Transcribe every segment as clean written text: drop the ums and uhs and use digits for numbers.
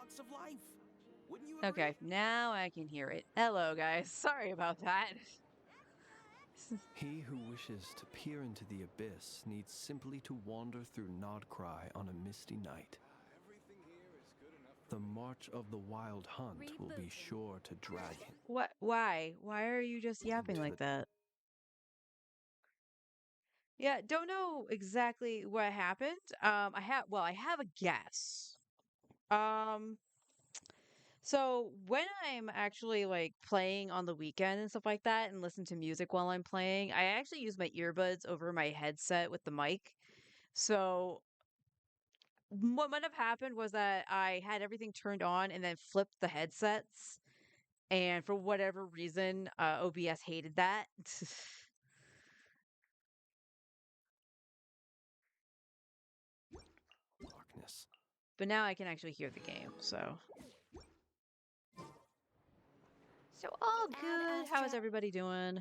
nuance of life. Wouldn't you agree? Okay, now I can hear it. Hello, guys. Sorry about that. He who wishes to peer into the abyss needs simply to wander through Nodcry on a misty night. The march of the wild hunt will be sure to drag him What? Why? Why are you just yapping into like the that? Yeah, don't know exactly what happened. I have a guess. Um, so when I'm actually like playing on the weekend and stuff like that and listen to music while I'm playing, I actually use my earbuds over my headset with the mic. So what might have happened was that I had everything turned on and then flipped the headsets, and for whatever reason, OBS hated that. darkness. But now I can actually hear the game, so all good. How is everybody doing?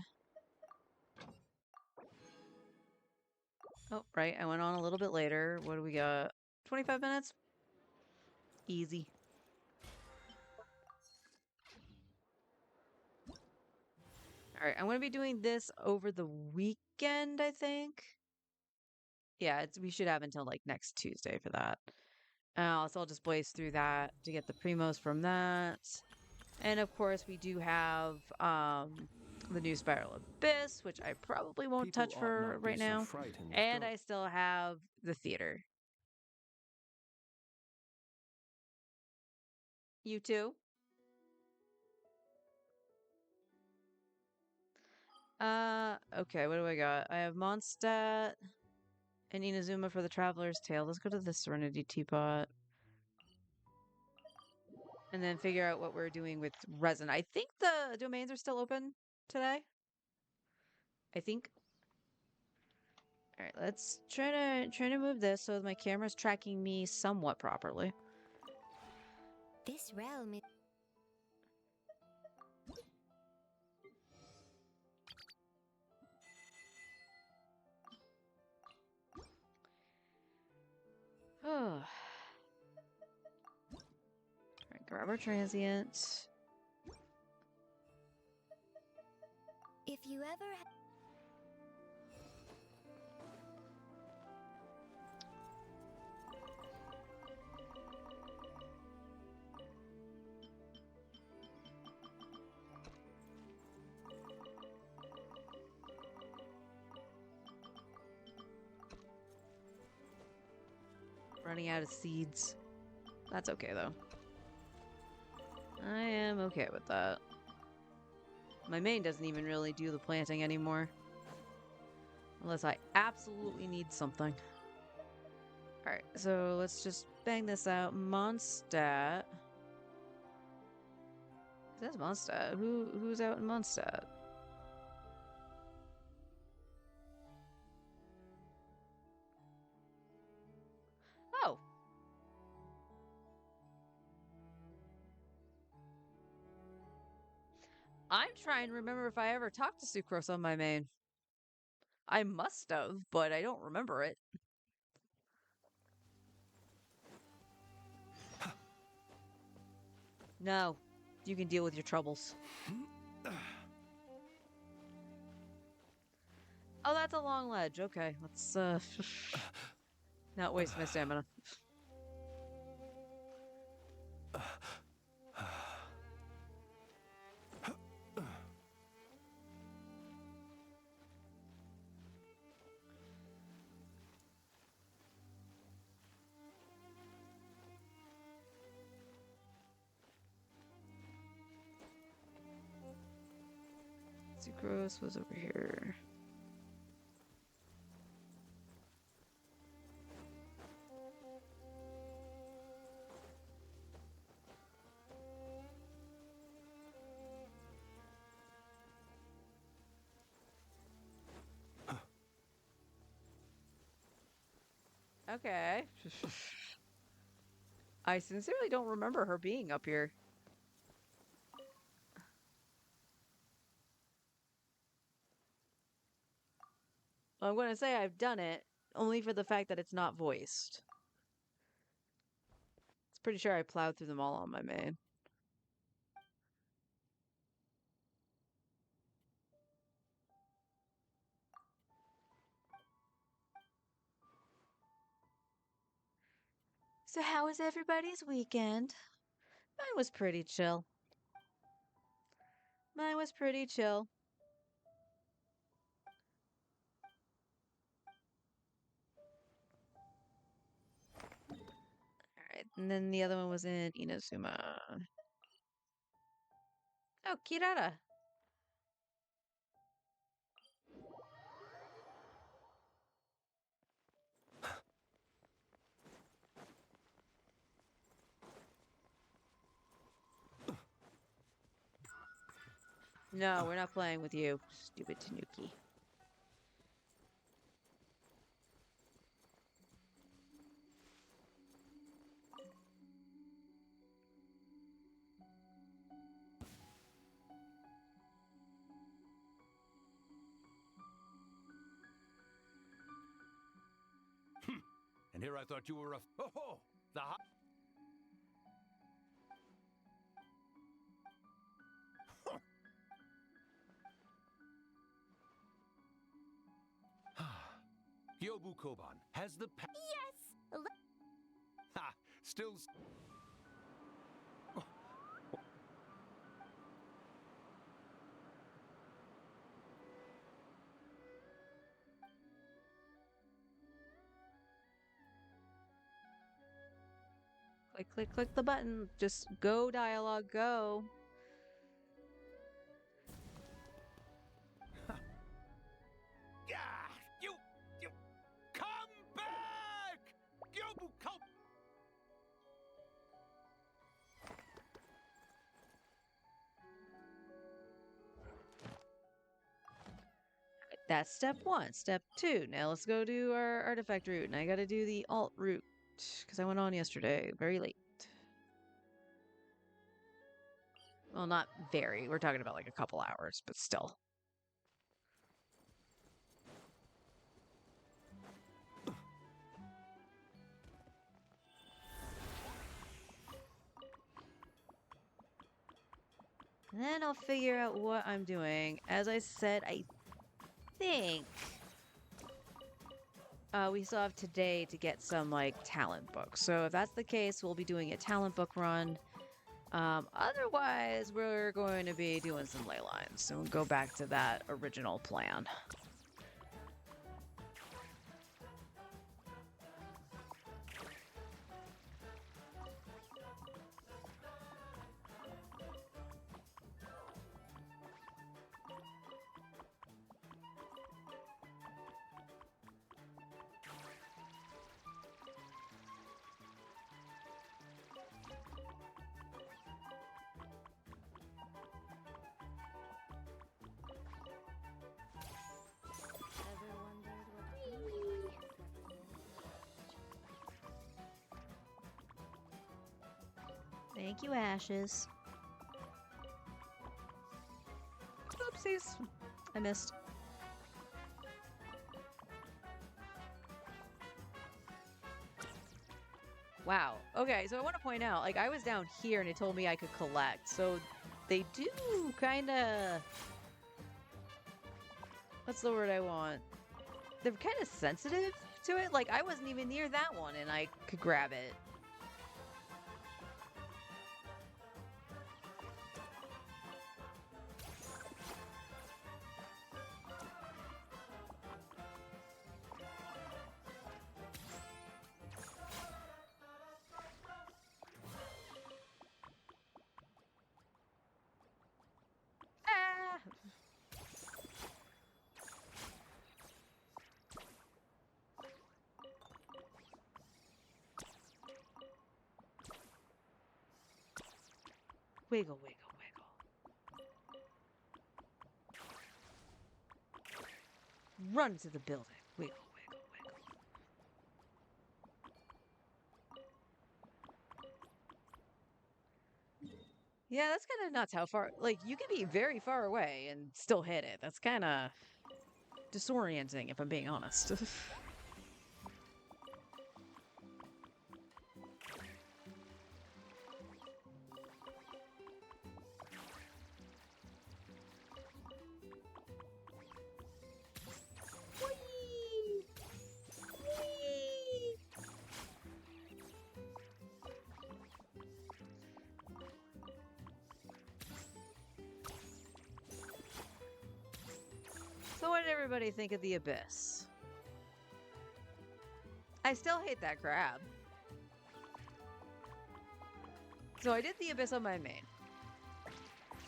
Oh, right, I went on a little bit later. What do we got? 25 minutes? Easy. All right, I'm going to be doing this over the weekend, I think. Yeah, we should have until like next Tuesday for that. So I'll just blaze through that to get the primos from that. And of course, we do have the new Spiral Abyss, which I probably won't People touch ought for not be right so now. frightened of And I ghosts. still have the theater. You too? Okay, what do I got? I have Mondstadt and Inazuma for the Traveler's Tale. Let's go to the Serenity Teapot. And then figure out what we're doing with Resin. I think the domains are still open today. I think. All right, let's try to move this so my camera's tracking me somewhat properly. This realm is Oh. All right, grab our transient. if you ever Running out of seeds. That's okay though. I am okay with that. My main doesn't even really do the planting anymore. Unless I absolutely need something. Alright, so let's just bang this out. Mondstadt. That's Mondstadt. Who's out in Mondstadt? Oh. I'm trying to remember if I ever talked to Sucrose on my main. I must have, but I don't remember it. No. You can deal with your troubles. Oh, that's a long ledge. Okay, let's not waste my stamina. Sucrose was over here. Okay. I sincerely don't remember her being up here. I'm going to say I've done it, only for the fact that it's not voiced. It's Pretty sure I plowed through them all on my main. So how was everybody's weekend? Mine was pretty chill. Mine was pretty chill. Alright, and then the other one was in Inazuma. Oh, Kirara. No, we're not playing with you, stupid Tanuki. And here I thought you were a... Oh, the... Yobu Koban has the... Yes! Ha! Still... Click, click, click the button. Just go, dialogue, go. Yeah! You... Come back! Yobu Koban... That's step 1. Step 2. Now let's go do our artifact route. And I gotta do the alt route. Because I went on yesterday. Very late. Well, not very. We're talking about like a couple hours, but still. And then I'll figure out what I'm doing. As I said, I think we still have today to get some like talent books. So if that's the case, we'll be doing a talent book run. Otherwise, we're going to be doing some ley lines. So we'll go back to that original plan. Ever wondered what Thank you, Ashes. Oopsies. I missed. Wow. Okay, so I want to point out, like, I was down here and it told me I could collect. So they do kind of... What's the word I want? They're kind of sensitive to it. Like, I wasn't even near that one and I could grab it. Ah! Wiggle, wiggle, wiggle. Run to the building. Wiggle, wiggle, wiggle. Yeah, that's kind of nuts how far. Like, you can be very far away and still hit it. That's kind of disorienting, if I'm being honest. So what did everybody think of the Abyss? I still hate that crab. So I did the Abyss on my main.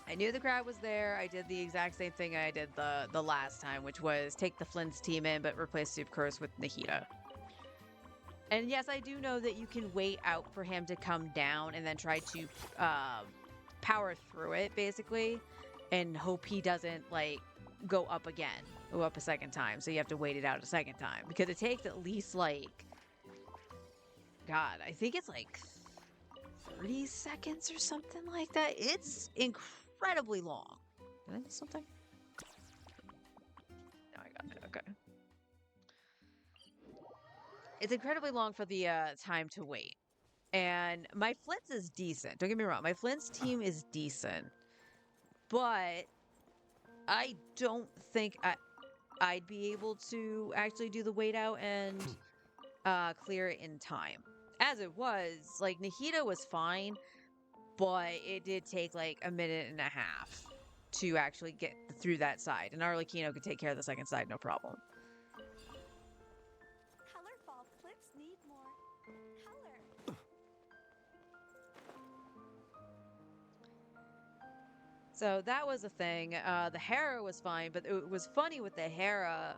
I knew the crab was there. I did the exact same thing I did the last time, which was take the Flynn's team in, but replace Sucrose with Nahida. And yes, I do know that you can wait out for him to come down and then try to power through it, basically, and hope he doesn't, like, go up again, go up a second time. So you have to wait it out a second time, because it takes at least, like, God, I think it's like 30 seconds or something like that. It's incredibly long. Did I miss something? No, I got it. Okay. It's incredibly long for the time to wait. And my Flint's is decent. Don't get me wrong. My Flint's team is decent. But I don't think I'd be able to actually do the wait out and clear it in time. As it was, like, Nahida was fine, but it did take like a minute and a half to actually get through that side. And Arlecchino could take care of the second side, no problem. Colorful clips need more color. So that was a thing. The Hera was fine, but it was funny with the Hera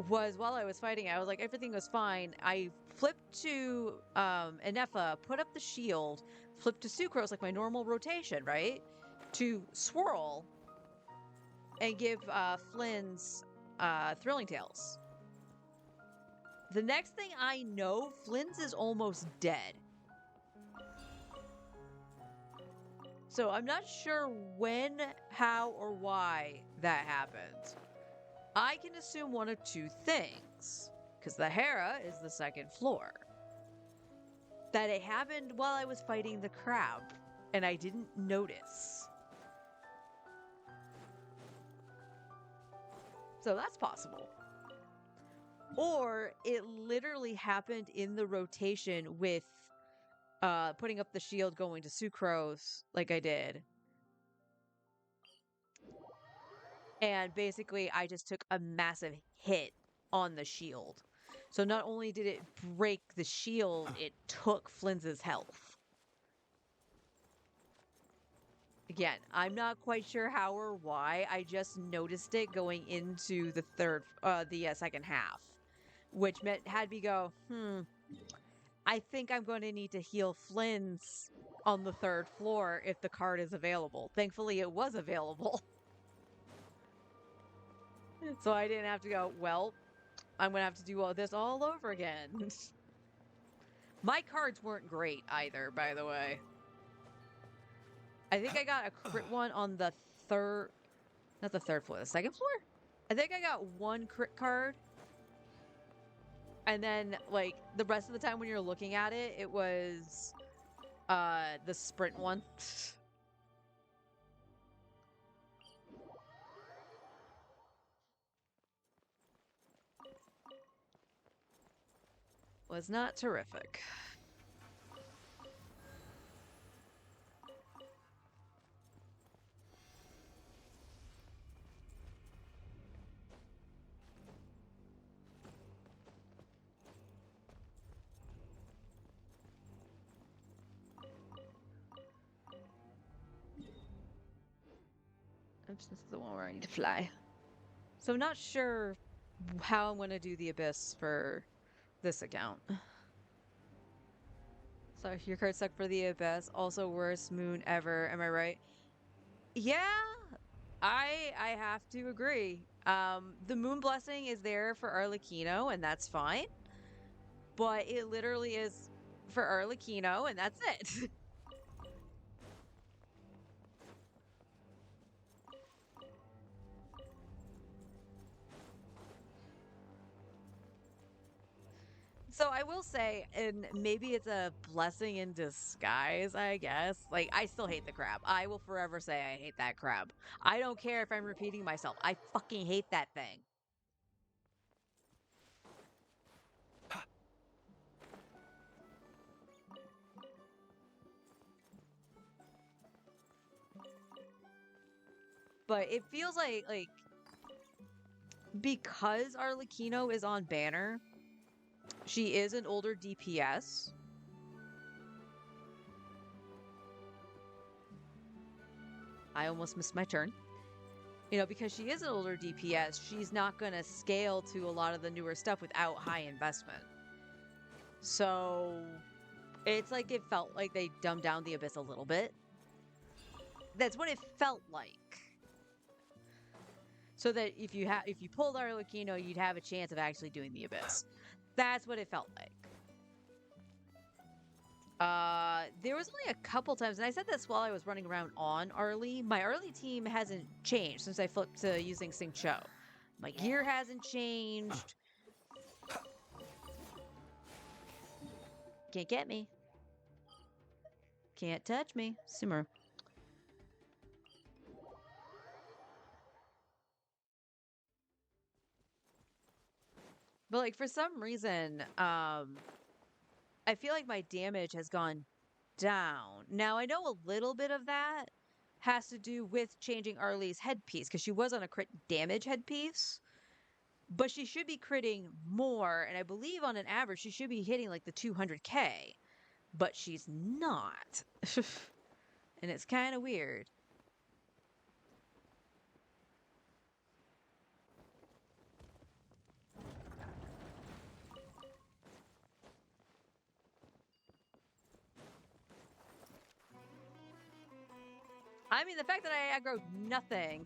was while I was fighting, I was like, everything was fine. I flipped to Enefa, put up the shield, flipped to Sucrose, like my normal rotation, right? To swirl and give Flynn's Thrilling Tales. The next thing I know, Flynn's is almost dead. So I'm not sure when, how, or why that happened. I can assume one of two things, because the Hera is the second floor. That it happened while I was fighting the crab, and I didn't notice. So that's possible. Or it literally happened in the rotation with putting up the shield going to Sucrose, like I did. And basically, I just took a massive hit on the shield. So not only did it break the shield, it took Flynn's health. Again, I'm not quite sure how or why. I just noticed it going into the second half, which had me go, I think I'm going to need to heal Flynn's on the third floor if the card is available. Thankfully, it was available. So I didn't have to go, well, I'm going to have to do all this all over again. My cards weren't great either, by the way. I think I got a crit one on the not the third floor, the second floor? I think I got one crit card. And then, like, the rest of the time when you're looking at it, it was the sprint one. Was not terrific. Oops, this is the one where I need to fly. So I'm not sure how I'm going to do the Abyss for this account. So your card sucked for the Abyss. Also worst moon ever. Am I right? Yeah, I have to agree. The moon blessing is there for Arlecchino, and that's fine. But it literally is for Arlecchino, and that's it. So I will say, and maybe it's a blessing in disguise, I guess. Like, I still hate the crab. I will forever say I hate that crab. I don't care if I'm repeating myself. I fucking hate that thing. But it feels like because Arlecchino is on banner, she is an older DPS. I almost missed my turn. You know, because she is an older DPS, she's not going to scale to a lot of the newer stuff without high investment. So it's like it felt like they dumbed down the Abyss a little bit. That's what it felt like. So that if you pulled Arlecchino, you'd have a chance of actually doing the Abyss. That's what it felt like. There was only a couple times, and I said this while I was running around on Arlie. My Arlie team hasn't changed since I flipped to using Xingqiu. My gear hasn't changed. Can't get me. Can't touch me. Simmer. But like for some reason, I feel like my damage has gone down. Now, I know a little bit of that has to do with changing Arlie's headpiece, because she was on a crit damage headpiece. But she should be critting more, and I believe on an average she should be hitting like the 200k. But she's not. And it's kind of weird. I mean, the fact that I aggroed nothing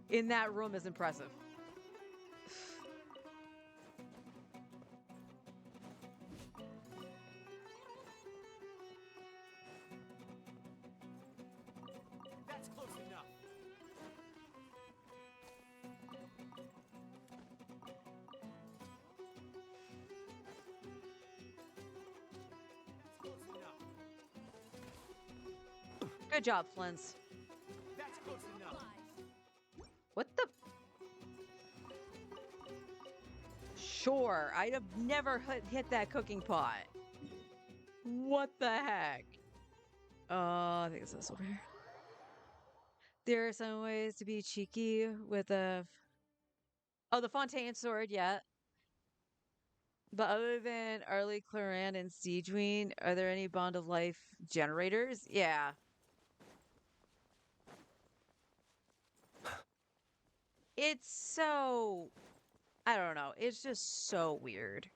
in that room is impressive. That's close enough. That's close enough. Good job, Flintz. That's close enough. What the? Sure, I'd have never hit that cooking pot. What the heck? I think it's this over here. There are some ways to be cheeky with a... Oh, the Fontaine sword, yeah. But other than Arlie, Cloran, and Siegeween, are there any Bond of Life generators? Yeah. It's so... I don't know. It's just so weird.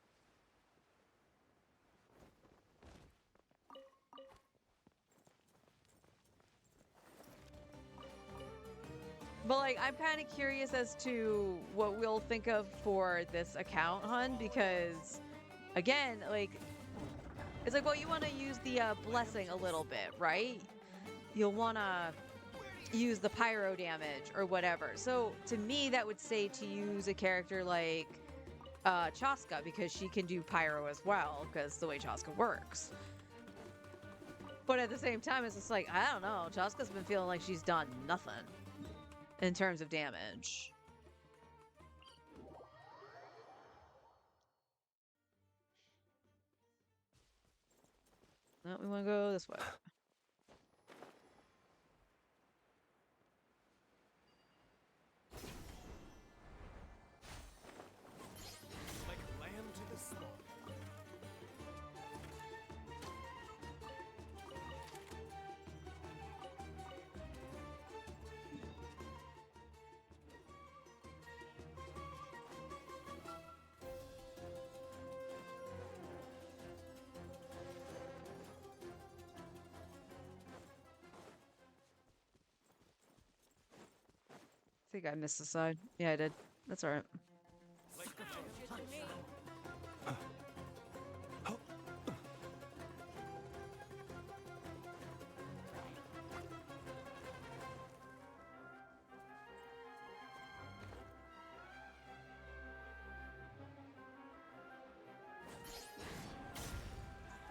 But, like, I'm kind of curious as to what we'll think of for this account, hun, because, again, like, it's like, well, you want to use the blessing a little bit, right? You'll want to use the pyro damage or whatever. So, to me, that would say to use a character like Chaska, because she can do pyro as well, because the way Chaska works. But at the same time, it's just like, I don't know. Chaska's been feeling like she's done nothing in terms of damage. No, we want to go this way. Like lamb to the slaughter. I think I missed the side. Yeah, I did. That's alright. Like the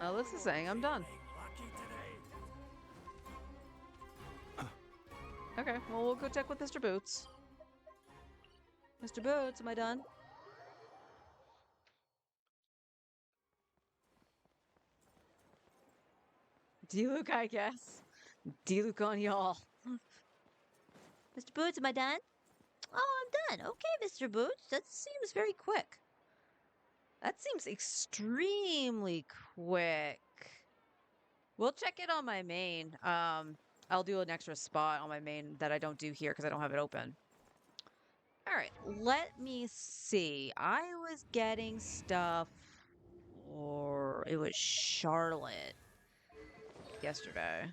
Oh, this is saying I'm done. lucky today. Okay, well, we'll go check with Mr. Boots. Mr. Boots, am I done? D-Luke, I guess. D-Luke on y'all. Mr. Boots, am I done? Oh, I'm done. Okay, Mr. Boots. That seems very quick. That seems extremely quick. We'll check it on my main. I'll do an extra spot on my main that I don't do here because I don't have it open. All right, let me see. I was getting stuff, or it was Charlotte yesterday.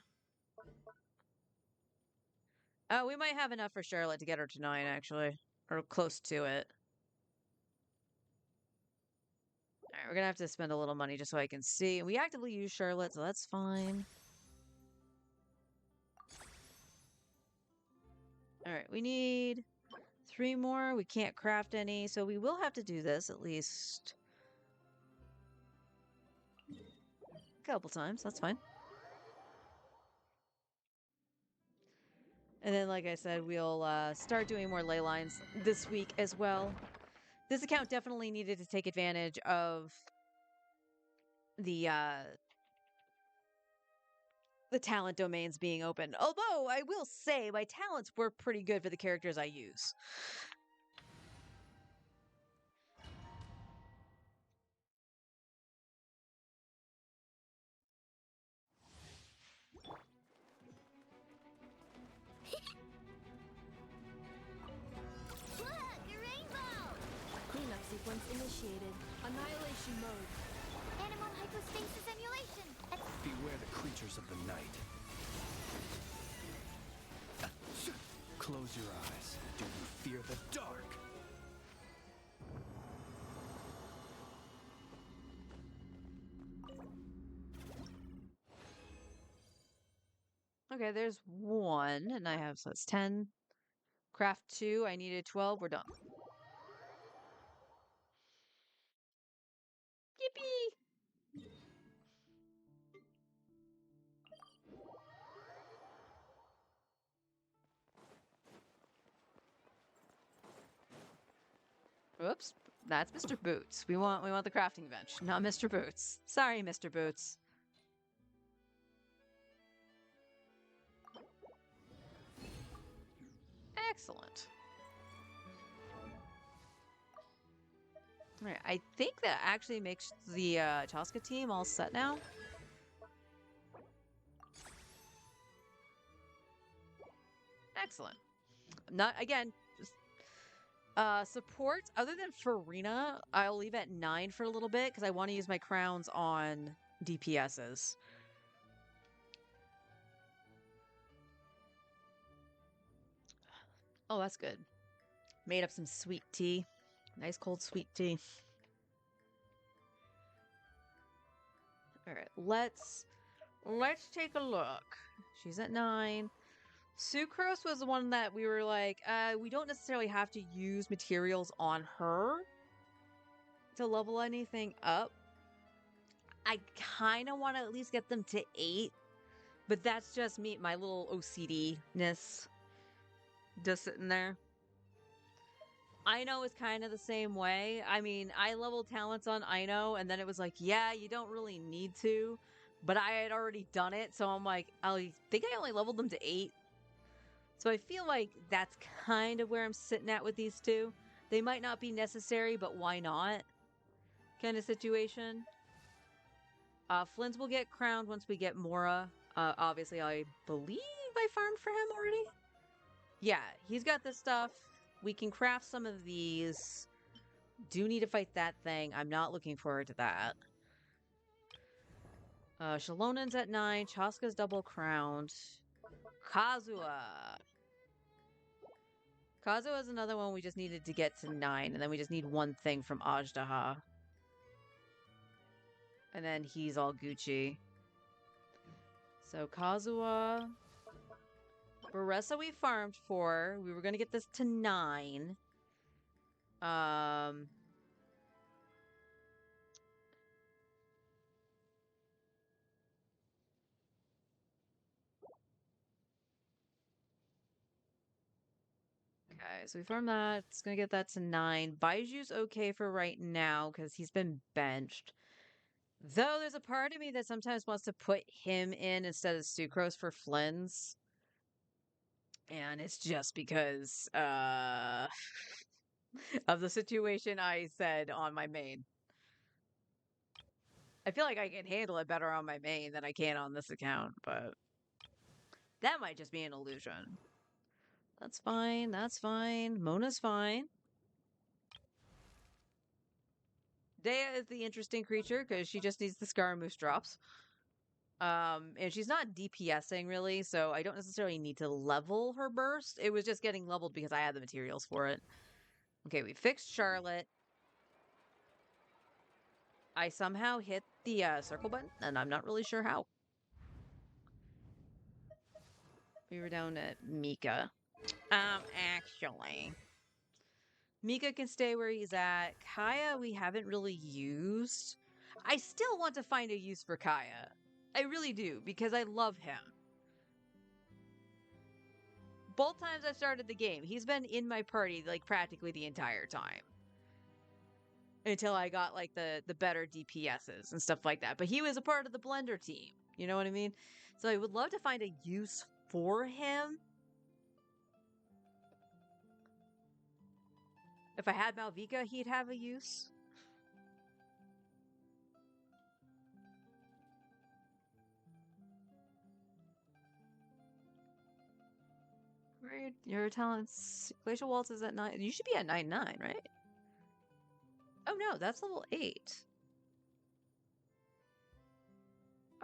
We might have enough for Charlotte to get her to 9, actually, or close to it. All right, we're gonna have to spend a little money just so I can see. We actively use Charlotte, so that's fine. All right, we need 3 more. We can't craft any, so we will have to do this at least a couple times. That's fine. And then, like I said, we'll start doing more ley lines this week as well. This account definitely needed to take advantage of the talent domains being open. Although, I will say, my talents were pretty good for the characters I use. Look, a rainbow! Cleanup sequence initiated. Annihilation mode. Animal hypostasis emulation. Beware the creatures of the night. Close your eyes. Do you fear the dark? Okay, there's 1, and I have, so that's 10. Craft 2, I needed 12. We're done. Yippee! Oops, that's Mr. Boots. We want the crafting bench, not Mr. Boots. Sorry, Mr. Boots. Excellent. All right, I think that actually makes the Chaska team all set now. Excellent. Not again. Support, other than Farina, I'll leave at 9 for a little bit because I want to use my crowns on DPSs. Oh, that's good. Made up some sweet tea. Nice cold sweet tea. All right, let's take a look. She's at 9. Sucrose was the one that we were like, we don't necessarily have to use materials on her to level anything up. I kind of want to at least get them to 8, but that's just me, my little OCD-ness just sitting there. Ino is kind of the same way. I mean, I leveled talents on Ino, and then it was like, yeah, you don't really need to, but I had already done it, so I'm like, I think I only leveled them to 8. So I feel like that's kind of where I'm sitting at with these two. They might not be necessary, but why not? Kind of situation. Flynn's will get crowned once we get Mora. Obviously, I believe I farmed for him already. Yeah, he's got this stuff. We can craft some of these. Do need to fight that thing. I'm not looking forward to that. Shalonen's at 9. Chaska's double crowned. Kazuha. Kazuha is another one we just needed to get to 9, and then we just need one thing from Ajdaha. And then he's all Gucci. So Kazuha. Baressa we farmed for. We were going to get this to 9. Okay, so we farmed that. It's going to get that to 9. Baiju's okay for right now because he's been benched. Though there's a part of me that sometimes wants to put him in instead of Sucrose for Flynn's. And it's just because of the situation I said on my main. I feel like I can handle it better on my main than I can on this account, but that might just be an illusion. That's fine. That's fine. Mona's fine. Dea is the interesting creature because she just needs the Scaramouche drops. And she's not DPSing really, so I don't necessarily need to level her burst. It was just getting leveled because I had the materials for it. Okay, we fixed Charlotte. I somehow hit the circle button, and I'm not really sure how. We were down at Mika. Actually, Mika can stay where he's at. Kaya, we haven't really used. I still want to find a use for Kaya. I really do, because I love him. Both times I've started the game, he's been in my party, like, practically the entire time. Until I got, like, the better DPSs and stuff like that. But he was a part of the Blender team. You know what I mean? So I would love to find a use for him. If I had Malvika, he'd have a use. Right, your talents. Glacial Waltz is at 9. You should be at 9-9, right? Oh no, that's level 8.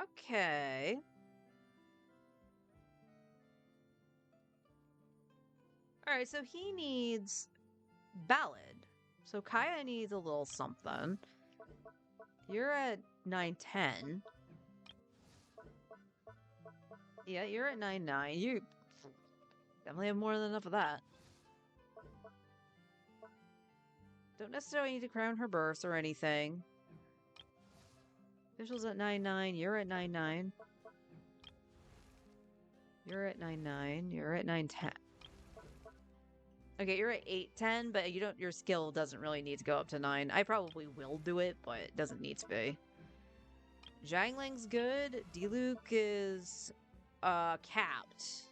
Okay. Alright, so he needs Ballad. So Kaya needs a little something. You're at 9-10. Yeah, you're at 9-9. You definitely have more than enough of that. Don't necessarily need to crown her burst or anything. Official's at 9-9. You're at 9-9. You're at 9-9. You're at 9-10. Okay, you're at 8-10, but you don't. Your skill doesn't really need to go up to 9. I probably will do it, but it doesn't need to be. Zhangling's good. Diluc is capped.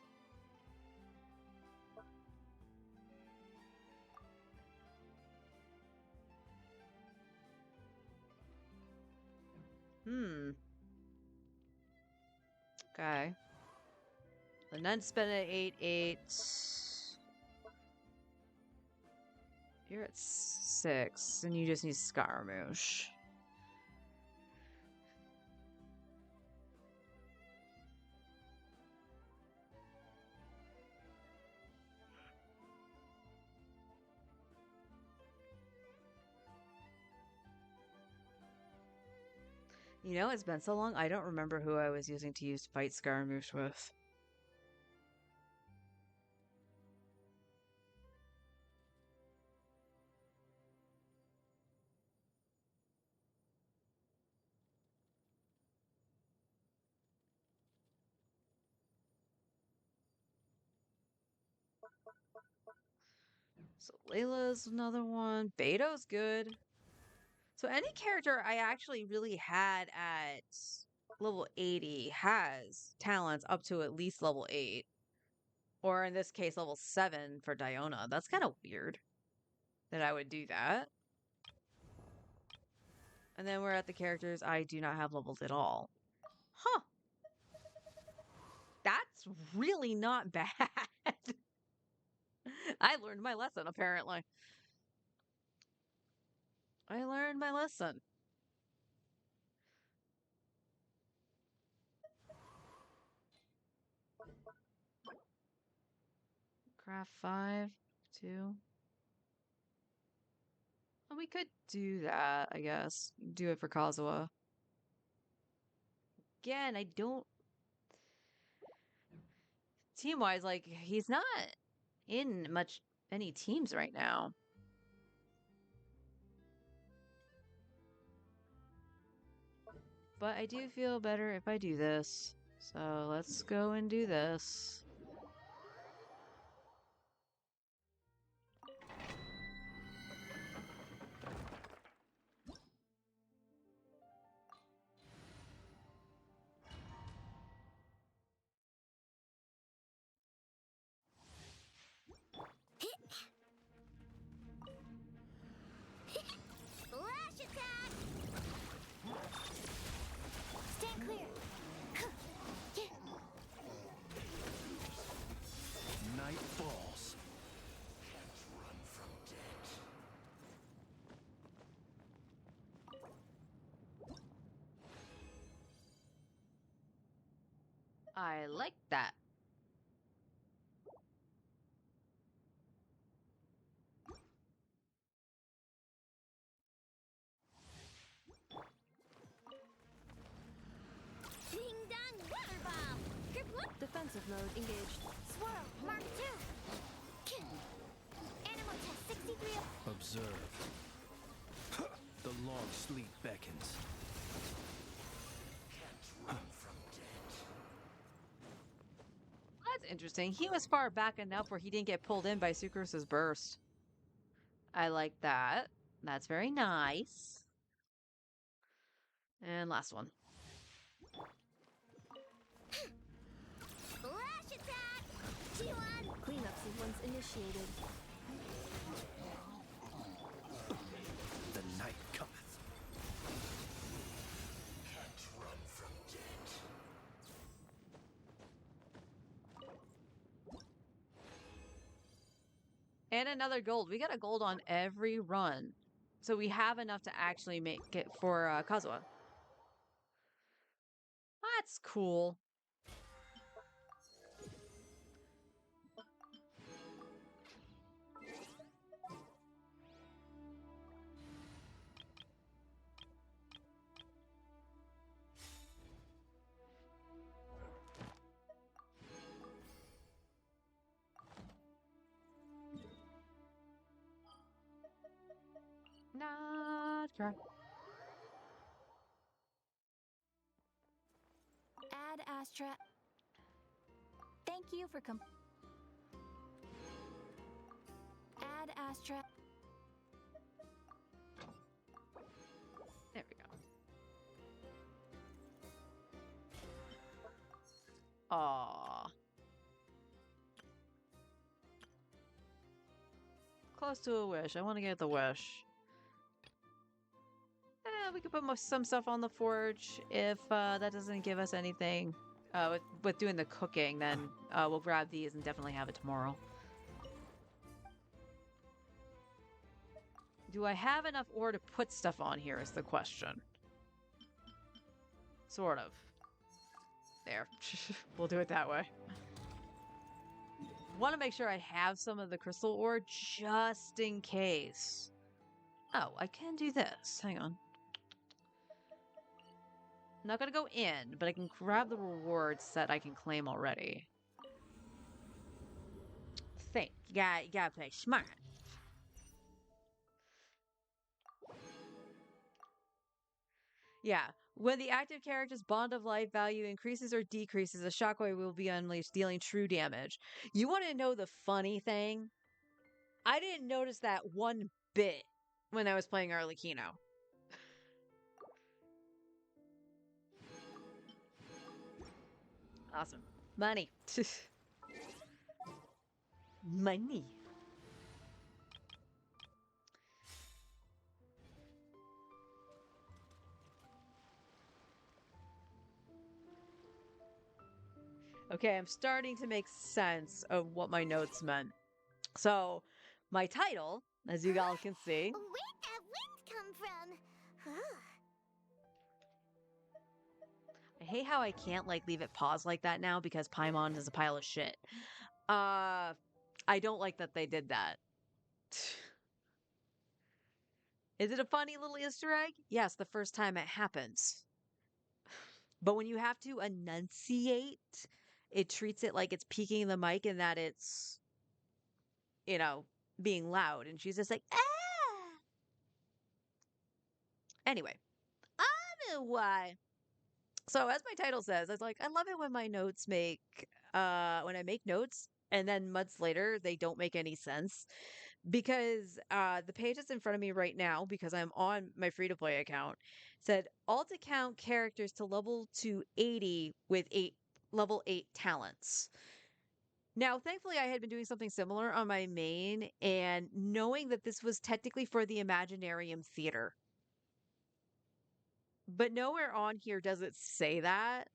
Okay. The Nun's been at 8-8. You're at 6, and you just need Scaramouche. You know, it's been so long, I don't remember who I was using to fight Scaramouche with. So Layla's another one. Beto's good. So any character I actually really had at level 80 has talents up to at least level 8. Or in this case, level 7 for Diona. That's kind of weird that I would do that. And then we're at the characters I do not have leveled at all. Huh. That's really not bad. I learned my lesson, apparently. I learned my lesson. Craft 5, 2. Well, we could do that, I guess. Do it for Kazuha. Again, I don't... Team-wise, like, he's not in any teams right now. But I do feel better if I do this. So let's go and do this. I like that. Ding dong water bomb. Kerplunk. Defensive mode engaged. Swirl. Mark 2. Animal test 63. Observe. The long sleep beckons. That's interesting. He was far back enough where he didn't get pulled in by Sucrose's burst. I like that. That's very nice. And last one. Flash attack. G1. Cleanup sequence initiated. The night cometh. And another gold. We got a gold on every run. So we have enough to actually make it for Kazuha. That's cool. Not cry. Add Astra. Thank you for Add Astra. There we go. Aww. Close to a wish. I want to get the wish. We could put some stuff on the forge. If that doesn't give us anything with doing the cooking, then we'll grab these and definitely have it tomorrow. Do I have enough ore to put stuff on here is the question. Sort of. There. We'll do it that way. Want to make sure I have some of the crystal ore just in case. Oh, I can do this. Hang on. I'm not gonna go in, but I can grab the rewards that I can claim already. Think. You gotta play smart. Yeah. When the active character's bond of life value increases or decreases, a shockwave will be unleashed, dealing true damage. You want to know the funny thing? I didn't notice that one bit when I was playing Arlecchino. Awesome. Money. Money. Okay, I'm starting to make sense of what my notes meant. So, my title, as you all can see. Where'd that wind come from? I hate how I can't leave it paused like that now because Paimon is a pile of shit. I don't like that they did that. Is it a funny little Easter egg? Yes, the first time it happens. But when you have to enunciate, it treats it like it's peeking the mic and that it's, being loud. And she's just like, ah! Anyway, I know why. So as my title says, it's like, I love it when my notes when I make notes and then months later, they don't make any sense. Because the page that's in front of me right now, because I'm on my free-to-play account, said alt account characters to level to 80 with level 8 talents. Now, thankfully, I had been doing something similar on my main, and knowing that this was technically for the Imaginarium Theater. But nowhere on here does it say that.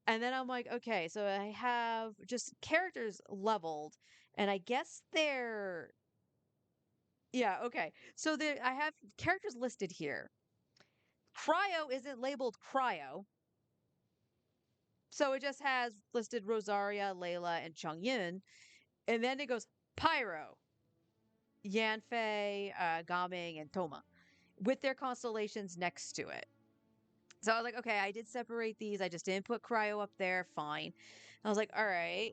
And then I'm like, okay, so I have just characters leveled, and I guess they're... Yeah, okay. So I have characters listed here. Cryo isn't labeled Cryo. So it just has listed Rosaria, Layla, and Chongyun, and then it goes Pyro, Yanfei, Gaming, and Toma, with their constellations next to it. So I was like, okay, I did separate these. I just didn't put Cryo up there. Fine. I was like, all right.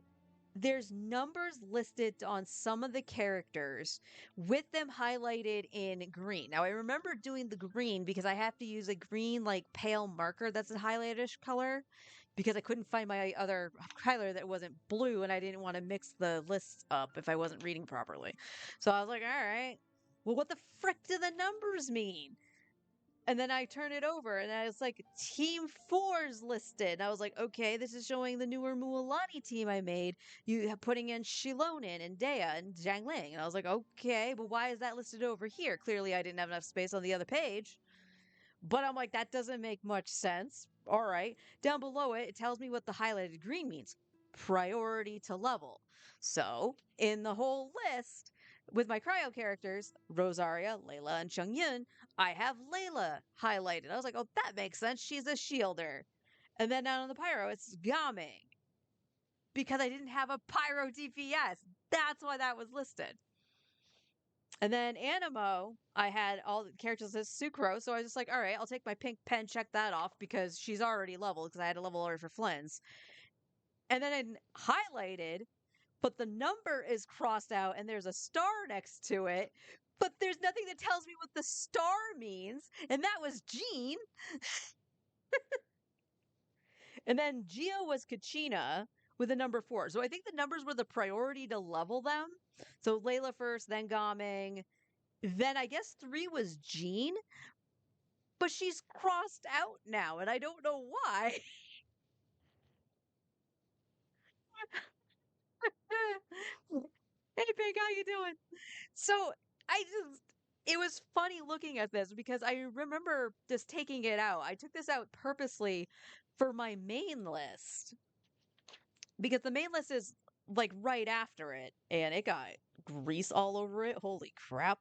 There's numbers listed on some of the characters with them highlighted in green. Now I remember doing the green because I have to use a green like pale marker that's a highlightish color because I couldn't find my other highlighter that wasn't blue and I didn't want to mix the lists up if I wasn't reading properly. So I was like, all right. Well, what the frick do the numbers mean? And then I turn it over and I was like, Team 4's listed. And I was like, okay, this is showing the newer Mualani team I made. Putting in Shilonin and Dea and Zhang Ling. And I was like, okay, but why is that listed over here? Clearly, I didn't have enough space on the other page. But I'm like, that doesn't make much sense. All right. Down below it, it tells me what the highlighted green means. Priority to level. So in the whole list, with my cryo characters, Rosaria, Layla, and Chongyun, I have Layla highlighted. I was like, oh, that makes sense. She's a shielder. And then down on the pyro, it's Gaming. Because I didn't have a pyro DPS. That's why that was listed. And then Animo, I had all the characters as Sucrose, so I was just like, all right, I'll take my pink pen, check that off because she's already leveled because I had a level her for Flynn's. And then in highlighted, but the number is crossed out and there's a star next to it, but there's nothing that tells me what the star means, and that was Jean. And then Geo was Kachina with a number 4. So I think the numbers were the priority to level them. So Layla first, then Gaming, then I guess 3 was Jean, but she's crossed out now, and I don't know why. Hey, Pink, how you doing? So it was funny looking at this because I remember just taking it out. I took this out purposely for my main list because the main list is like right after it, and it got grease all over it. Holy crap.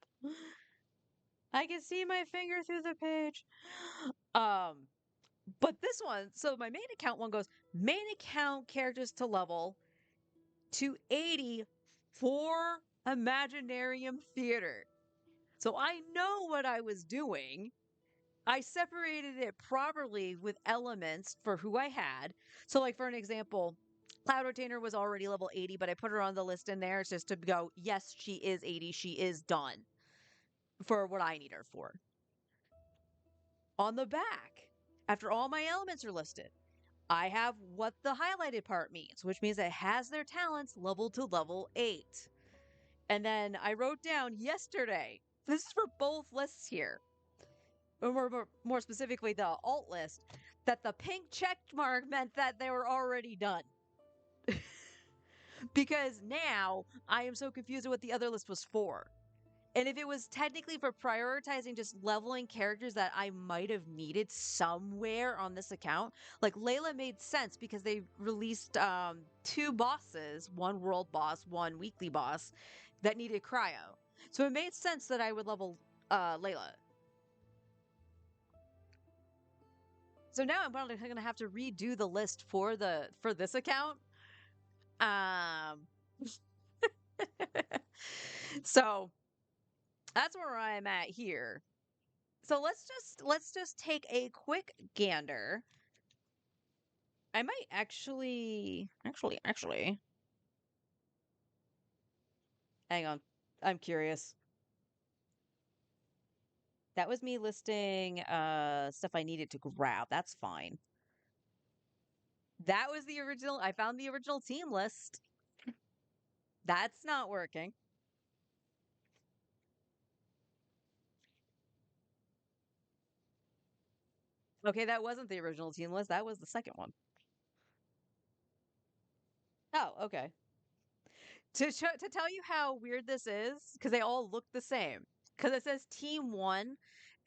I can see my finger through the page. But this one, so my main account one goes main account characters to level 280 for Imaginarium Theater. So I know what I was doing. I separated it properly with elements for who I had. So, like, for an example, Cloud Retainer was already level 80, but I put her on the list in there just to go, yes, she is 80. She is done for what I need her for. On the back, after all my elements are listed, I have what the highlighted part means, which means it has their talents leveled to level 8. And then I wrote down yesterday, this is for both lists here, or more specifically the alt list, that the pink check mark meant that they were already done. Because now I am so confused at what the other list was for. And if it was technically for prioritizing just leveling characters that I might have needed somewhere on this account, like Layla made sense because they released 2 bosses, 1 world boss, 1 weekly boss, that needed cryo. So it made sense that I would level Layla. So now I'm probably going to have to redo the list for this account. So that's where I'm at here. So let's just take a quick gander. I might actually hang on. I'm curious. That was me listing stuff I needed to grab. That's fine. That was the original. I found the original team list. That's not working. Okay, that wasn't the original team list. That was the second one. Oh, okay. To tell you how weird this is, because they all look the same. Because it says Team 1,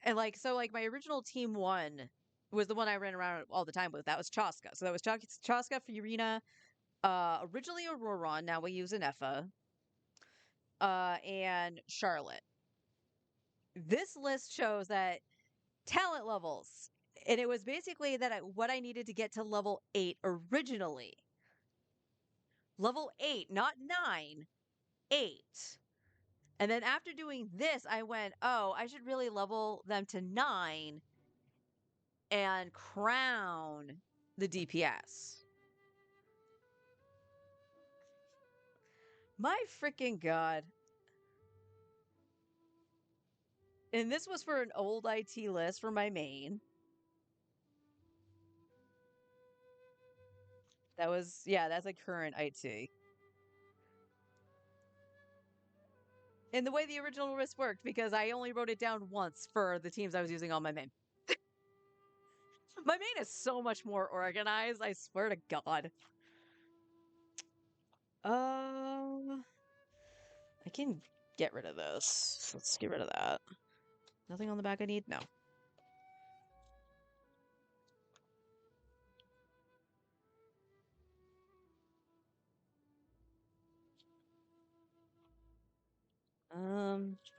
and like my original Team 1 was the one I ran around all the time with. That was Chaska. So that was Chaska, Fiorina, originally Auroron, now we use an Effa, and Charlotte. This list shows that talent levels And it was basically that what I needed to get to level 8 originally. Level 8, not 9, 8. And then after doing this, I went, oh, I should really level them to 9 and crown the DPS. My freaking God. And this was for an old IT list for my main. That was, yeah, that's a current IT. And the way the original list worked, because I only wrote it down once for the teams I was using on my main. My main is so much more organized, I swear to God. I can get rid of this. Let's get rid of that. Nothing on the back I need? No.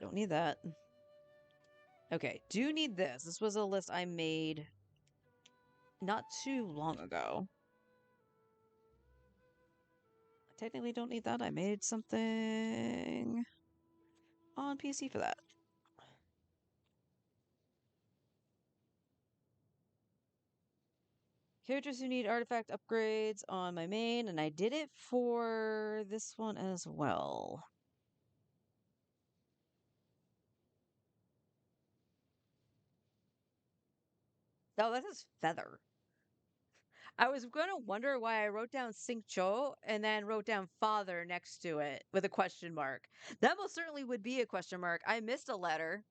Don't need that. Okay, do need this. This was a list I made not too long ago. I technically don't need that. I made something on PC for that. Characters who need artifact upgrades on my main, and I did it for this one as well. Oh, that is Feather. I was going to wonder why I wrote down Xingqiu and then wrote down father next to it with a question mark. That most certainly would be a question mark. I missed a letter.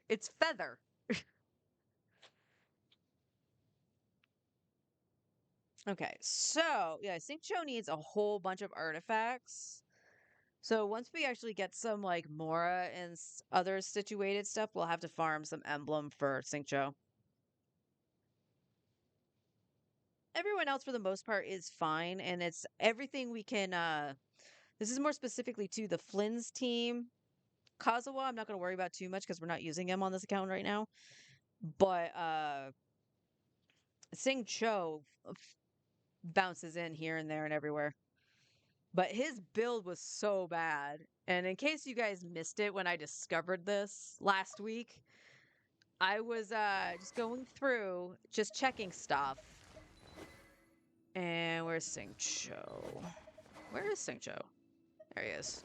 It's Feather. Okay, so yeah, Xingqiu needs a whole bunch of artifacts. So once we actually get some like Mora and other situated stuff, we'll have to farm some emblem for Xingqiu. Everyone else for the most part is fine, and it's everything we can this is more specifically to the Flynn's team. Kazuha, I'm not going to worry about too much because we're not using him on this account right now. But Xingqiu bounces in here and there and everywhere. But his build was so bad. And in case you guys missed it when I discovered this last week, I was just going through, just checking stuff. And where's Xingqiu? Where is Xingqiu? There he is.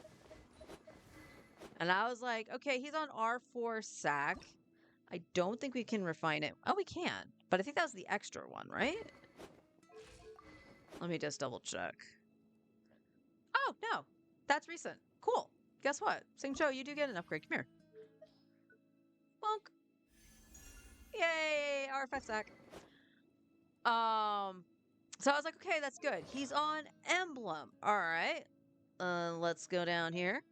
And I was like, okay, he's on R4 sack. I don't think we can refine it. Oh, we can. But I think that was the extra one, right? Let me just double check. Oh, no. That's recent. Cool. Guess what? Xingqiu, you do get an upgrade. Come here. Bonk. Yay! R5 sack. So I was like, okay, that's good. He's on Emblem. All right. Let's go down here.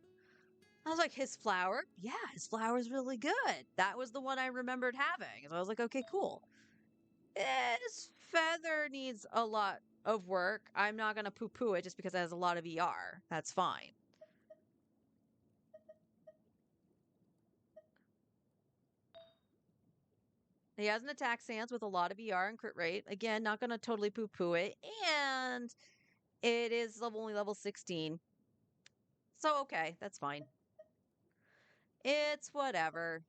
I was like, his flower? Yeah, his flower's really good. That was the one I remembered having. So I was like, okay, cool. His feather needs a lot of work. I'm not going to poo-poo it just because it has a lot of ER. That's fine. He has an attack stance with a lot of ER and crit rate. Again, not going to totally poo-poo it. And it is only level 16. So, okay, that's fine. It's whatever.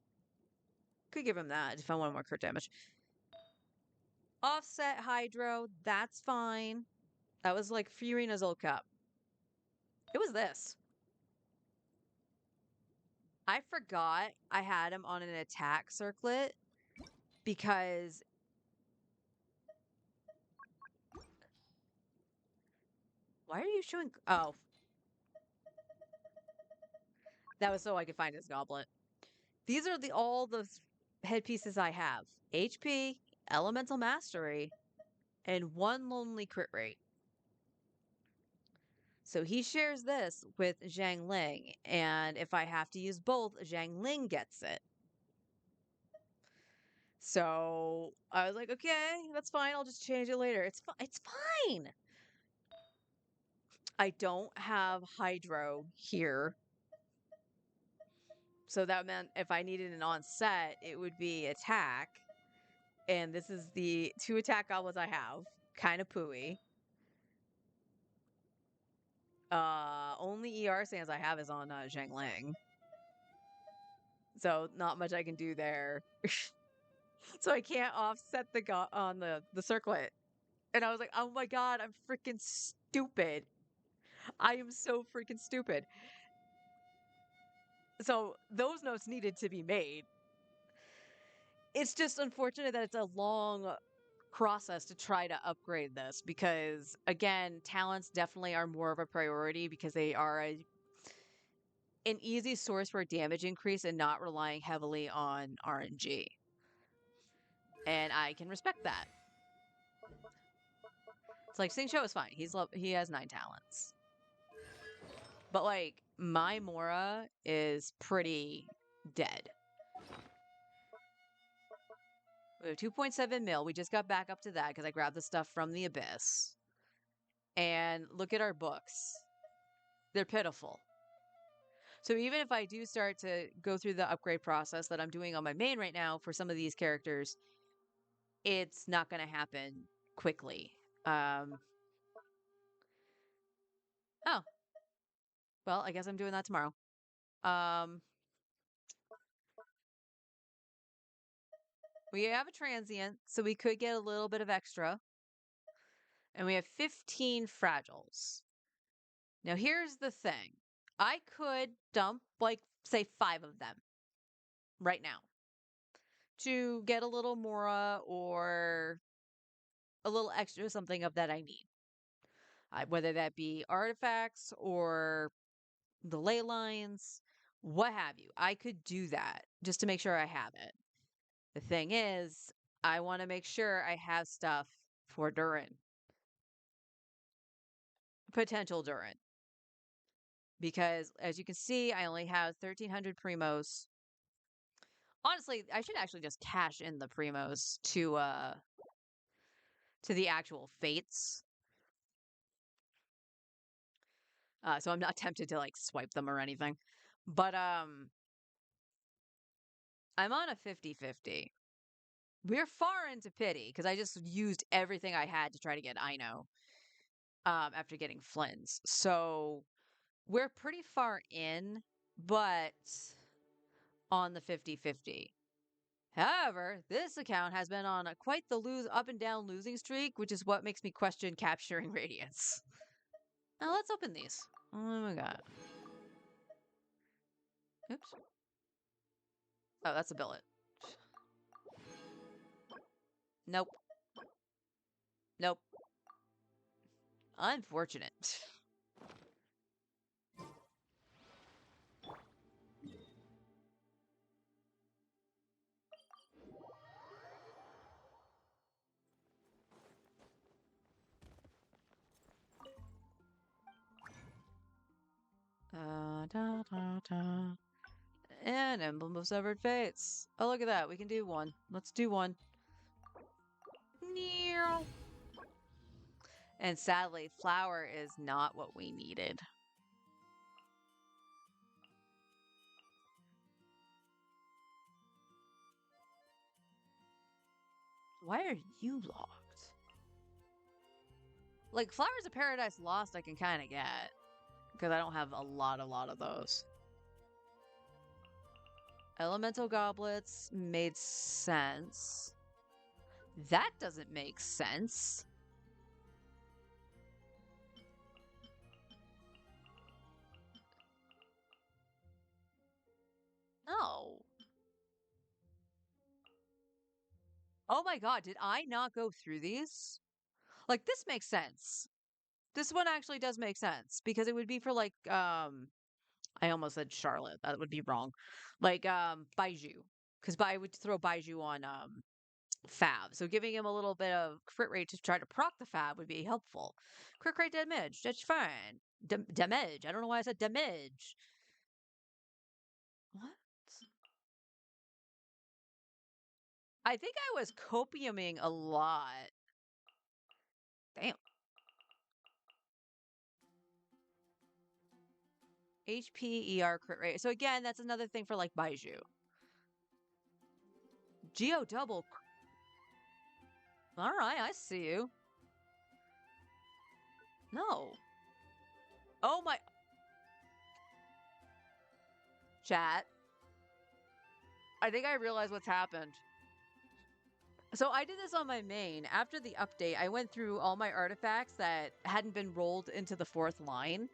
Could give him that if I want more crit damage. Offset Hydro, that's fine. That was like Furina's old cup. It was this. I forgot I had him on an attack circlet because why are you showing? Oh, that was so I could find his goblet. These are all the headpieces I have: HP, Elemental Mastery, and 1 Lonely Crit Rate. So he shares this with Zhang Ling, and if I have to use both, Zhang Ling gets it. So I was like, okay, that's fine. I'll just change it later. It's fine. I don't have Hydro here. So that meant if I needed an on-set, it would be attack. And this is the 2 attack goblins I have. Kind of pooey. Only ER stands I have is on Zhang Ling. So not much I can do there. So I can't offset on the circlet. And I was like, oh my god, I'm freaking stupid. I am so freaking stupid. So those notes needed to be made. It's just unfortunate that it's a long process to try to upgrade this because, again, talents definitely are more of a priority because they are an easy source for damage increase and not relying heavily on RNG. And I can respect that. It's like Xingqiu is fine. He has 9 talents. But like my Mora is pretty dead. We have 2.7 mil. We just got back up to that because I grabbed the stuff from the Abyss. And look at our books. They're pitiful. So even if I do start to go through the upgrade process that I'm doing on my main right now for some of these characters, it's not going to happen quickly. Oh. Well, I guess I'm doing that tomorrow. We have a transient, so we could get a little bit of extra. And we have 15 fragiles. Now, here's the thing. I could dump, like, say 5 of them right now to get a little Mora or a little extra something of that I need. Whether that be artifacts or the ley lines, what have you. I could do that just to make sure I have it. The thing is, I want to make sure I have stuff for Durin. Potential Durin. Because, as you can see, I only have 1,300 Primos. Honestly, I should actually just cash in the Primos to the actual Fates. So I'm not tempted to, like, swipe them or anything. But, I'm on a 50-50. We're far into pity, because I just used everything I had to try to get Aino, after getting Flynn's. So, we're pretty far in, but on the 50-50. However, this account has been on quite the up and down losing streak, which is what makes me question capturing Radiance. Now let's open these. Oh my god. Oops. Oh, that's a billet. Nope. Nope. Unfortunate. And Emblem of Severed Fates. Oh, look at that. We can do one. Let's do one. And sadly, flower is not what we needed. Why are you locked? Like, Flowers of Paradise Lost I can kind of get. Because I don't have a lot of those. Elemental Goblets made sense. That doesn't make sense. No. Oh my god, did I not go through these? Like, this makes sense. This one actually does make sense. Because it would be for, like, I almost said Charlotte. That would be wrong. Like, Baiju. Because I would throw Baiju on, Fab. So giving him a little bit of crit rate to try to proc the Fab would be helpful. Crit rate damage. That's fine. Damage. I don't know why I said damage. What? I think I was copiuming a lot. Damn. HP, ER, crit rate. So again, that's another thing for like Baiju. Geo double. All right, I see you. No. Oh my. Chat. I think I realized what's happened. So I did this on my main. After the update, I went through all my artifacts that hadn't been rolled into the 4th line.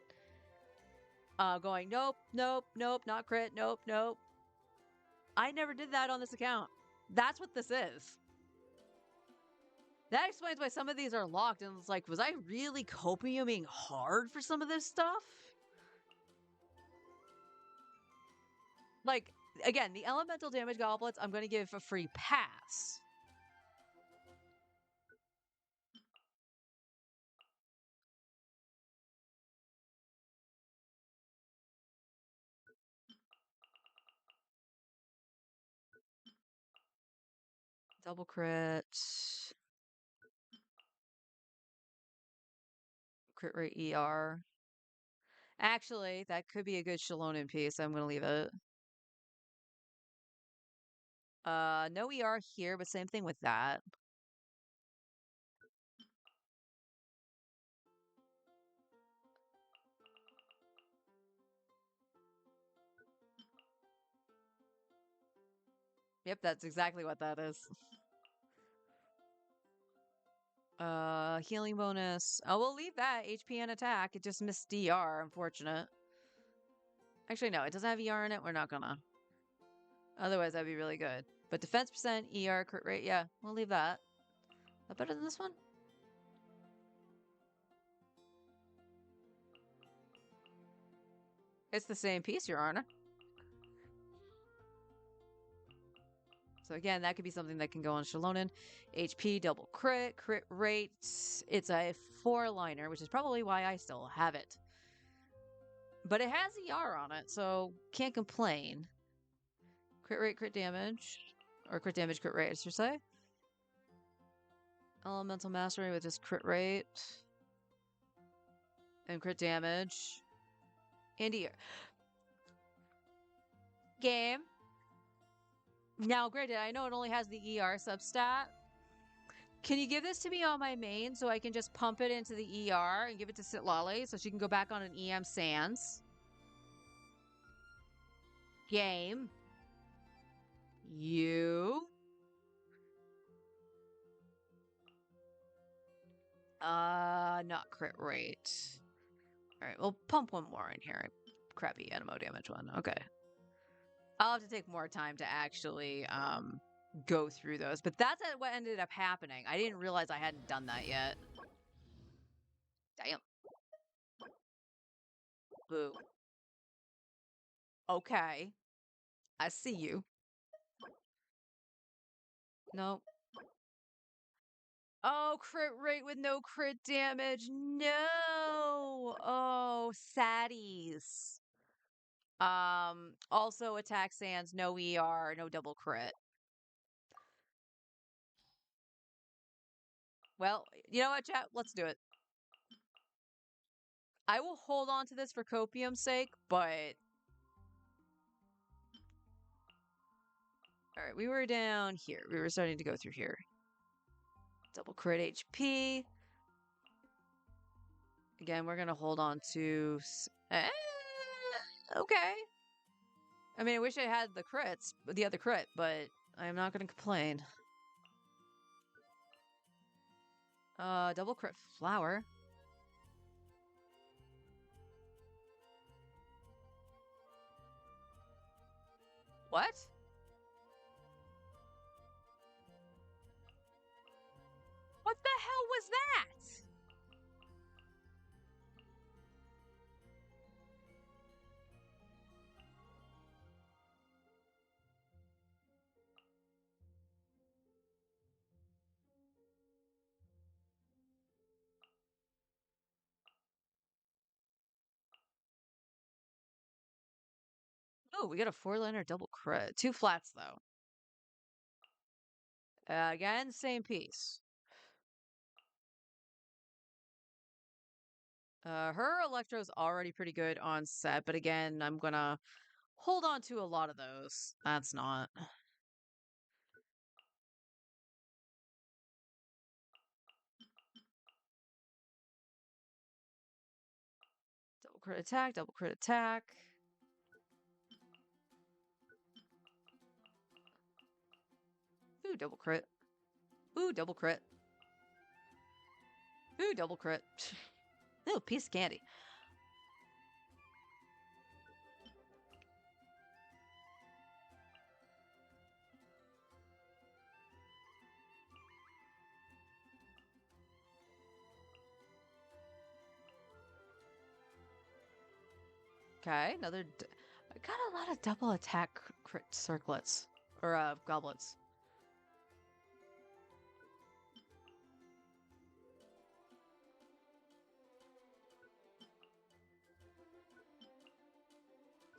Going, nope, nope, nope, not crit, nope, nope. I never did that on this account. That's what this is. That explains why some of these are locked, and it's like, was I really copiuming hard for some of this stuff? Like, again, the elemental damage goblets, I'm going to give a free pass. Double crit. Crit rate ER. Actually, that could be a good Shalonen piece. I'm going to leave it. No ER here, but same thing with that. Yep, that's exactly what that is. Healing bonus. Oh, we'll leave that. HP and attack. It just missed DR, unfortunate. Actually, no, it doesn't have ER in it. We're not gonna. Otherwise, that'd be really good. But defense percent, ER, crit rate, yeah, we'll leave that. Is that better than this one? It's the same piece, Your Honor. So again, that could be something that can go on Shalonen. HP, double crit, crit rate. It's a 4-liner, which is probably why I still have it. But it has ER on it, so can't complain. Crit rate, crit damage. Or crit damage, crit rate, I should say. Elemental Mastery with this crit rate. And crit damage. And ER. Game. Now, granted, I know it only has the ER substat. Can you give this to me on my main so I can just pump it into the ER and give it to Sitlali so she can go back on an EM Sans? Game. You. Not crit rate. Alright, we'll pump one more in here. Crappy Anemo damage one. Okay. I'll have to take more time to actually go through those. But that's what ended up happening. I didn't realize I hadn't done that yet. Damn. Boo. Okay. I see you. Nope. Oh, crit rate with no crit damage. No. Oh, saddies. Also attack sans, no ER, no double crit. Well, you know what, chat? Let's do it. I will hold on to this for copium's sake, but... Alright, we were down here. We were starting to go through here. Double crit HP. Again, we're going to hold on to... okay. I mean, I wish I had the crits, the other crit, but I'm not going to complain. Double crit flower. What? What the hell was that? Oh, we got a 4-liner double crit. 2 flats, though. Again, same piece. Her Electro's already pretty good on set, but again, I'm gonna hold on to a lot of those. That's not. crit attack, double crit attack. Ooh, double crit. Ooh, double crit. Ooh, double crit. Ooh, piece of candy. Okay, another. I got a lot of double attack crit circlets or goblets.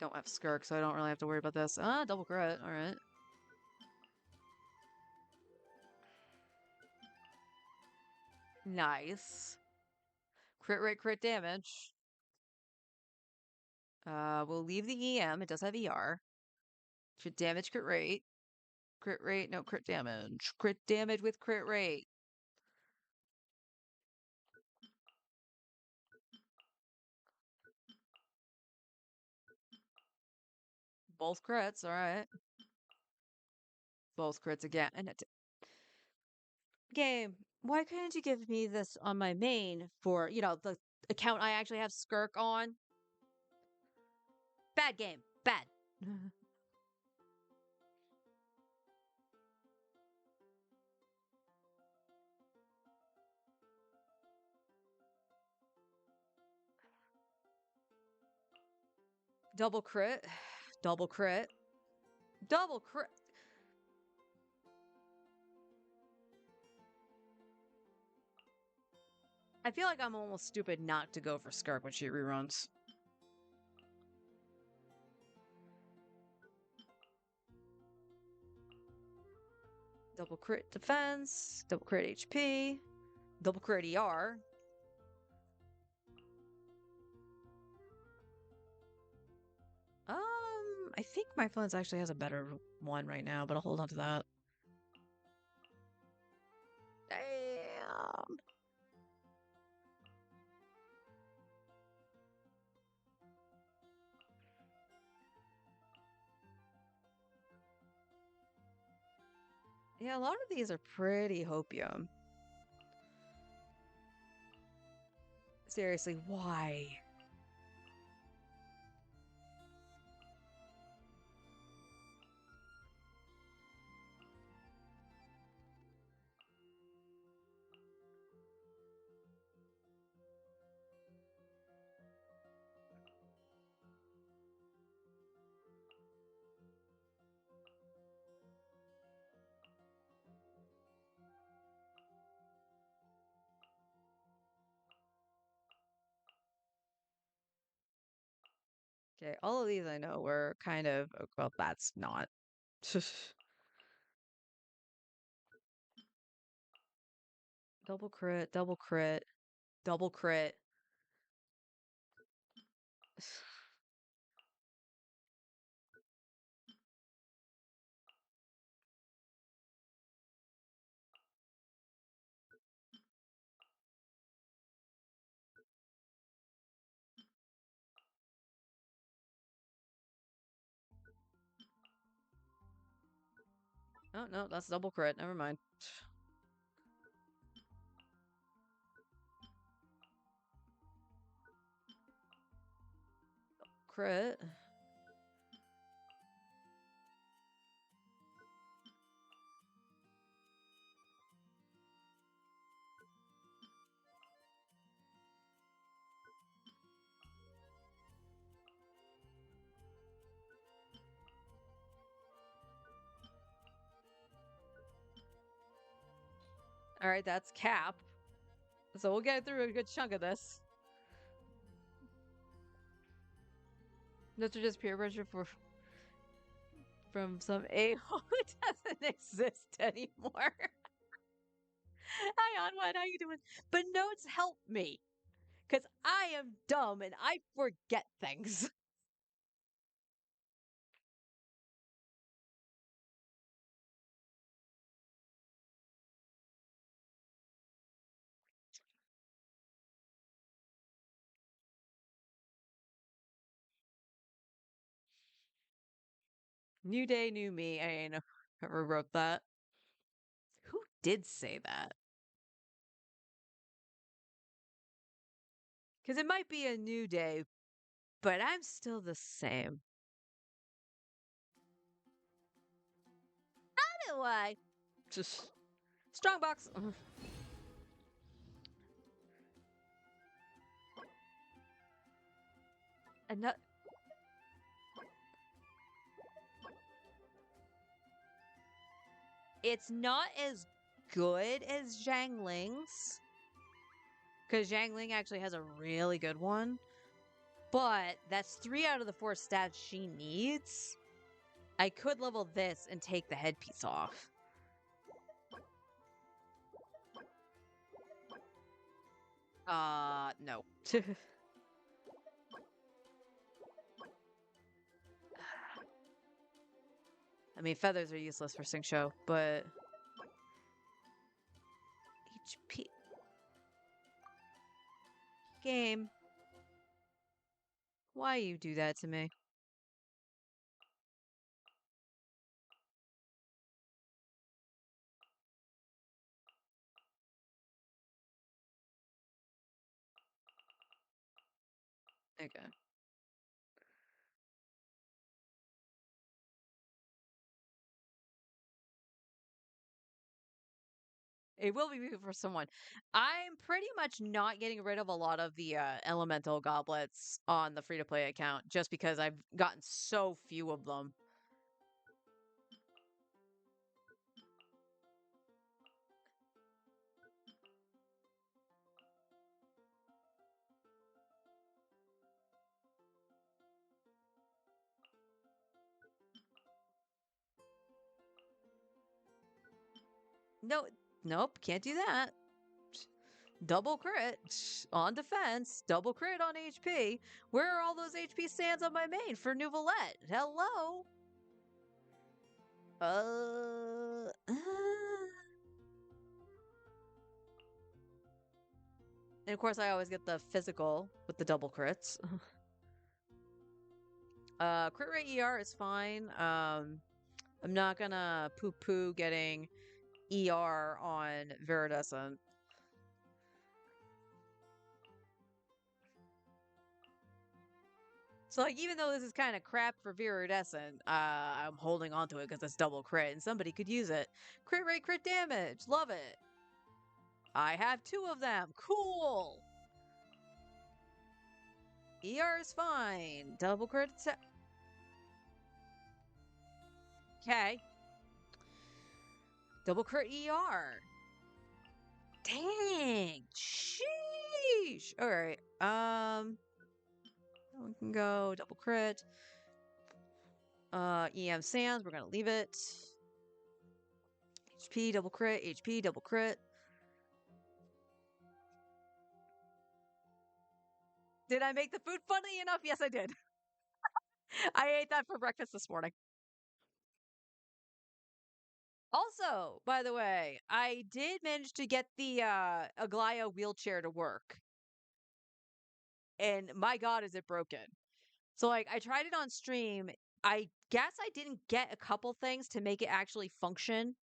Don't have Skirk, so I don't really have to worry about this. Ah, double crit. All right. Nice. Crit rate, crit damage. We'll leave the EM. It does have ER. Crit damage, crit rate. Crit rate, no crit damage. Crit damage with crit rate. Both crits, alright. Both crits again. And game, why couldn't you give me this on my main for, you know, the account I actually have Skirk on? Bad game. Bad. Double crit. Double crit. Double crit. I feel like I'm almost stupid not to go for Skirk when she reruns. Double crit defense, double crit HP, double crit ER. I think my Flans actually has a better one right now, but I'll hold on to that. Damn. Yeah, a lot of these are pretty hopium. Seriously, why? Okay, all of these I know were kind of, well, that's not. Double crit, double crit, double crit. Oh, no, that's double crit. Never mind. Crit. All right, that's cap. So we'll get through a good chunk of this. Those are just peer pressure from some a-hole who doesn't exist anymore. Hi, Onward, how you doing? But notes help me, because I am dumb and I forget things. New day, new me. I ain't know whoever wrote that. Who did say that? Because it might be a new day, but I'm still the same. How do I? Just strongbox. And not. It's not as good as Zhangling's, because Zhangling actually has a really good one. But that's 3 out of the 4 stats she needs. I could level this and take the headpiece off. No. I mean, feathers are useless for Xingqiu, but HP game. Why you do that to me? Okay. It will be for someone. I'm pretty much not getting rid of a lot of the elemental goblets on the free-to-play account just because I've gotten so few of them. No, nope, can't do that. Double crit on defense, double crit on HP. Where are all those HP stands on my main for Nouvelette? Hello? And of course, I always get the physical with the double crits. Crit rate ER is fine. I'm not gonna poo-poo getting ER on Viridescent. So, like, even though this is kind of crap for Viridescent, I'm holding on to it because it's double crit and somebody could use it. Crit rate, crit damage. Love it. I have 2 of them. Cool. ER is fine. Double crit. Okay. Double crit ER. Dang. Sheesh. All right. We can go double crit. EM Sands, we're gonna leave it. HP, double crit, HP, double crit. Did I make the food funny enough? Yes, I did. I ate that for breakfast this morning. Also, by the way, I did manage to get the Aglaya wheelchair to work. And my god, is it broken. So, like, I tried it on stream. I guess I didn't get a couple things to make it actually function.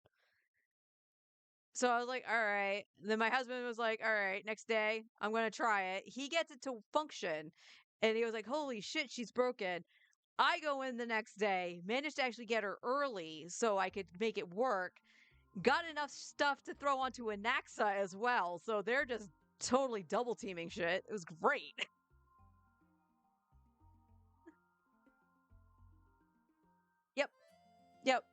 So I was like, all right. Then my husband was like, all right, next day, I'm going to try it. He gets it to function. And he was like, holy shit, she's broken. I go in the next day, managed to actually get her early so I could make it work. Got enough stuff to throw onto Anaxa as well. So they're just totally double teaming shit. It was great. Yep. Yep.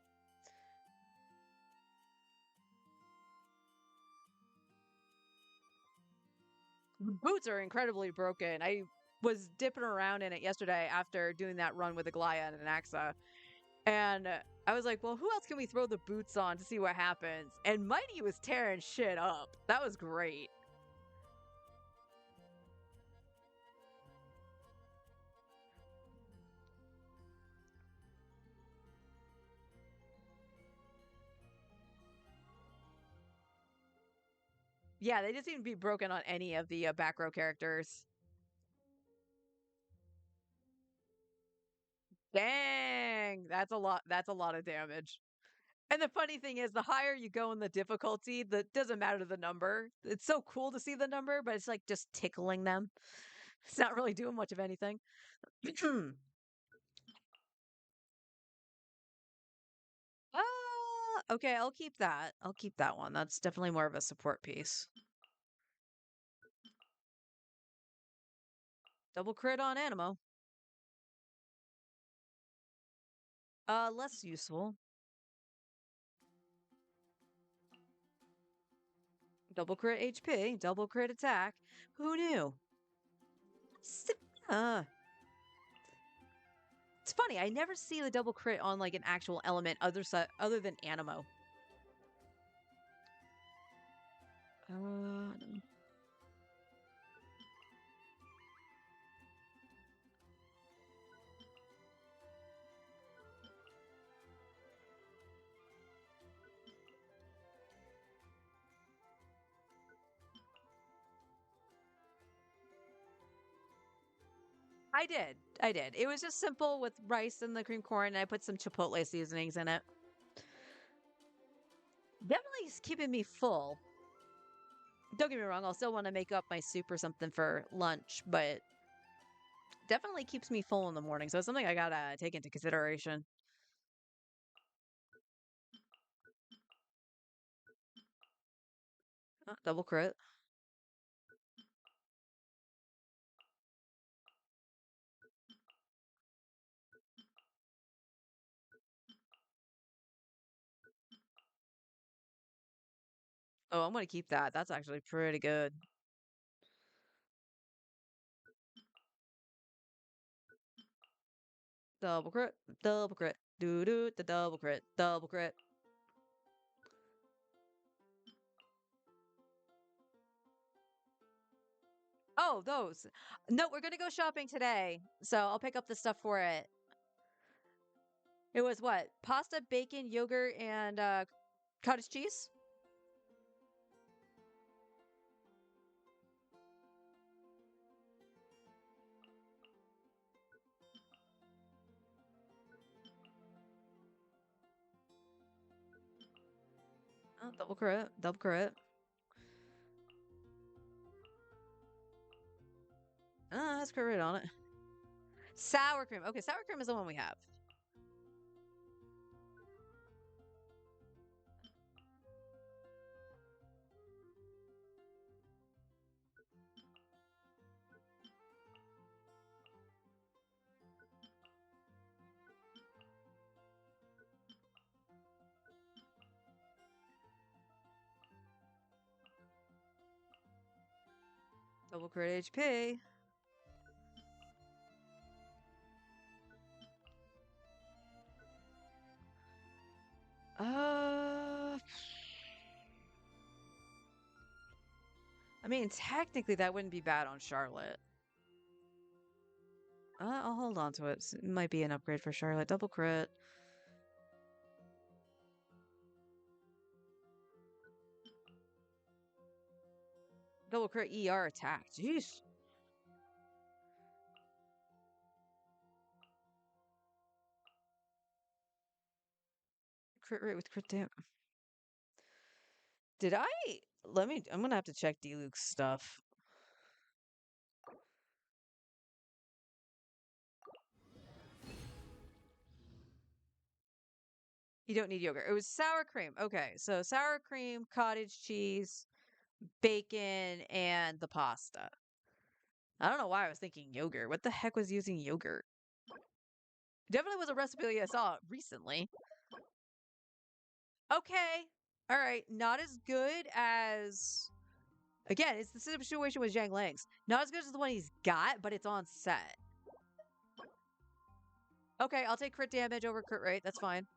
The boots are incredibly broken. I was dipping around in it yesterday after doing that run with Aglaya and Anaxa. And I was like, well, who else can we throw the boots on to see what happens? And Mighty was tearing shit up. That was great. Yeah, they just seem to be broken on any of the back row characters. Dang, That's a lot. That's a lot of damage. And the funny thing is, the higher you go in the difficulty, the doesn't matter the number. It's so cool to see the number, but it's like just tickling them. It's not really doing much of anything. Okay, I'll keep that. I'll keep that one. That's definitely more of a support piece. Double crit on Animo. Less useful. Double crit HP, double crit attack. Who knew? Uh, it's funny. I never see the double crit on like an actual element other than Animo. I did. I did. It was just simple with rice and the cream corn, and I put some chipotle seasonings in it. Definitely is keeping me full. Don't get me wrong, I'll still want to make up my soup or something for lunch, but definitely keeps me full in the morning. So it's something I gotta take into consideration. Double crit. Oh, I'm gonna keep that. That's actually pretty good. Double crit, double crit, doo doo, the double crit, double crit. Oh, those. No, we're gonna go shopping today, so I'll pick up the stuff for it. It was what? Pasta, bacon, yogurt, and cottage cheese? Oh, double crit, double crit. That's crit rate on it. Sour cream. Okay, sour cream is the one we have. Double crit HP. I mean, technically that wouldn't be bad on Charlotte. I'll hold on to it. It might be an upgrade for Charlotte. Double crit. Double crit ER attack. Jeez. Crit rate with crit damage. Did I? I'm gonna have to check D-Luke's stuff. You don't need yogurt. It was sour cream. Okay, so sour cream, cottage cheese, bacon, and the pasta. I don't know why I was thinking yogurt. What the heck was using yogurt? Definitely was a recipe I saw recently. Okay. All right. Not as good as... Again, it's the situation with Zhang Lang's. Not as good as the one he's got, but it's on set. Okay, I'll take crit damage over crit rate. That's fine.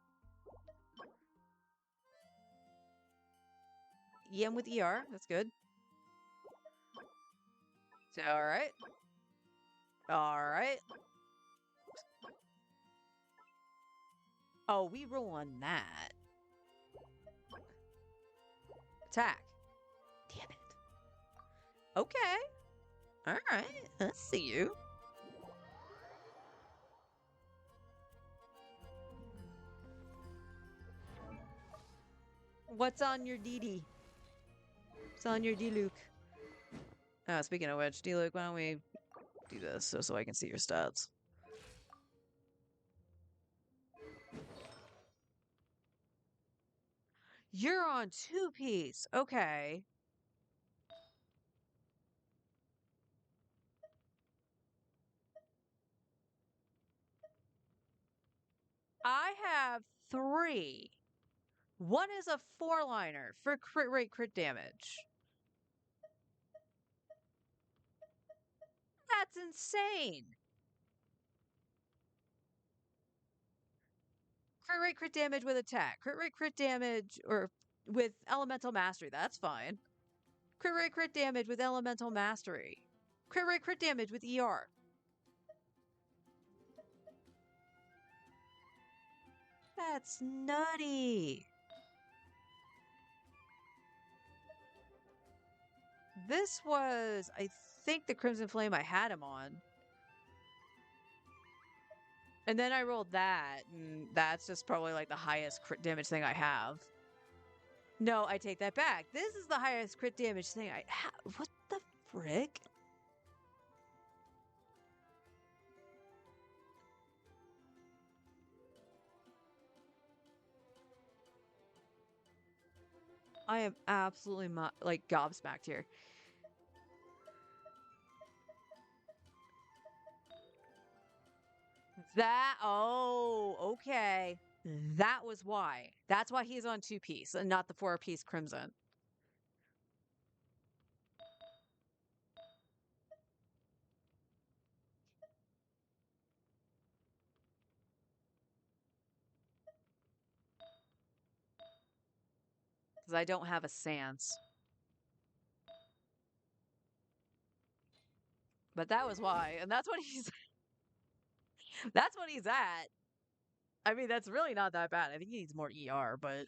EM with ER. That's good. So, all right. All right. Oh, we roll on that. Attack. Damn it. Okay. All right. Let's see you. What's on your DD? What's on your D-Luke? Speaking of which, D-Luke, why don't we do this so I can see your stats? You're on 2-piece. Okay. I have 3. One is a 4-liner for crit rate, crit damage. That's insane. Crit rate, crit damage with attack. Crit rate, crit damage or with elemental mastery. That's fine. Crit rate, crit damage with elemental mastery. Crit rate, crit damage with ER. That's nutty. This was, I think, the Crimson Flame I had him on. And then I rolled that, and that's just probably like the highest crit damage thing I have. No, I take that back. This is the highest crit damage thing I have. What the frick? I am absolutely like gobsmacked here. Okay. That was why. That's why he's on 2-piece and not the 4-piece Crimson. Because I don't have a Sans. But that was why. And that's what he's that's what he's at. I mean, that's really not that bad. I think he needs more ER, but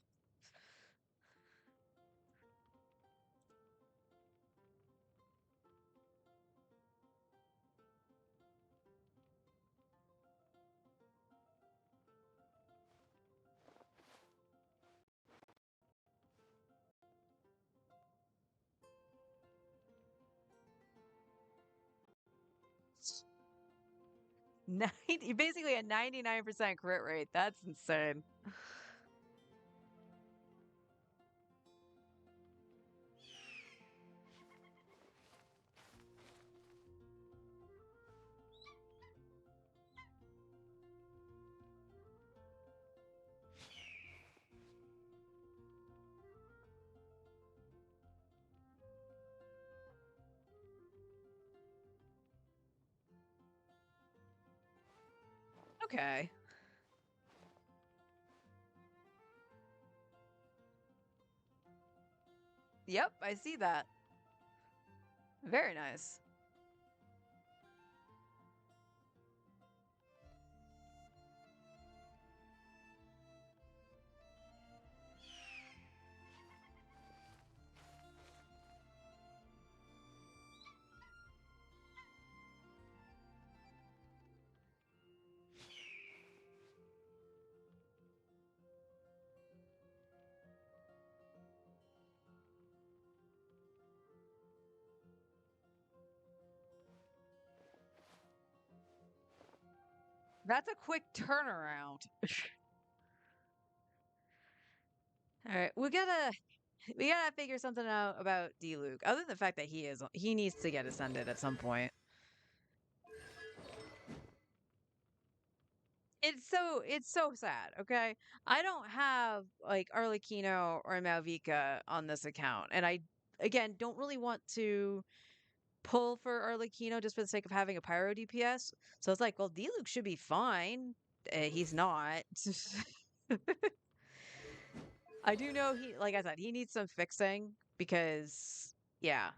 basically a 99% crit rate. That's insane. Okay. Yep, I see that. Very nice. That's a quick turnaround. All right, we gotta figure something out about D-Luke. Other than the fact that he needs to get ascended at some point. It's so sad, okay? I don't have like Arlecchino or Malvika on this account, and I again don't really want to pull for Arlecchino just for the sake of having a pyro DPS. So it's like, well, D-Luke should be fine. He's not. I do know like I said, he needs some fixing because, yeah.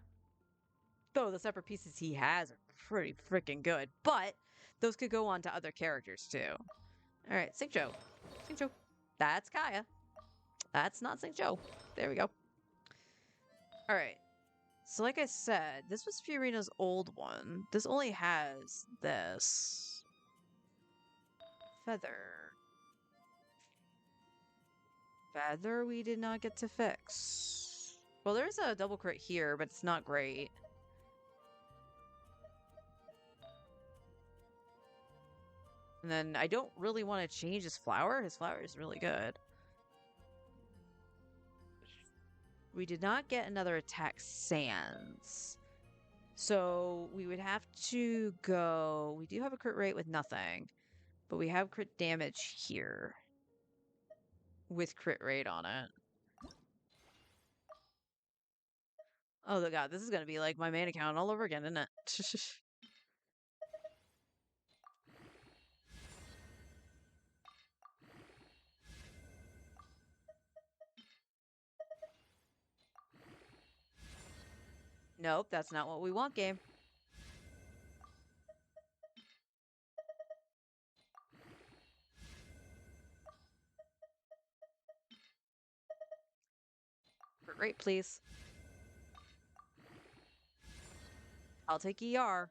Though the separate pieces he has are pretty freaking good, but those could go on to other characters too. All right, Xingqiu. Xingqiu. That's Kaeya. That's not Xingqiu. There we go. All right. So like I said, this was Fiorina's old one. This only has this. Feather. Feather we did not get to fix. Well, there's a double crit here, but it's not great. And then I don't really want to change his flower. His flower is really good. We did not get another attack sans. So we would have to go... We do have a crit rate with nothing. But we have crit damage here. With crit rate on it. Oh god, this is going to be like my main account all over again, isn't it? Nope, that's not what we want, game. Great, please. I'll take ER.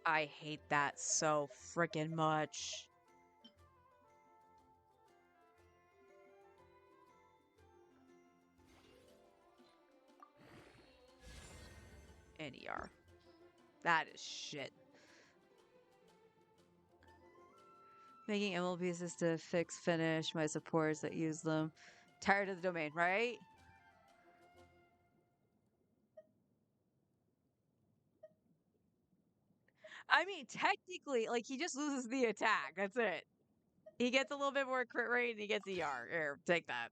I hate that so freaking much. NER. That is shit. Making ML pieces to fix finish my supports that use them. Tired of the domain, right? I mean, technically, like, he just loses the attack. That's it. He gets a little bit more crit rate and he gets ER. Here, take that.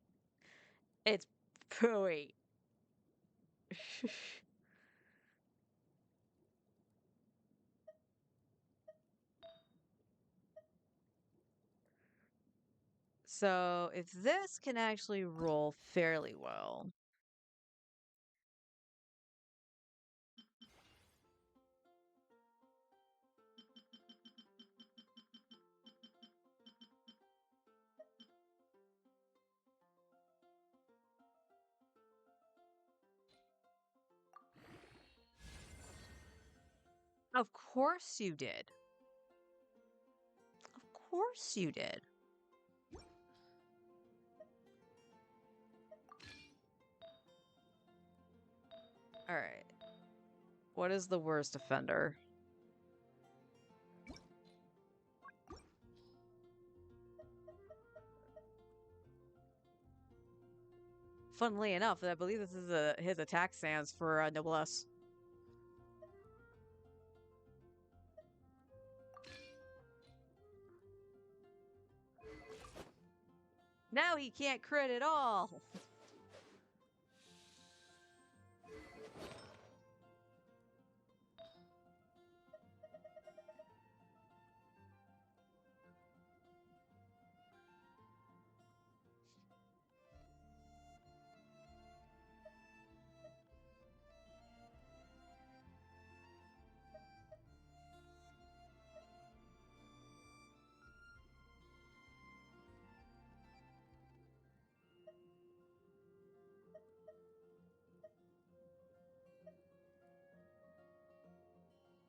It's pooey. So, if this can actually roll fairly well. Of course you did. Of course you did. Alright. What is the worst offender? Funnily enough, I believe this is his attack stance for Noblesse. Now he can't crit at all!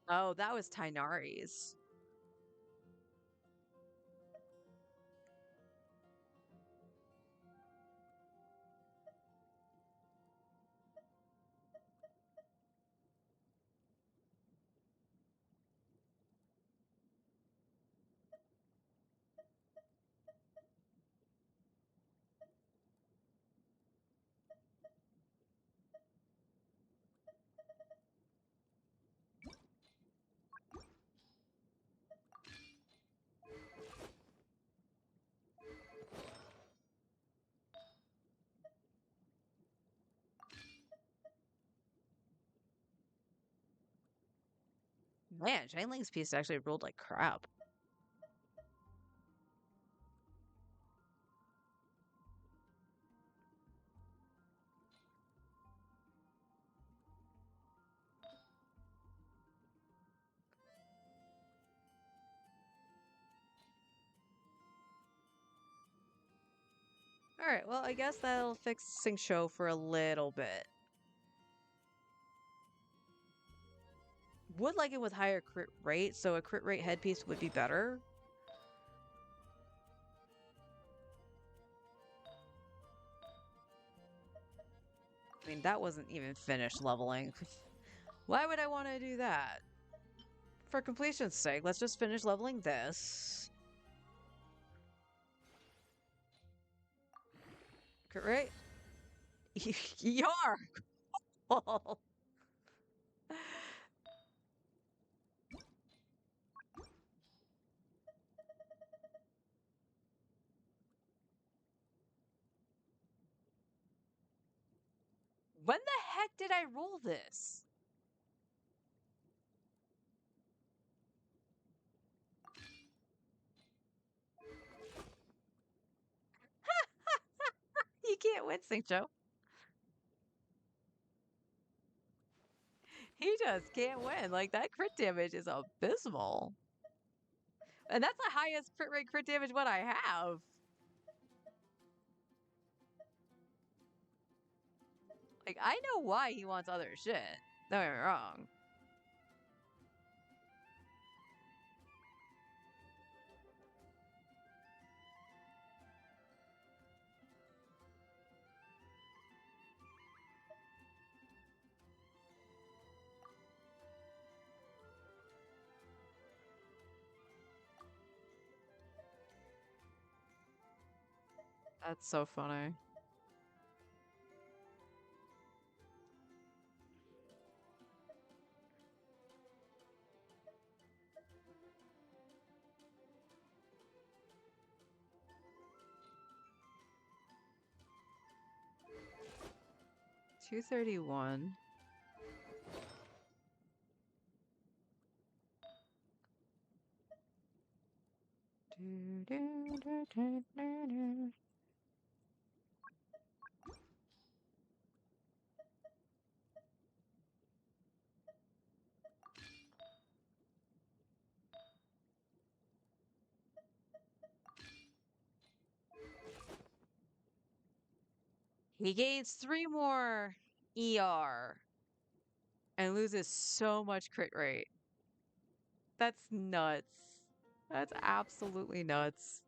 Oh, that was Tighnari's. Man, Xiangling's piece actually rolled like crap. Alright, well, I guess that'll fix Xingqiu for a little bit. Would like it with higher crit rate, so a crit rate headpiece would be better. I mean, that wasn't even finished leveling. Why would I want to do that? For completion's sake, let's just finish leveling this. Crit rate? Yar! When the heck did I roll this? You can't win, Xingqiu. He just can't win. Like, that crit damage is abysmal. And that's the highest crit rate crit damage one I have. Like, I know why he wants other shit. Don't get me wrong. That's so funny. $231. He gains 3 more ER and loses so much crit rate. That's nuts. That's absolutely nuts.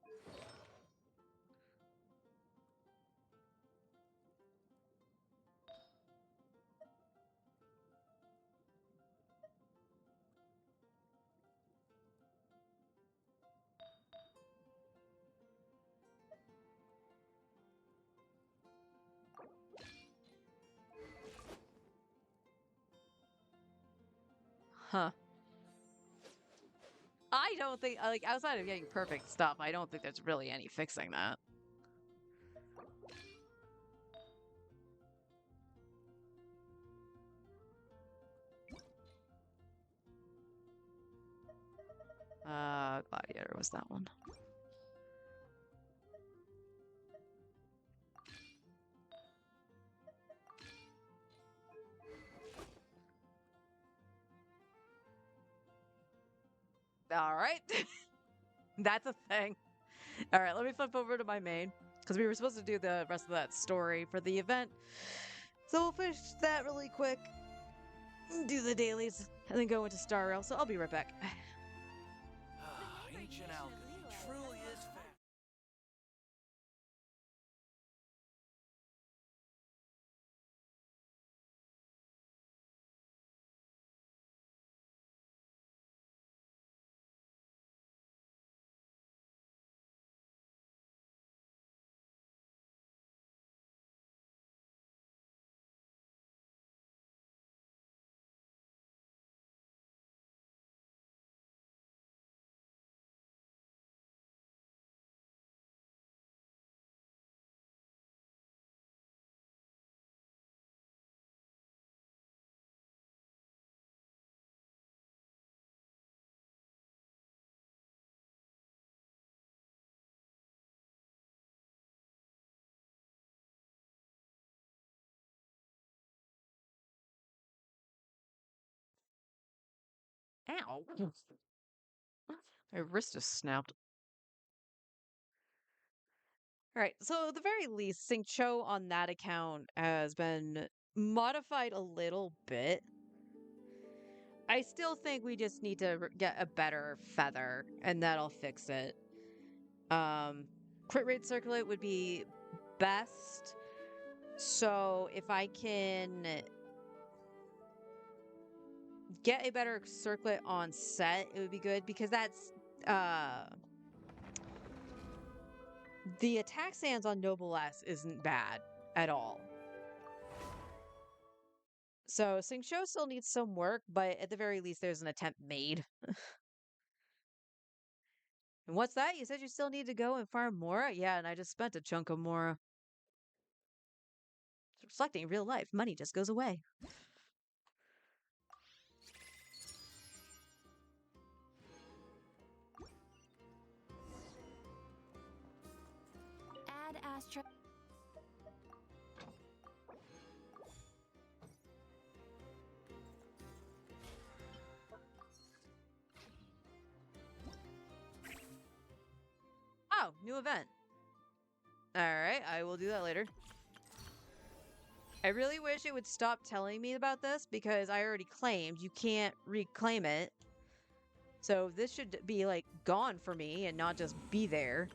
Huh. I don't think, like, outside of getting perfect stuff, I don't think there's really any fixing that. Gladiator was that one. All right. That's a thing. All right, let me flip over to my main because we were supposed to do the rest of that story for the event. So we'll finish that really quick, do the dailies, and then go into Star Rail. So I'll be right back. Ancient alchemy truly is fascinating. Ow. My wrist just snapped. All right, so at the very least, Cho on that account has been modified a little bit. I still think we just need to get a better feather, and that'll fix it. Crit rate circlet would be best. So if I can get a better circlet on set, it would be good because that's the attack sands on Noblesse isn't bad at all. So Xingqiu still needs some work, but at the very least there's an attempt made. And what's that? You said you still need to go and farm Mora? Yeah, and I just spent a chunk of Mora. It's reflecting real life. Money just goes away. Add Astra. Oh, new event. Alright, I will do that later. I really wish it would stop telling me about this because I already claimed. You can't reclaim it. So this should be, like, gone for me and not just be there.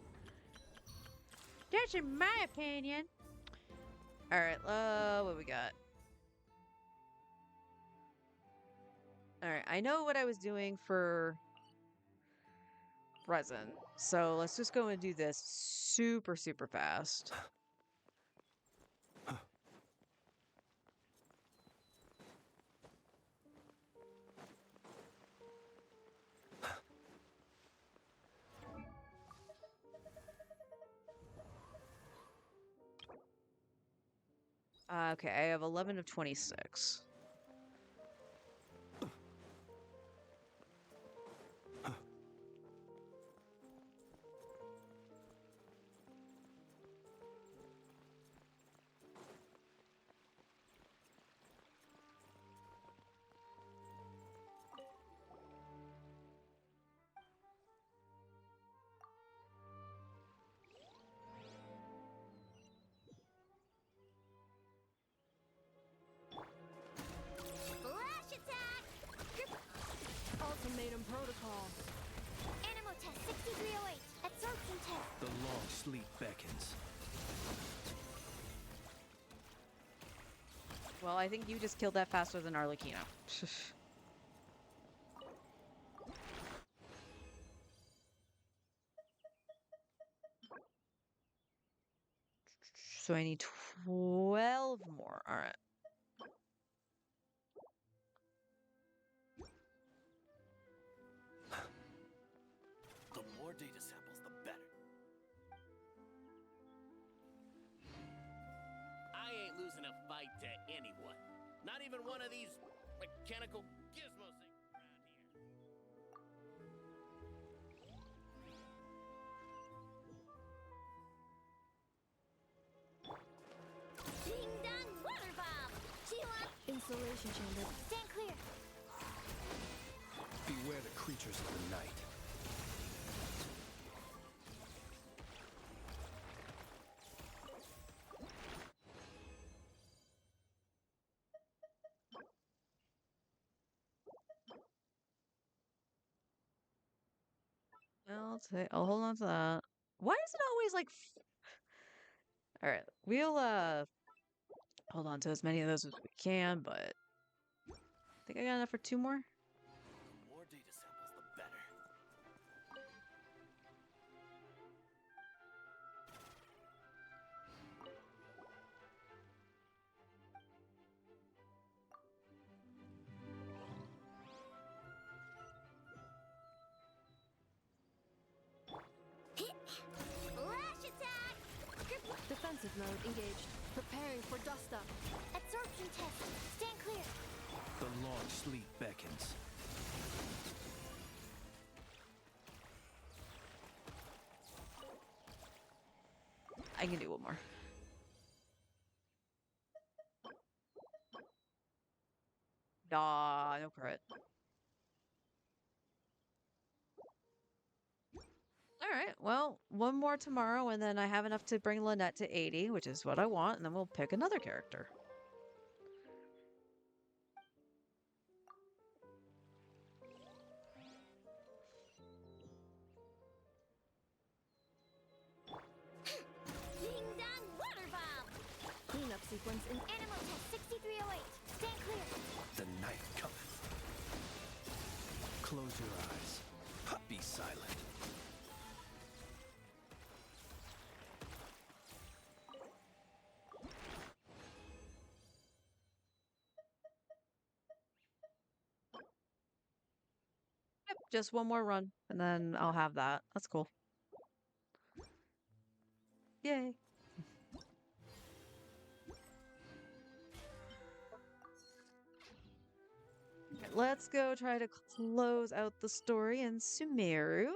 That's in my opinion. Alright, what we got? Alright, I know what I was doing for present. So let's just go and do this super, super fast. Okay, I have 11 of 26. Flash attack! Ultimatum protocol. Animal test 6308. Absorption test. The long sleep beckons. Well, I think you just killed that faster than Arlecchino. So I need 12 more. All right. The more data samples, the better. I ain't losing a fight to anyone. Not even one of these mechanical gizmo things around here. Ding dong water bomb. G1. Installation chamber. Stand clear. Beware the creatures of the night. I'll hold on to that. Why is it always like all right, we'll hold on to as many of those as we can, but I think I got enough for 2 more. The more data samples, the better. Flash attack! Defensive mode engaged. Preparing for dust up. Absorption test. Stand clear. The long sleep beckons. I can do one more. Nah, no crit. All right. Well, one more tomorrow, and then I have enough to bring Lynette to 80, which is what I want, and then we'll pick another character. Ding dong water bomb. Cleanup sequence in Animal test 6308. Stand clear. The night cometh. Close your eyes. Be silent. Yep, just one more run, and then I'll have that. That's cool. Yay. Alright, let's go try to close out the story in Sumeru.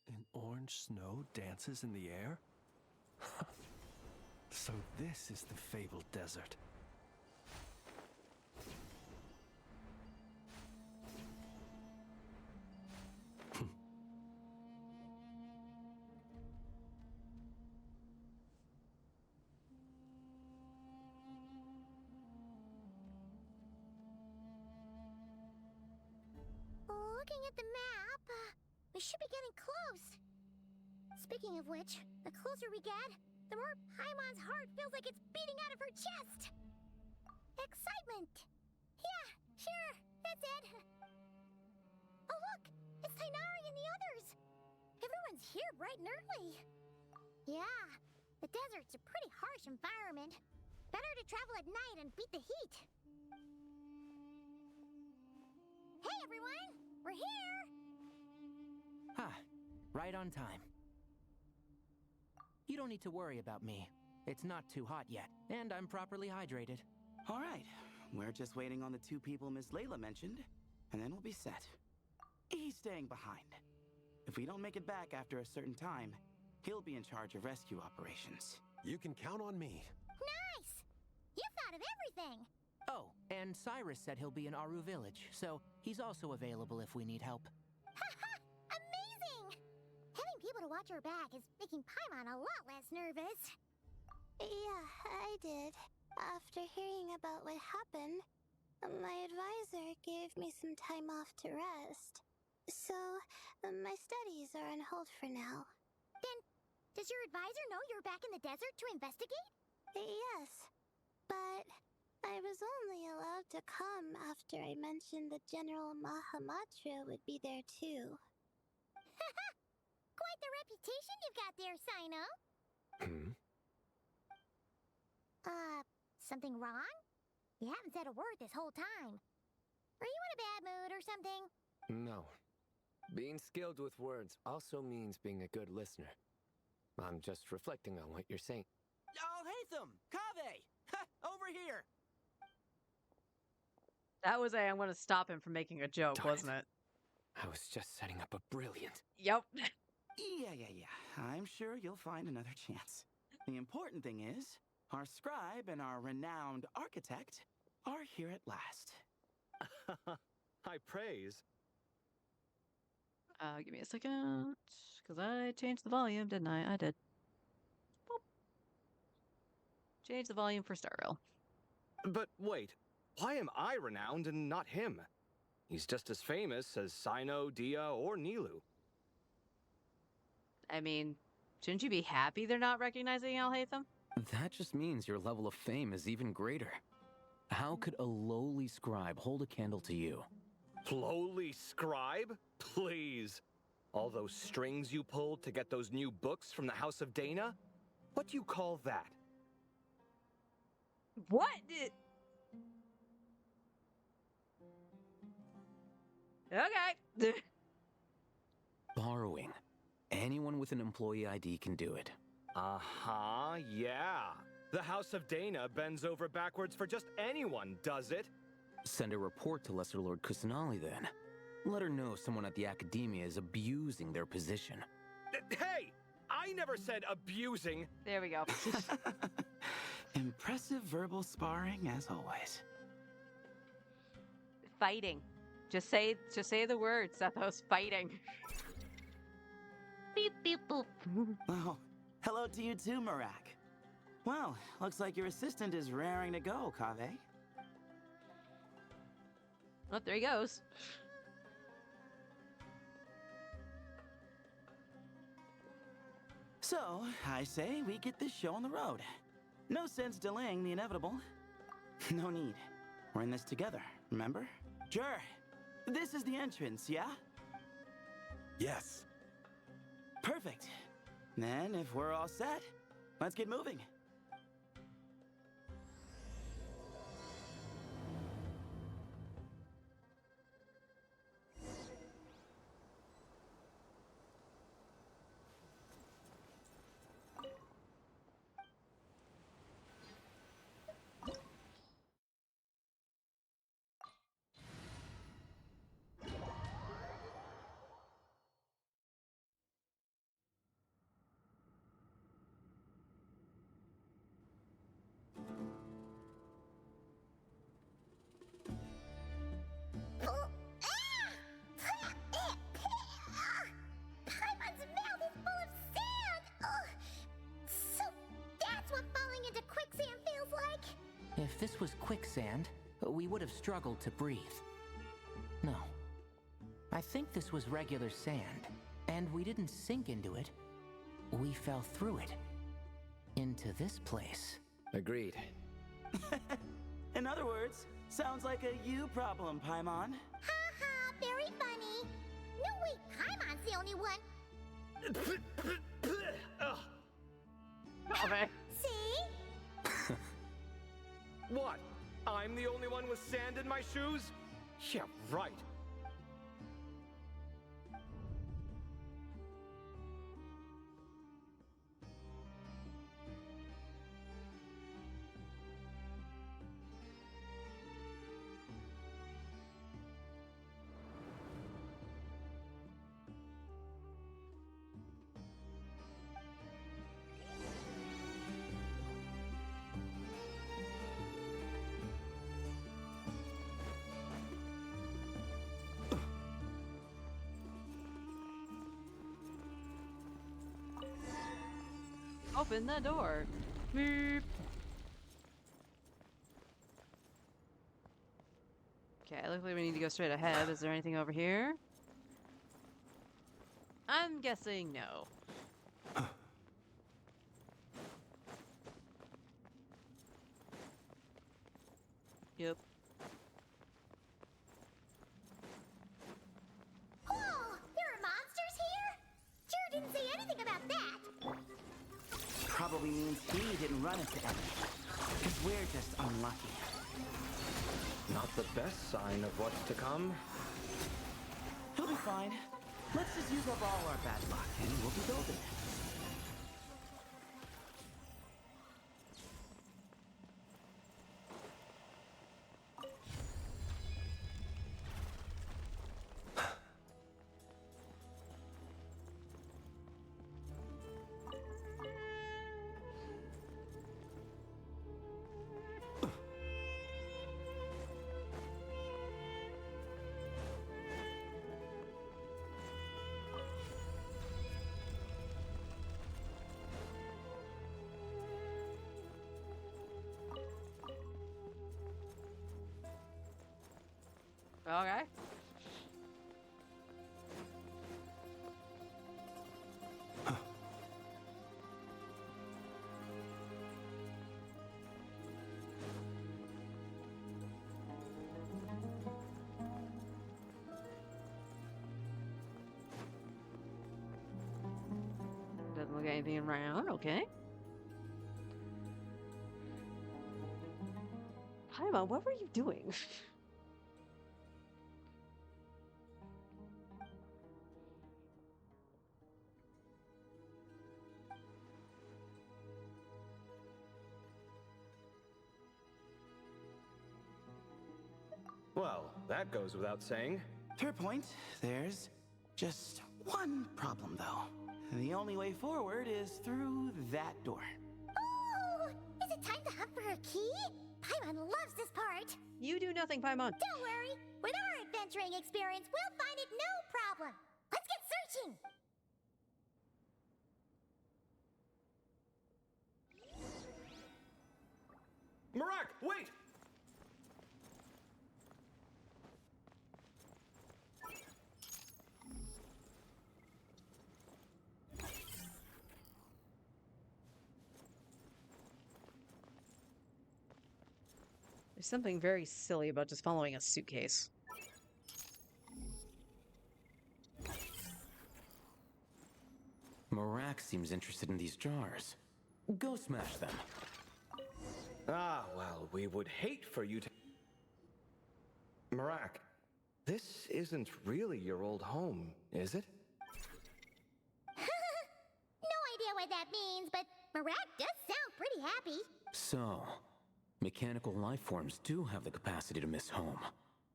An orange snow dances in the air? So this is the fabled desert. Looking at the map, we should be getting close. Speaking of which, the closer we get, the more Paimon's heart feels like it's beating out of her chest. Excitement. Yeah, sure, that's it. Oh look, it's Tainari and the others. Everyone's here bright and early. Yeah, the desert's a pretty harsh environment. Better to travel at night and beat the heat. Hey everyone, we're here. Ah, right on time. You don't need to worry about me. It's not too hot yet, and I'm properly hydrated. All right, we're just waiting on the two people Miss Layla mentioned, and then we'll be set. He's staying behind. If we don't make it back after a certain time, he'll be in charge of rescue operations. You can count on me. Nice! You thought of everything! Oh, and Cyrus said he'll be in Aru Village, so he's also available if we need help. Haha! Amazing! Having people to watch our back is making Paimon a lot less nervous. Yeah, I did. After hearing about what happened, my advisor gave me some time off to rest. So, my studies are on hold for now. Then, does your advisor know you're back in the desert to investigate? Yes, but I was only allowed to come after I mentioned that General Mahamatra would be there too. Haha! Quite the reputation you've got there, Sino. Something wrong? You haven't said a word this whole time. Are you in a bad mood or something? No. Being skilled with words also means being a good listener. I'm just reflecting on what you're saying. Alhaitham! Kaveh! Ha! Over here! That was I'm going to stop him from making a joke, Darn it. wasn't it? I was just setting up a brilliant... Yep. Yeah. I'm sure you'll find another chance. The important thing is, our scribe and our renowned architect are here at last. High praise. Give me a second, because I changed the volume, didn't I? I did. Boop. Change the volume for Starville. But wait, why am I renowned and not him? He's just as famous as Sino, Dia, or Nilu. I mean, shouldn't you be happy they're not recognizing Alhaitham? That just means your level of fame is even greater. How could a lowly scribe hold a candle to you? Lowly scribe? Please. All those strings you pulled to get those new books from the House of Dana? What do you call that? What did... Okay. Borrowing. Anyone with an employee ID can do it. Uh-huh, yeah. The House of Dana bends over backwards for just anyone, does it? Send a report to Lesser Lord Kusanali then. Let her know someone at the Academia is abusing their position. Hey! I never said abusing! There we go. Impressive verbal sparring, as always. fighting. Just say the words, Zethos, fighting. Beep, beep, boop. Oh, hello to you too, Marak. Well, looks like your assistant is raring to go, Kaveh. Oh, there he goes. So, I say we get this show on the road. No sense delaying the inevitable. No need. We're in this together, remember? Sure. This is the entrance, yeah? Yes. Perfect. Then, if we're all set, let's get moving. Paimon's mouth is full of sand! Ugh. So that's what falling into quicksand feels like? If this was quicksand, we would have struggled to breathe. No. I think this was regular sand, and we didn't sink into it. We fell through it. Into this place. Agreed. In other words, sounds like a you problem, Paimon. Ha, very funny. No, wait, Paimon's the only one. Okay. See? What? I'm the only one with sand in my shoes? Yeah, right. Open the door. Beep. Okay, looks like we need to go straight ahead. Is there anything over here? I'm guessing no. Yep. Oh, there are monsters here? Sure didn't say anything about that. Probably means he didn't run into any. Because we're just unlucky. Not the best sign of what's to come. He'll be fine. Let's just use up all our bad luck, and we'll be golden. Okay. Doesn't look like anything around. Okay. Paimon, what were you doing? Well, that goes without saying. Fair point. There's just one problem, though. The only way forward is through that door. Oh, is it time to hunt for a key? Paimon loves this part. You do nothing, Paimon. Don't worry. With our adventuring experience, we'll find it no problem. Let's get searching. Marak, wait! There's something very silly about just following a suitcase. Marak seems interested in these jars. Go smash them. Ah, well, we would hate for you to... Marak, this isn't really your old home, is it? No idea what that means, but Marak does sound pretty happy. So, mechanical life forms do have the capacity to miss home.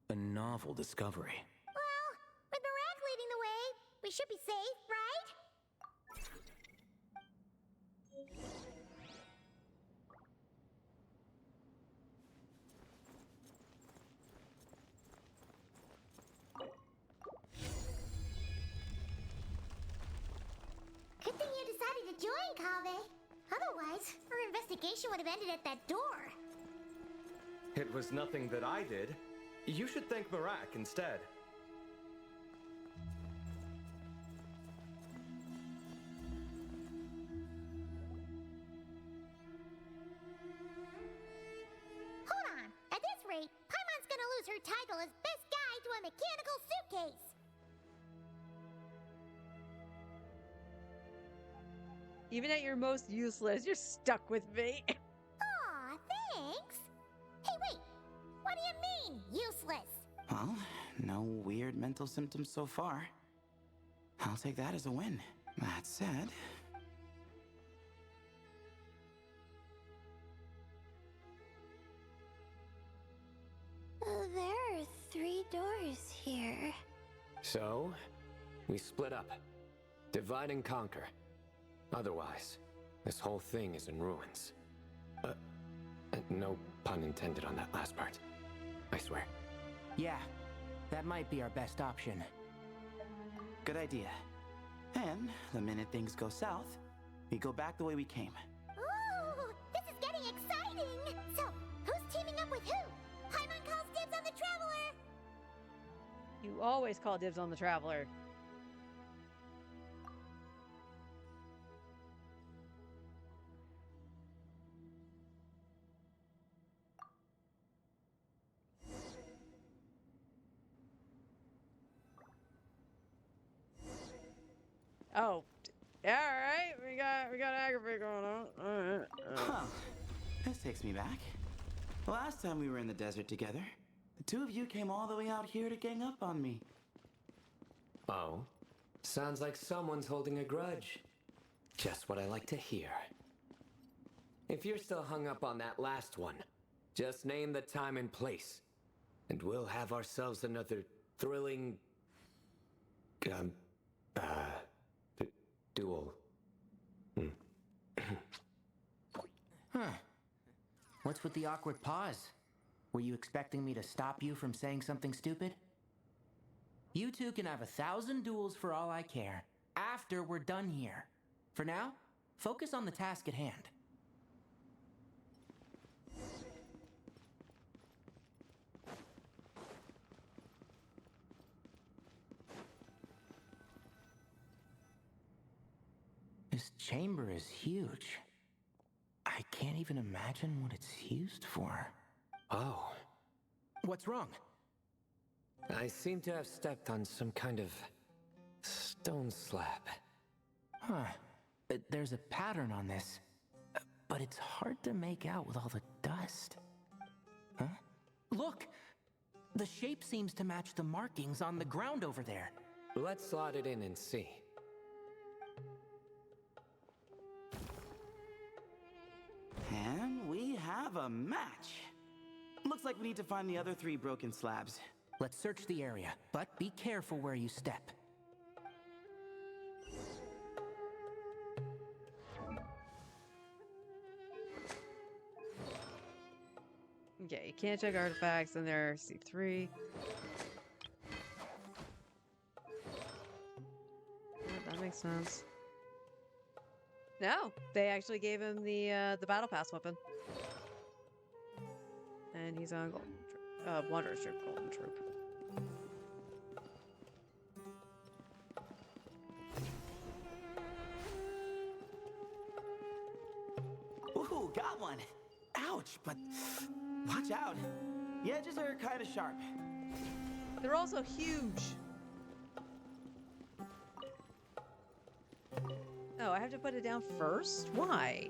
A novel discovery. Well, with Marak leading the way, we should be safe, right? Good thing you decided to join, Kaveh. Otherwise, our investigation would have ended at that door. It was nothing that I did. You should thank Marak instead. Hold on. At this rate, Paimon's gonna lose her title as best guide to a mechanical suitcase. Even at your most useless, you're stuck with me. Aw, thanks. Hey, wait. What do you mean, useless? Well, no weird mental symptoms so far. I'll take that as a win. That said... There are 3 doors here. So, we split up. Divide and conquer. Otherwise, this whole thing is in ruins. No pun intended on that last part. I swear. Yeah, that might be our best option. Good idea. And the minute things go south, we go back the way we came. Ooh, this is getting exciting! So, who's teaming up with who? Paimon calls dibs on the Traveler! You always call dibs on the Traveler. Oh, all right. We got aggravate going on. All right. Huh. This takes me back. Last time we were in the desert together, the two of you came all the way out here to gang up on me. Oh? Sounds like someone's holding a grudge. Just what I like to hear. If you're still hung up on that last one, just name the time and place, and we'll have ourselves another thrilling... duel. Huh. What's with the awkward pause? Were you expecting me to stop you from saying something stupid? You two can have 1,000 duels for all I care, after we're done here. For now, focus on the task at hand. This chamber is huge. I can't even imagine what it's used for. Oh. What's wrong? I seem to have stepped on some kind of stone slab. Huh. There's a pattern on this, but it's hard to make out with all the dust. Huh? Look! The shape seems to match the markings on the ground over there. Let's slot it in and see. And we have a match. Looks like we need to find the other 3 broken slabs. Let's search the area, but be careful where you step. Okay, you can't check artifacts in there. Sleep 3. Yeah, that makes sense. No, they actually gave him the battle pass weapon. And he's on Golden Troop. Wanderer's Troop, Golden Troop. Ooh, got one. Ouch, but watch out. The edges are kind of sharp. They're also huge. Oh, I have to put it down first? Why?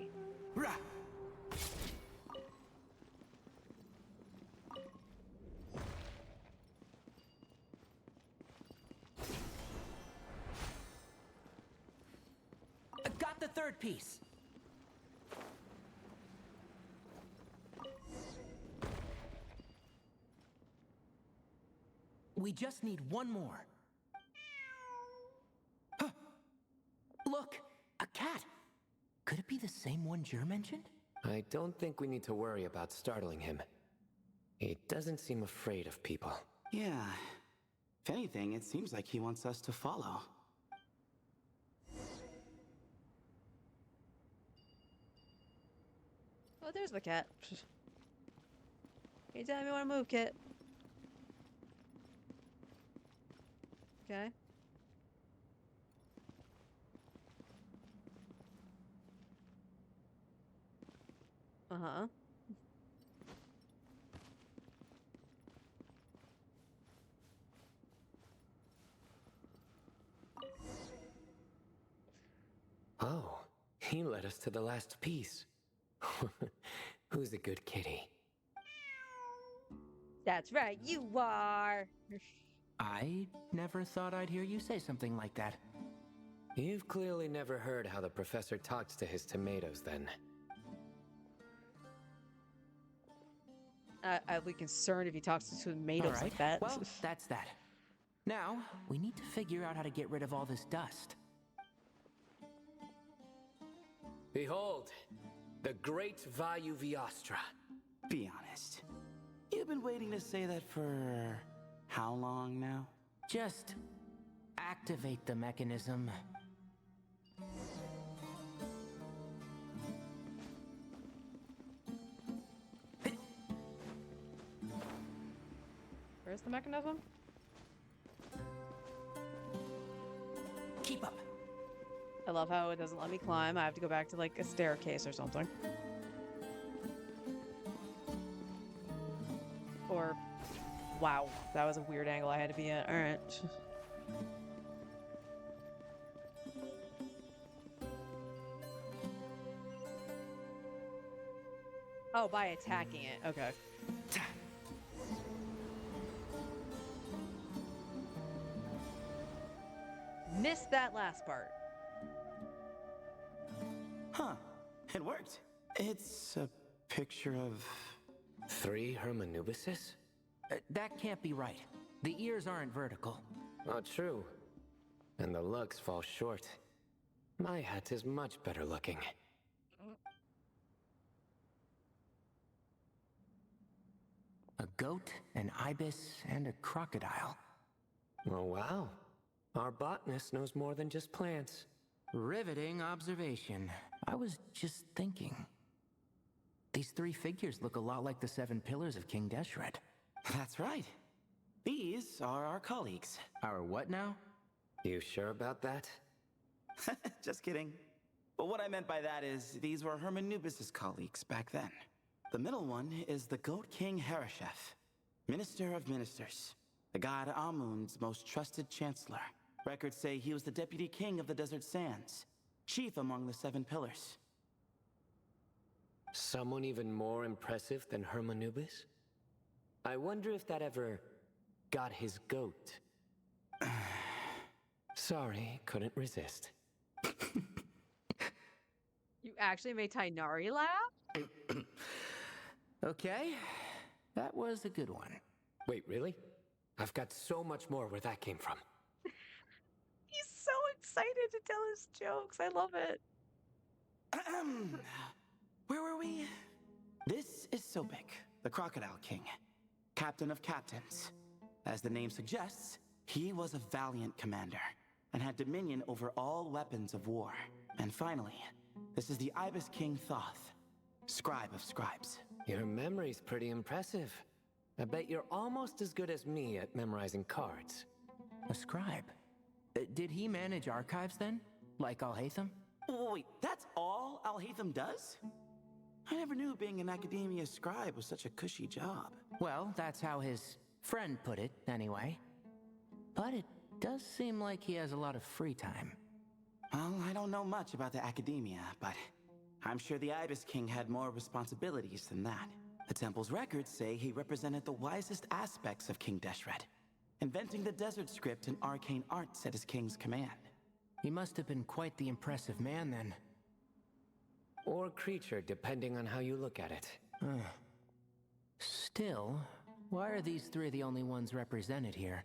Rah. Got the third piece. We just need one more. Huh. Look, a cat. Could it be the same one Jer mentioned? I don't think we need to worry about startling him. He doesn't seem afraid of people. Yeah. If anything, it seems like he wants us to follow. Oh, there's the cat. Anytime you want to move, Kit. Okay. Uh-huh. Oh, he led us to the last piece. Who's a good kitty? That's right, you are. I never thought I'd hear you say something like that. You've clearly never heard how the professor talks to his tomatoes, then. I'd be concerned if he talks to tomatoes All right. like that. Well, that's that. Now, we need to figure out how to get rid of all this dust. Behold, the great Vayu Viastra. Be honest. You've been waiting to say that for how long now? Just activate the mechanism. Where's the mechanism? Keep up. I love how it doesn't let me climb. I have to go back to like a staircase or something. Or, wow, that was a weird angle I had to be at. All right. Oh, by attacking it. Okay. Missed that last part. Huh. It worked. It's a picture of... 3 Hermanubises? That can't be right. The ears aren't vertical. Not true. And the looks fall short. My hat is much better looking. A goat, an ibis, and a crocodile. Oh, wow. Our botanist knows more than just plants. Riveting observation. I was just thinking. These 3 figures look a lot like the 7 pillars of King Deshret. That's right. These are our colleagues. Our what now? You sure about that? Just kidding. But what I meant by that is these were Hermanubis' colleagues back then. The middle one is the Goat King Harashef, Minister of Ministers, the god Amun's most trusted chancellor. Records say he was the deputy king of the Desert Sands, chief among the 7 pillars. Someone even more impressive than Hermanubis? I wonder if that ever got his goat. Sorry, couldn't resist. You actually made Tainari laugh? Okay, that was a good one. Wait, really? I've got so much more where that came from. He's so excited to tell his jokes. I love it. Where were we? This is Sobek, the Crocodile King, captain of captains. As the name suggests, he was a valiant commander and had dominion over all weapons of war. And finally, this is the Ibis King Thoth, scribe of scribes. Your memory's pretty impressive. I bet you're almost as good as me at memorizing cards. A scribe? Did he manage archives then? Like Alhaitham? Wait, that's all Alhaitham does? I never knew being an academia scribe was such a cushy job. Well, that's how his friend put it, anyway. But it does seem like he has a lot of free time. Well, I don't know much about the academia, but I'm sure the Ibis King had more responsibilities than that. The temple's records say he represented the wisest aspects of King Deshret, inventing the desert script and arcane arts at his king's command. He must have been quite the impressive man then. Or creature, depending on how you look at it. Still, why are these three the only ones represented here?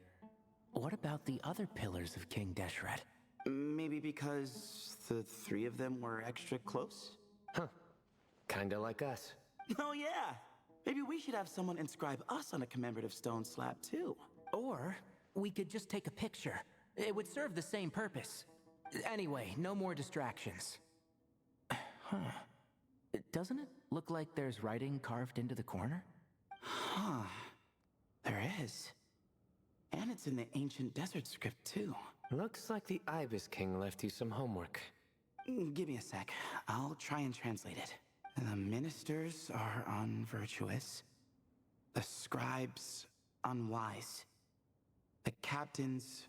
What about the other pillars of King Deshret? Maybe because the three of them were extra close? Huh. Kinda like us. Oh yeah! Maybe we should have someone inscribe us on a commemorative stone slab too. Or we could just take a picture. It would serve the same purpose. Anyway, no more distractions. Huh. Doesn't it look like there's writing carved into the corner? Huh. There is. And it's in the ancient desert script too. Looks like the Ibis King left you some homework. Give me a sec. I'll try and translate it. The ministers are unvirtuous. The scribes unwise. The captains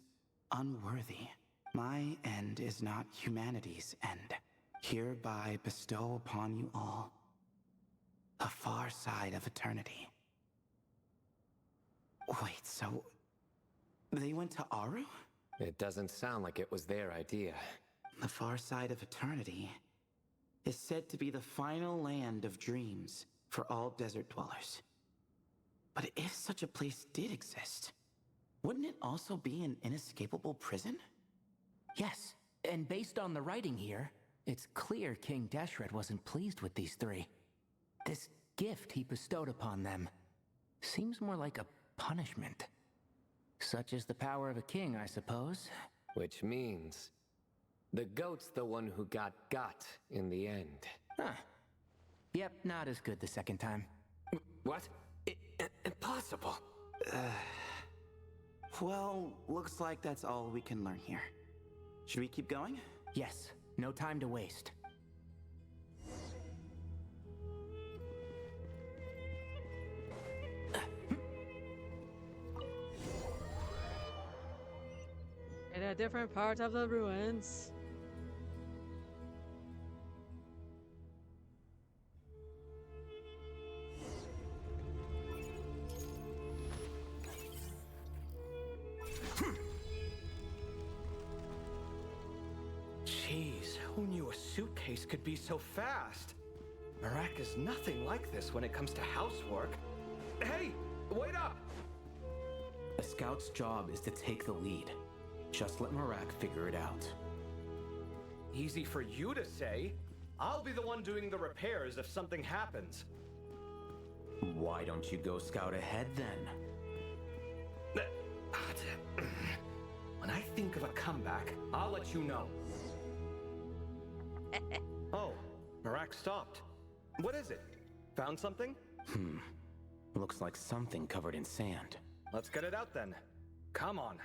unworthy. My end is not humanity's end. Hereby bestow upon you all the far side of eternity. Wait, so they went to Aru? It doesn't sound like it was their idea. The far side of eternity is said to be the final land of dreams for all desert dwellers. But if such a place did exist, wouldn't it also be an inescapable prison? Yes, and based on the writing here, it's clear King Deshret wasn't pleased with these three. This gift he bestowed upon them seems more like a punishment. Such is the power of a king, I suppose. Which means the goat's the one who got in the end. Huh. Yep, not as good the second time. What? Impossible. Well, looks like that's all we can learn here. Should we keep going? Yes, no time to waste. In a different part of the ruins. Jeez, who knew a suitcase could be so fast? Marak is nothing like this when it comes to housework. Hey, wait up! A scout's job is to take the lead. Just let Marak figure it out. Easy for you to say. I'll be the one doing the repairs if something happens. Why don't you go scout ahead then? When I think of a comeback, I'll let you know. Oh, Marak stopped. What is it? Found something? Looks like something covered in sand. Let's get it out then. Come on.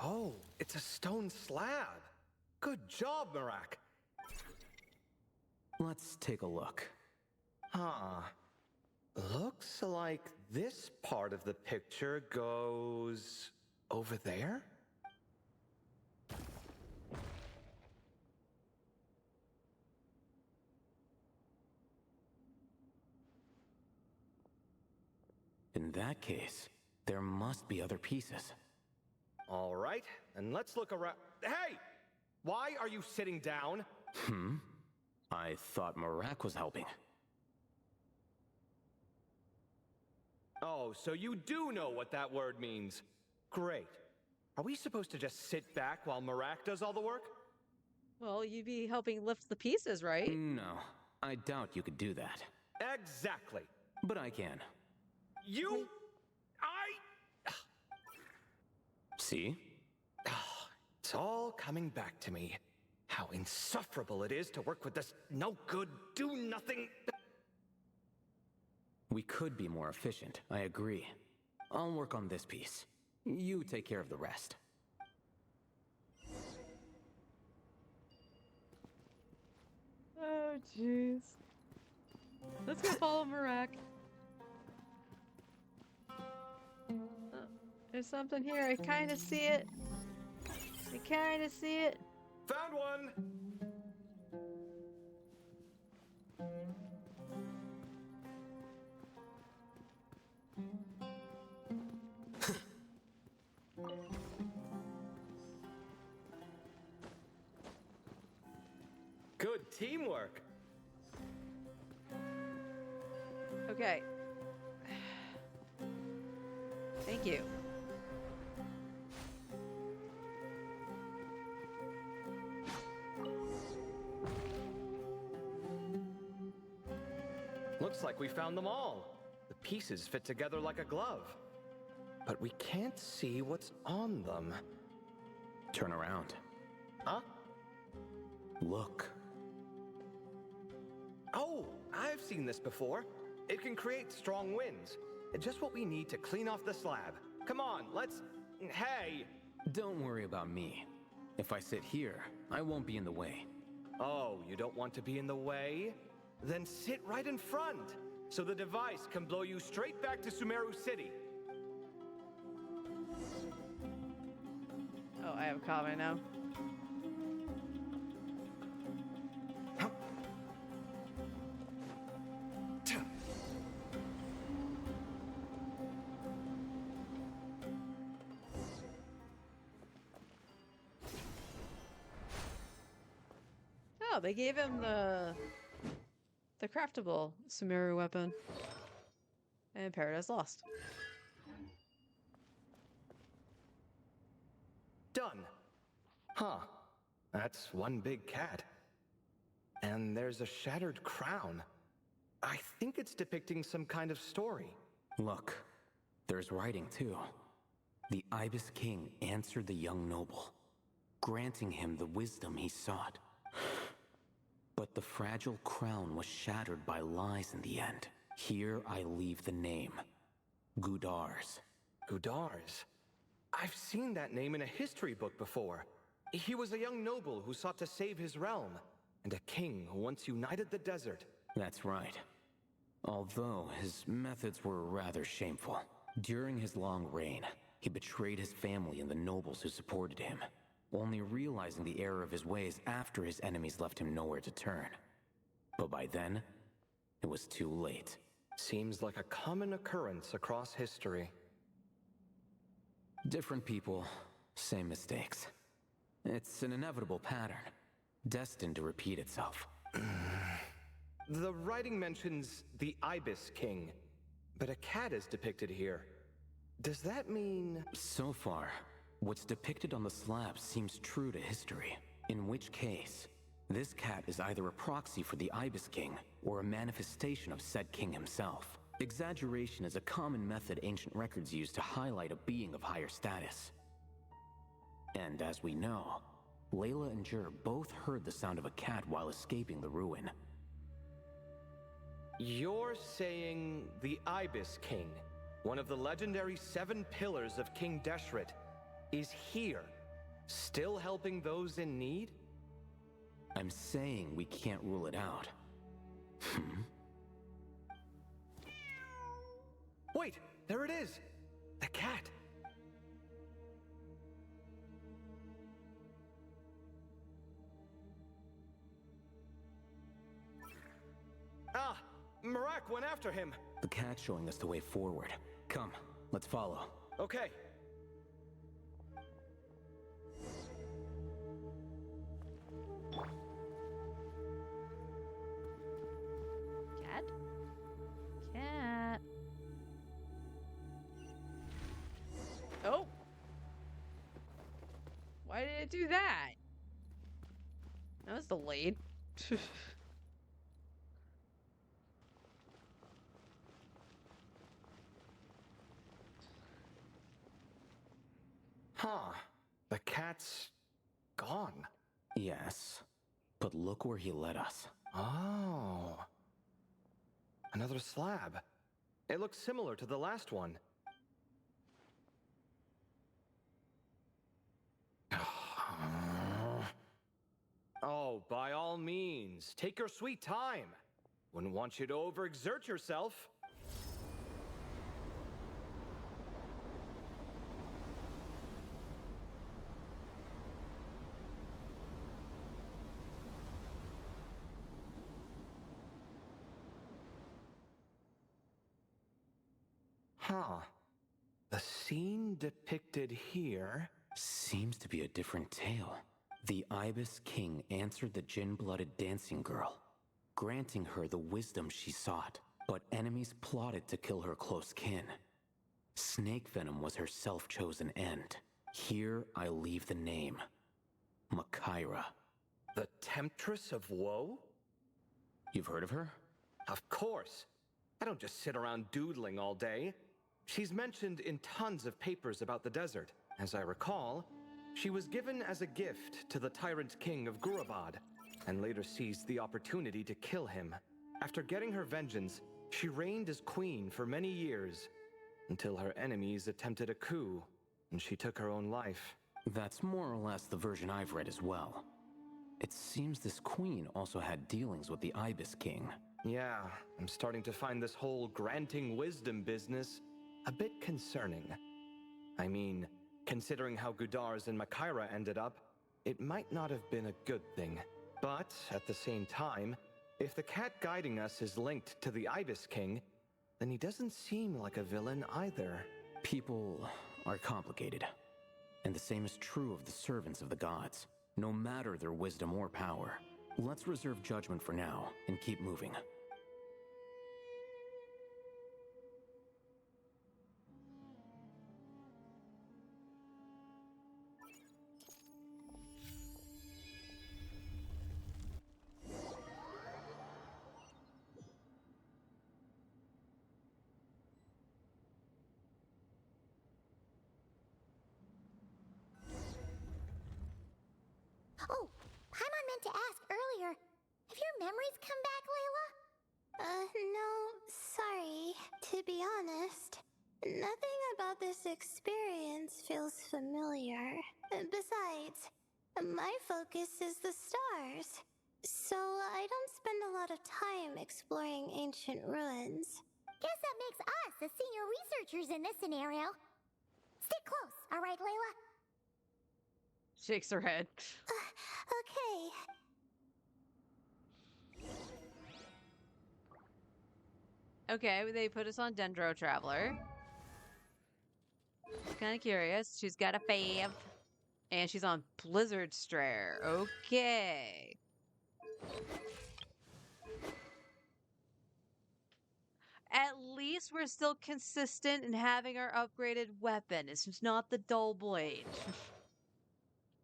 Oh, it's a stone slab. Good job, Marak. Let's take a look. Huh. Looks like this part of the picture goes over there? In that case, there must be other pieces. All right, and let's look around. Hey! Why are you sitting down? I thought Marak was helping. Oh, so you do know what that word means. Great. Are we supposed to just sit back while Marak does all the work? Well, you'd be helping lift the pieces, right? No. I doubt you could do that. Exactly. But I can. You... See? It's all coming back to me. How insufferable it is to work with this no-good, do-nothing... We could be more efficient, I agree. I'll work on this piece. You take care of the rest. Oh, jeez. Let's go follow Marak. There's something here. I kind of see it. I kind of see it. Found one! Good teamwork. Okay. Thank you. Looks like we found them all. The pieces fit together like a glove. But we can't see what's on them. Turn around. Huh? Look. Oh, I've seen this before. It can create strong winds. Just what we need to clean off the slab. Come on, let's... Hey! Don't worry about me. If I sit here, I won't be in the way. Oh, you don't want to be in the way? Then sit right in front, so the device can blow you straight back to Sumeru City. Oh, I have a comment now. Oh, they gave him the craftable Sumeru weapon. And Paradise Lost. Done. Huh. That's one big cat. And there's a shattered crown. I think it's depicting some kind of story. Look, there's writing too. The Ibis King answered the young noble, granting him the wisdom he sought. But the fragile crown was shattered by lies in the end. Here I leave the name. Gudars. Gudars? I've seen that name in a history book before. He was a young noble who sought to save his realm, and a king who once united the desert. That's right. Although his methods were rather shameful. During his long reign, he betrayed his family and the nobles who supported him, only realizing the error of his ways after his enemies left him nowhere to turn. But by then, it was too late. Seems like a common occurrence across history. Different people, same mistakes. It's an inevitable pattern, destined to repeat itself. The writing mentions the Ibis King, but a cat is depicted here. Does that mean... So far, what's depicted on the slab seems true to history. In which case, this cat is either a proxy for the Ibis King, or a manifestation of said king himself. Exaggeration is a common method ancient records use to highlight a being of higher status. And as we know, Layla and Jur both heard the sound of a cat while escaping the ruin. You're saying the Ibis King, one of the legendary 7 pillars of King Deshret, is here, still helping those in need? I'm saying we can't rule it out. Wait, there it is! The cat! Ah! Marak went after him! The cat's showing us the way forward. Come, let's follow. Okay. Cat? Cat. Oh! Why did it do that? That was delayed. Huh. The cat's gone. Yes, but look where he led us. Oh. Another slab. It looks similar to the last one. Oh, by all means, take your sweet time. Wouldn't want you to overexert yourself. Huh. The scene depicted here seems to be a different tale. The Ibis King answered the Jinn-blooded dancing girl, granting her the wisdom she sought, but enemies plotted to kill her close kin. Snake venom was her self-chosen end. Here I leave the name. Makaira. The Temptress of Woe? You've heard of her? Of course. I don't just sit around doodling all day. She's mentioned in tons of papers about the desert. As I recall, she was given as a gift to the Tyrant King of Gurabad, and later seized the opportunity to kill him. After getting her vengeance, she reigned as queen for many years, until her enemies attempted a coup, and she took her own life. That's more or less the version I've read as well. It seems this queen also had dealings with the Ibis King. Yeah, I'm starting to find this whole granting wisdom business a bit concerning. I mean, considering how Gudars and Makaira ended up, it might not have been a good thing. But, at the same time, if the cat guiding us is linked to the Ibis King, then he doesn't seem like a villain either. People are complicated. And the same is true of the servants of the gods, no matter their wisdom or power. Let's reserve judgment for now, and keep moving. Oh, Paimon meant to ask earlier. Have your memories come back, Layla? No, sorry. To be honest, nothing about this experience feels familiar. Besides, my focus is the stars, so I don't spend a lot of time exploring ancient ruins. Guess that makes us the senior researchers in this scenario. Stick close, all right, Layla? Shakes her head. Okay. Okay, they put us on Dendro Traveler. Kind of curious. She's got a fave. And she's on Blizzard Strayer. Okay. At least we're still consistent in having our upgraded weapon. It's just not the dull blade.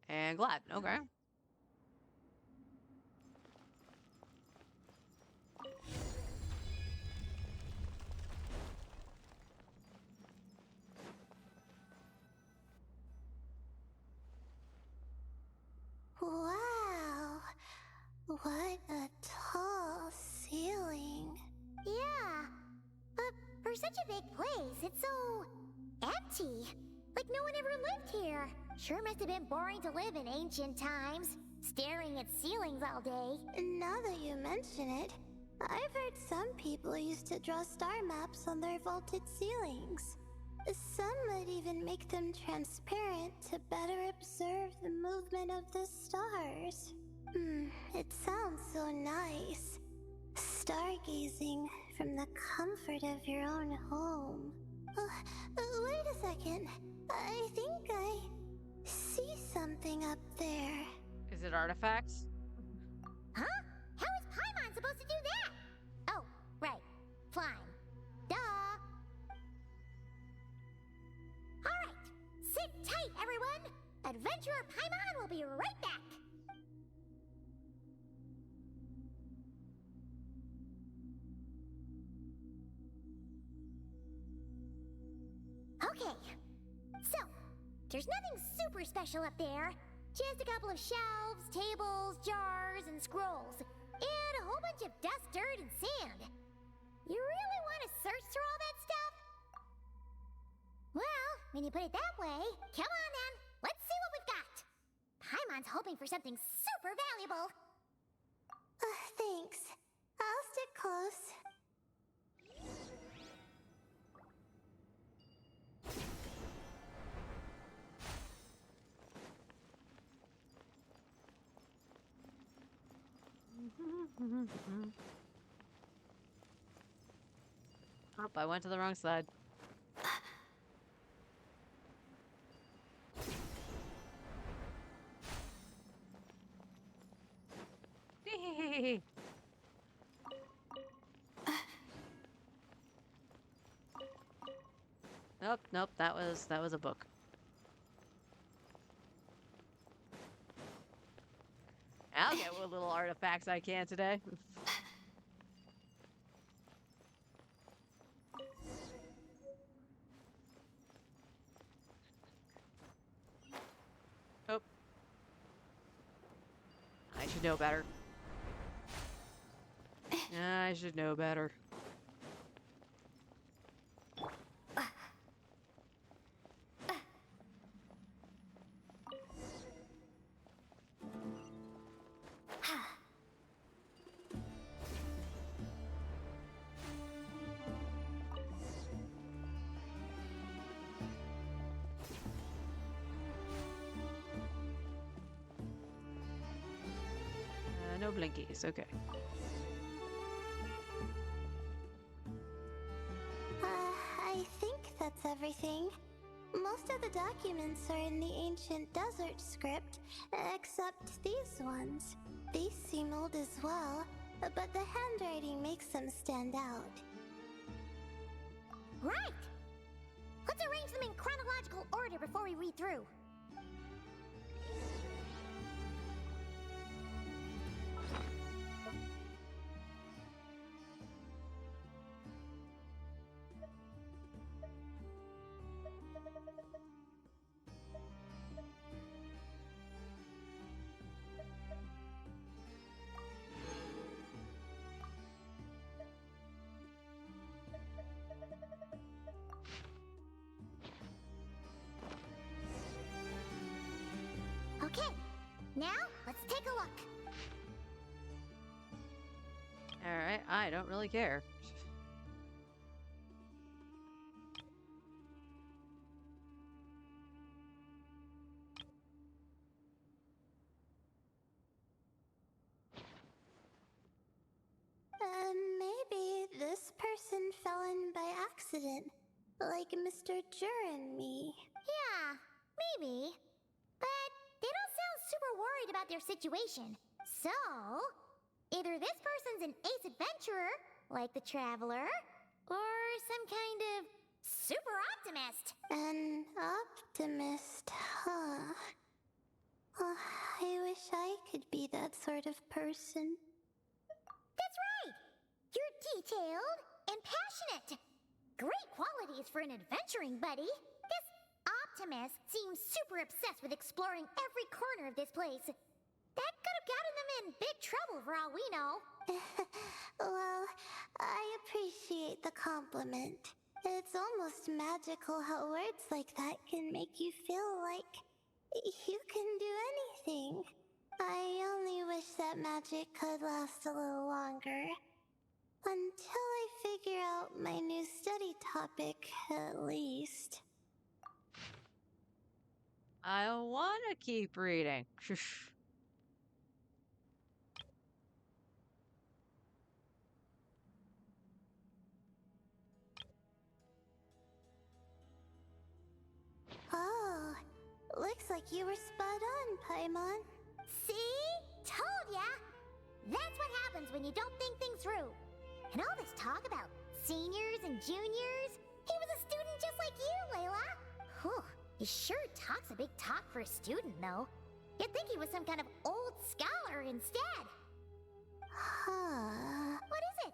And Glad. Okay. Wow. What a tall ceiling. Yeah. But for such a big place, it's so empty. Like no one ever lived here. Sure must have been boring to live in ancient times, staring at ceilings all day. Now that you mention it, I've heard some people used to draw star maps on their vaulted ceilings. Some might even make them transparent to better observe the movement of the stars. It sounds so nice. Stargazing from the comfort of your own home. Wait a second. I think I see something up there. Is it artifacts? Huh? How is Paimon supposed to do that? Oh, right. Flying. Duh. Alright. Sit tight, everyone. Adventurer Paimon will be right back. Okay. So, There's nothing super special up there. Just a couple of shelves, tables, jars, and scrolls. And a whole bunch of dust, dirt, and sand. You really want to search through all that stuff? Well, when you put it that way, come on then. Let's see what we've got. Paimon's hoping for something super valuable. Thanks. I'll stick close. Oh, I went to the wrong side. Nope, nope, that was a book. I'll get what little artifacts I can today. Oh. I should know better. I should know better. No blinkies, okay. I think that's everything. Most of the documents are in the ancient desert script, except these ones. These seem old as well, but the handwriting makes them stand out. Right! Let's arrange them in chronological order before we read through. Okay, now let's take a look. Alright, I don't really care. Maybe this person fell in by accident, like Mr. Jur and me. Yeah, maybe. But they don't sound super worried about their situation. So, either this person's an ace adventurer, like the Traveler, or some kind of super optimist. An optimist, huh? I wish I could be that sort of person. That's right! You're detailed and passionate. Great qualities for an adventuring buddy. This optimist seems super obsessed with exploring every corner of this place. That could have gotten them in big trouble for all we know. Well, I appreciate the compliment. It's almost magical how words like that can make you feel like you can do anything. I only wish that magic could last a little longer. Until I figure out my new study topic, at least. I want to keep reading. Oh, looks like you were spot on, Paimon. See? Told ya! That's what happens when you don't think things through. And all this talk about seniors and juniors, he was a student just like you, Layla. Whew, he sure talks a big talk for a student, though. You'd think he was some kind of old scholar instead. Huh. What is it?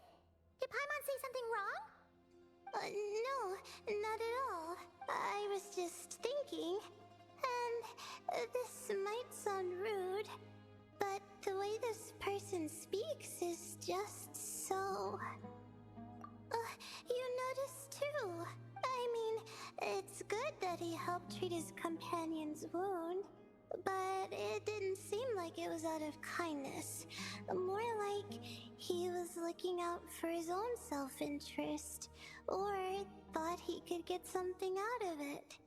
Did Paimon say something wrong? No, not at all. I was just thinking, they helped treat his companion's wound, but it didn't seem like it was out of kindness. More like he was looking out for his own self-interest, or thought he could get something out of it.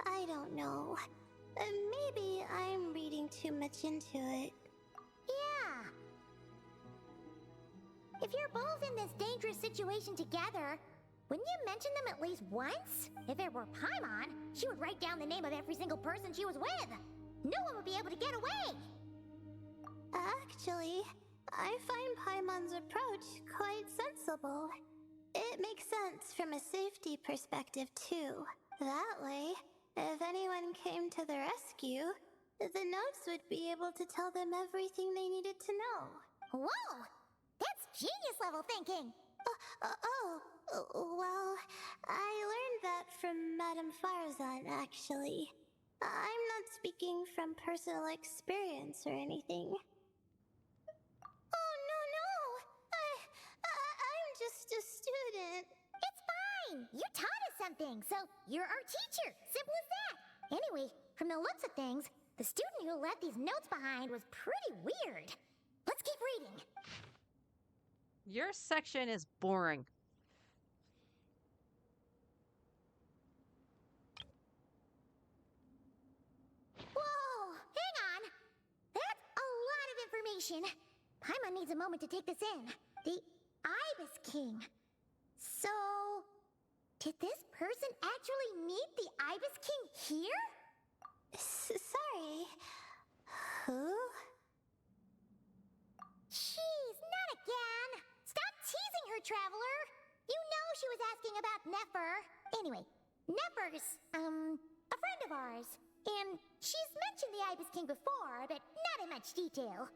I don't know. Maybe I'm reading too much into it. Yeah. If you're both in this dangerous situation together, wouldn't you mention them at least once? If it were Paimon, she would write down the name of every single person she was with. No one would be able to get away. Actually, I find Paimon's approach quite sensible. It makes sense from a safety perspective, too. That way, if anyone came to the rescue, the notes would be able to tell them everything they needed to know. Whoa! That's genius-level thinking! Well, I learned that from Madame Farazan, actually. I'm not speaking from personal experience or anything. Oh, no! I'm just a student. It's fine! You taught us something, so you're our teacher. Simple as that. Anyway, from the looks of things, the student who left these notes behind was pretty weird. Let's keep reading. Your section is boring. Whoa! Hang on! That's a lot of information. Paimon needs a moment to take this in. The Ibis King. So, did this person actually meet the Ibis King here? Sorry. Who? Jeez, not again! Stop teasing her, Traveler! You know she was asking about Nefer. Anyway, Nefer's, a friend of ours. And she's mentioned the Ibis King before, but not in much detail.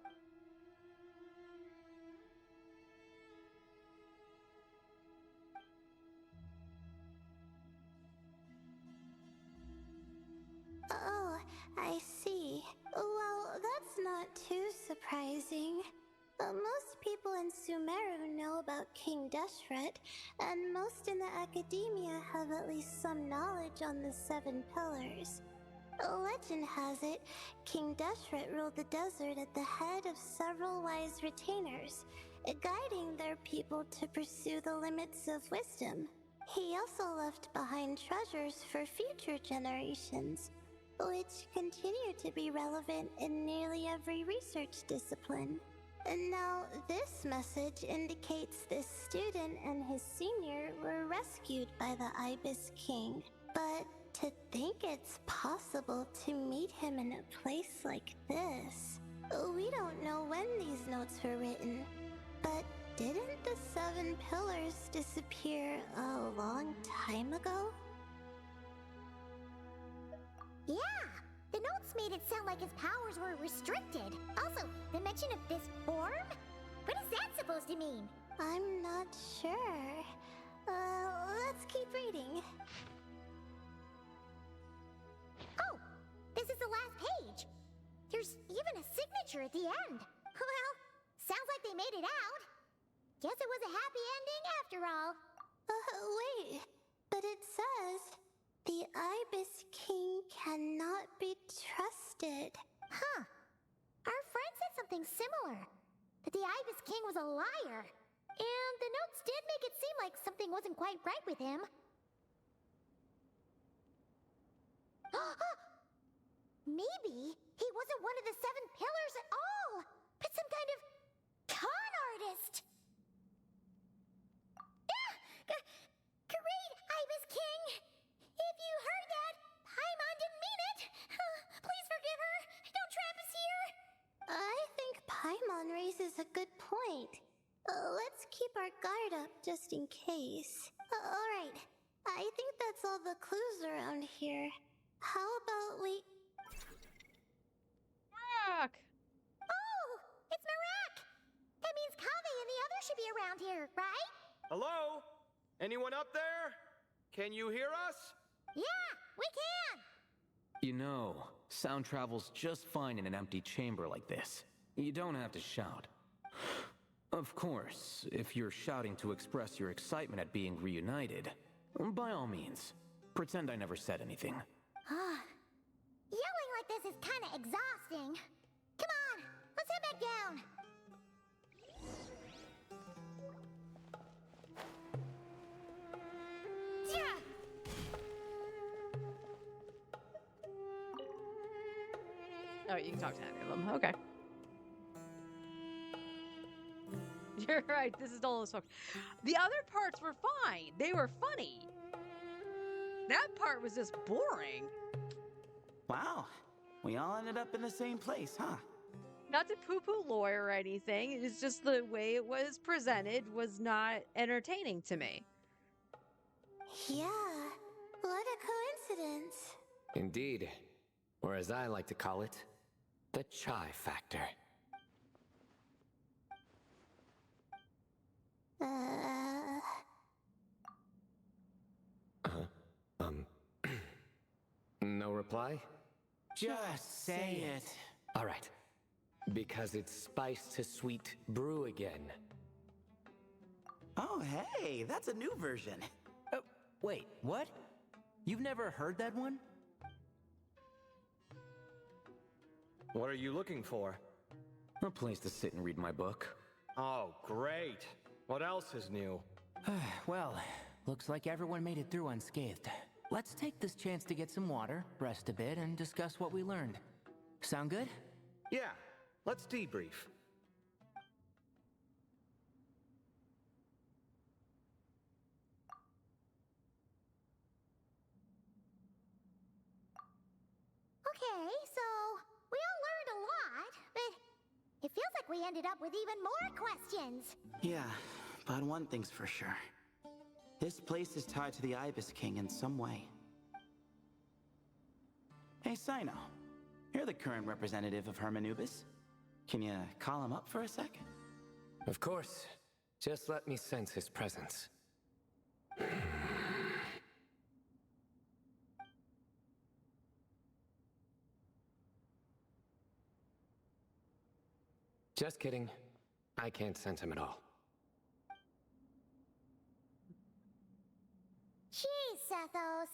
Oh, I see. Well, that's not too surprising. Most people in Sumeru know about King Deshret, and most in the academia have at least some knowledge on the Seven Pillars. Legend has it, King Deshret ruled the desert at the head of several wise retainers, guiding their people to pursue the limits of wisdom. He also left behind treasures for future generations, which continue to be relevant in nearly every research discipline. And now, this message indicates this student and his senior were rescued by the Ibis King. But to think it's possible to meet him in a place like this, we don't know when these notes were written. But didn't the Seven Pillars disappear a long time ago? Yeah! The notes made it sound like his powers were restricted. Also, the mention of this form? What is that supposed to mean? I'm not sure. Let's keep reading. Oh! This is the last page! There's even a signature at the end. Well, sounds like they made it out. Guess it was a happy ending after all. Wait. But it says, the Ibis King cannot be trusted. Huh. Our friend said something similar. That the Ibis King was a liar. And the notes did make it seem like something wasn't quite right with him. Maybe he wasn't one of the Seven Pillars at all, but some kind of con artist. Great, Ibis King! If you heard that, Paimon didn't mean it. Please forgive her. Don't trap us here. I think Paimon raises a good point. Let's keep our guard up just in case. Alright, I think that's all the clues around here. How about we... Marak! Oh, it's Marak! That means Kaveh and the others should be around here, right? Hello? Anyone up there? Can you hear us? Yeah, we can! You know, sound travels just fine in an empty chamber like this. You don't have to shout. Of course, if you're shouting to express your excitement at being reunited, by all means. Pretend I never said anything. Yelling like this is kind of exhausting. Come on, let's head back down. Yeah. Oh, you can talk to any of them. Okay. You're right. This is all this talk. The other parts were fine. They were funny. That part was just boring. Wow, we all ended up in the same place, huh? Not to poo-poo lore or anything. It's just the way it was presented was not entertaining to me. Yeah, what a coincidence. Indeed. Or as I like to call it, the chai factor. No reply? Just say it. All right. Because it's spice to sweet brew again. Oh, hey, that's a new version. Oh, wait, what? You've never heard that one? What are you looking for? A place to sit and read my book. Oh, great. What else is new? Well, looks like everyone made it through unscathed. Let's take this chance to get some water, rest a bit, and discuss what we learned. Sound good? Yeah, let's debrief. Okay, so we all learned a lot, but it feels like we ended up with even more questions. Yeah, but one thing's for sure. This place is tied to the Ibis King in some way. Hey, Sino. You're the current representative of Hermanubis. Can you call him up for a sec? Of course. Just let me sense his presence. Just kidding. I can't sense him at all. Jeez, Sethos.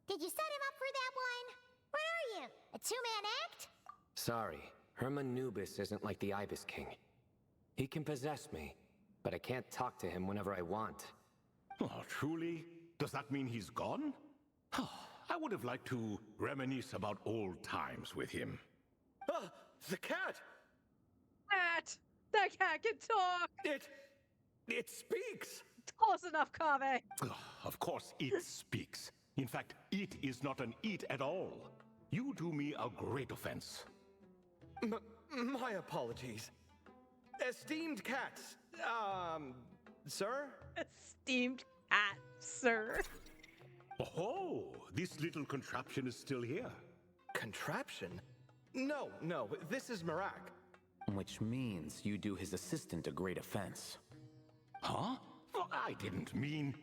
Did you set him up for that one? What are you, a two-man act? Sorry, Hermanubis isn't like the Ibis King. He can possess me, but I can't talk to him whenever I want. Oh, truly? Does that mean he's gone? I would have liked to reminisce about old times with him. Ah, the cat! Cat! That cat can talk! It speaks! Close enough, Kaveh! Of course it speaks. In fact, it is not an it at all. You do me a great offense. My apologies. Esteemed cats, sir? Esteemed cat, sir. Oh, this little contraption is still here. Contraption? No, this is Marak. Which means you do his assistant a great offense. Huh? Well, I didn't mean...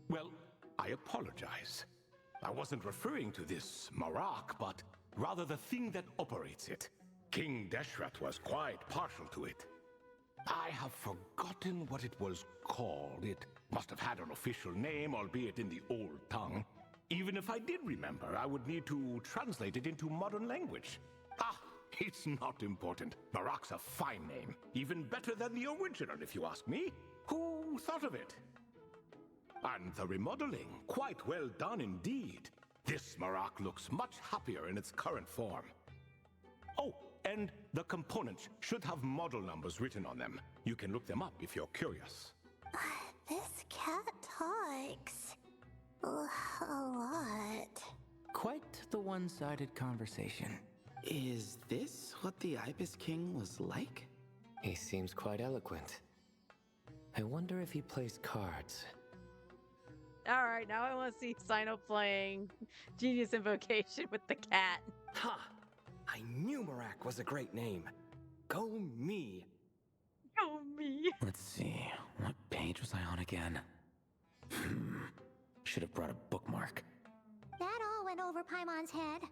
Well, I apologize. I wasn't referring to this Marak, but rather the thing that operates it. King Deshret was quite partial to it. I have forgotten what it was called. It must have had an official name, albeit in the old tongue. Even if I did remember, I would need to translate it into modern language. It's not important. Marak's a fine name. Even better than the original, if you ask me. Who thought of it? And the remodeling, quite well done indeed. This Marak looks much happier in its current form. Oh, and the components should have model numbers written on them. You can look them up if you're curious. This cat talks a lot. Quite the one-sided conversation. Is this what the Ibis King was like? He seems quite eloquent. I wonder if he plays cards. Alright, now I want to see Sino playing Genius Invocation with the cat. Ha! I knew Marak was a great name. Go me. Go me. Let's see, what page was I on again? Should have brought a bookmark. That all went over Paimon's head.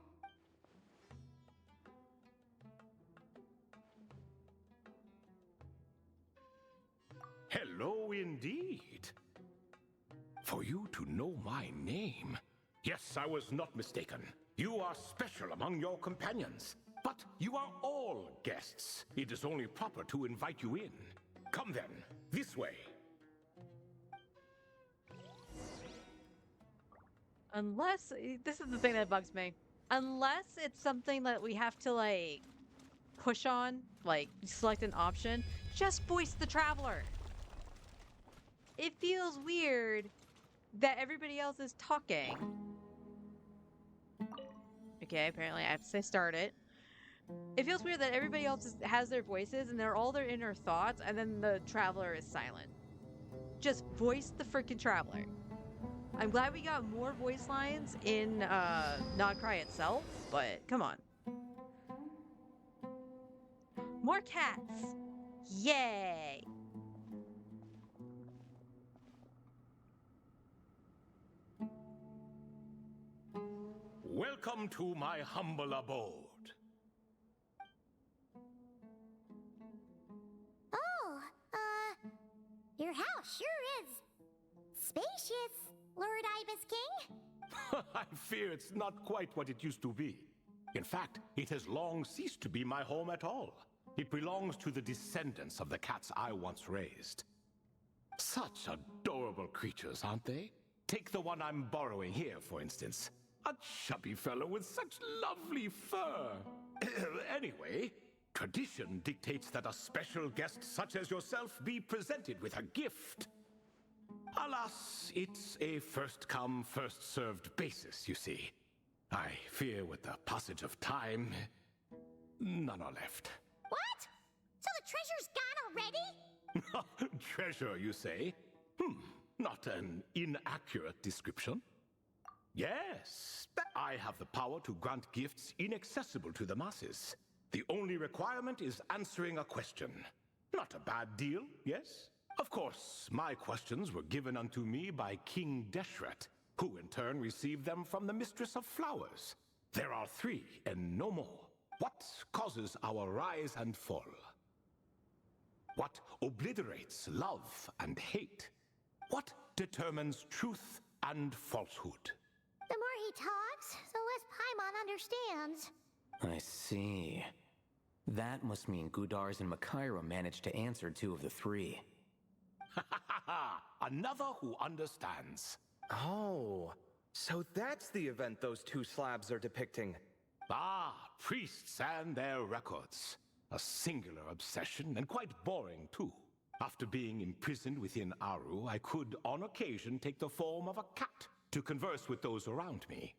Hello indeed. For you to know my name, Yes, I was not mistaken. You are special among your companions. But you are all guests. It is only proper to invite you in. Come then, this way. Unless, this is the thing that bugs me. Unless it's something that we have to, like, push on, like, select an option, just voice the traveler. It feels weird that everybody else is talking. Okay, apparently I have to say start it. It feels weird that everybody else has their voices and they're all their inner thoughts, and then the traveler is silent. Just voice the freaking traveler. I'm glad we got more voice lines in Nodcry itself, but come on. More cats! Yay! Welcome to my humble abode. Oh, your house sure is spacious, Lord Ibis King. I fear it's not quite what it used to be. In fact, it has long ceased to be my home at all. It belongs to the descendants of the cats I once raised. Such adorable creatures, aren't they? Take the one I'm borrowing here, for instance. A chubby fellow with such lovely fur. Anyway, tradition dictates that a special guest such as yourself be presented with a gift. Alas, it's a first-come, first-served basis, you see. I fear with the passage of time, none are left. What? So the treasure's gone already? Treasure, you say? Not an inaccurate description. Yes, I have the power to grant gifts inaccessible to the masses. The only requirement is answering a question. Not a bad deal, yes? Of course, my questions were given unto me by King Deshret, who in turn received them from the Mistress of Flowers. There are 3, and no more. What causes our rise and fall? What obliterates love and hate? What determines truth and falsehood? The more he talks, the less Paimon understands. I see. That must mean Gudars and Makaira managed to answer 2 of the 3. Another who understands. Oh, so that's the event those 2 slabs are depicting. Ah, priests and their records. A singular obsession, and quite boring too. After being imprisoned within Aru, I could, on occasion, take the form of a cat to converse with those around me.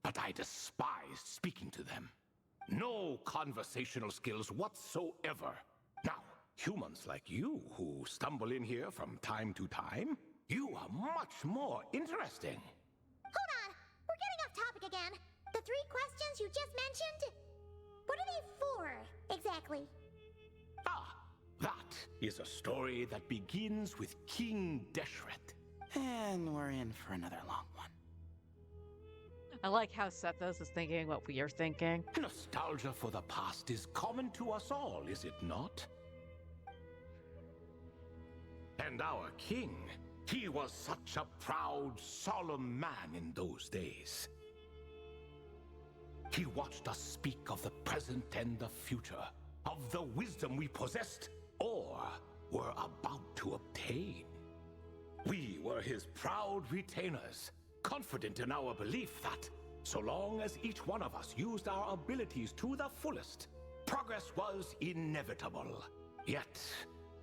But I despised speaking to them. No conversational skills whatsoever. Now, humans like you who stumble in here from time to time, you are much more interesting. Hold on, we're getting off topic again. The 3 questions you just mentioned, what are they for, exactly? Ah, that is a story that begins with King Deshret. And we're in for another long one. I like how Sethos is thinking what we are thinking. Nostalgia for the past is common to us all, is it not? And our king, he was such a proud, solemn man in those days. He watched us speak of the present and the future, of the wisdom we possessed or were about to obtain. We were his proud retainers, confident in our belief that, so long as each one of us used our abilities to the fullest, progress was inevitable. Yet,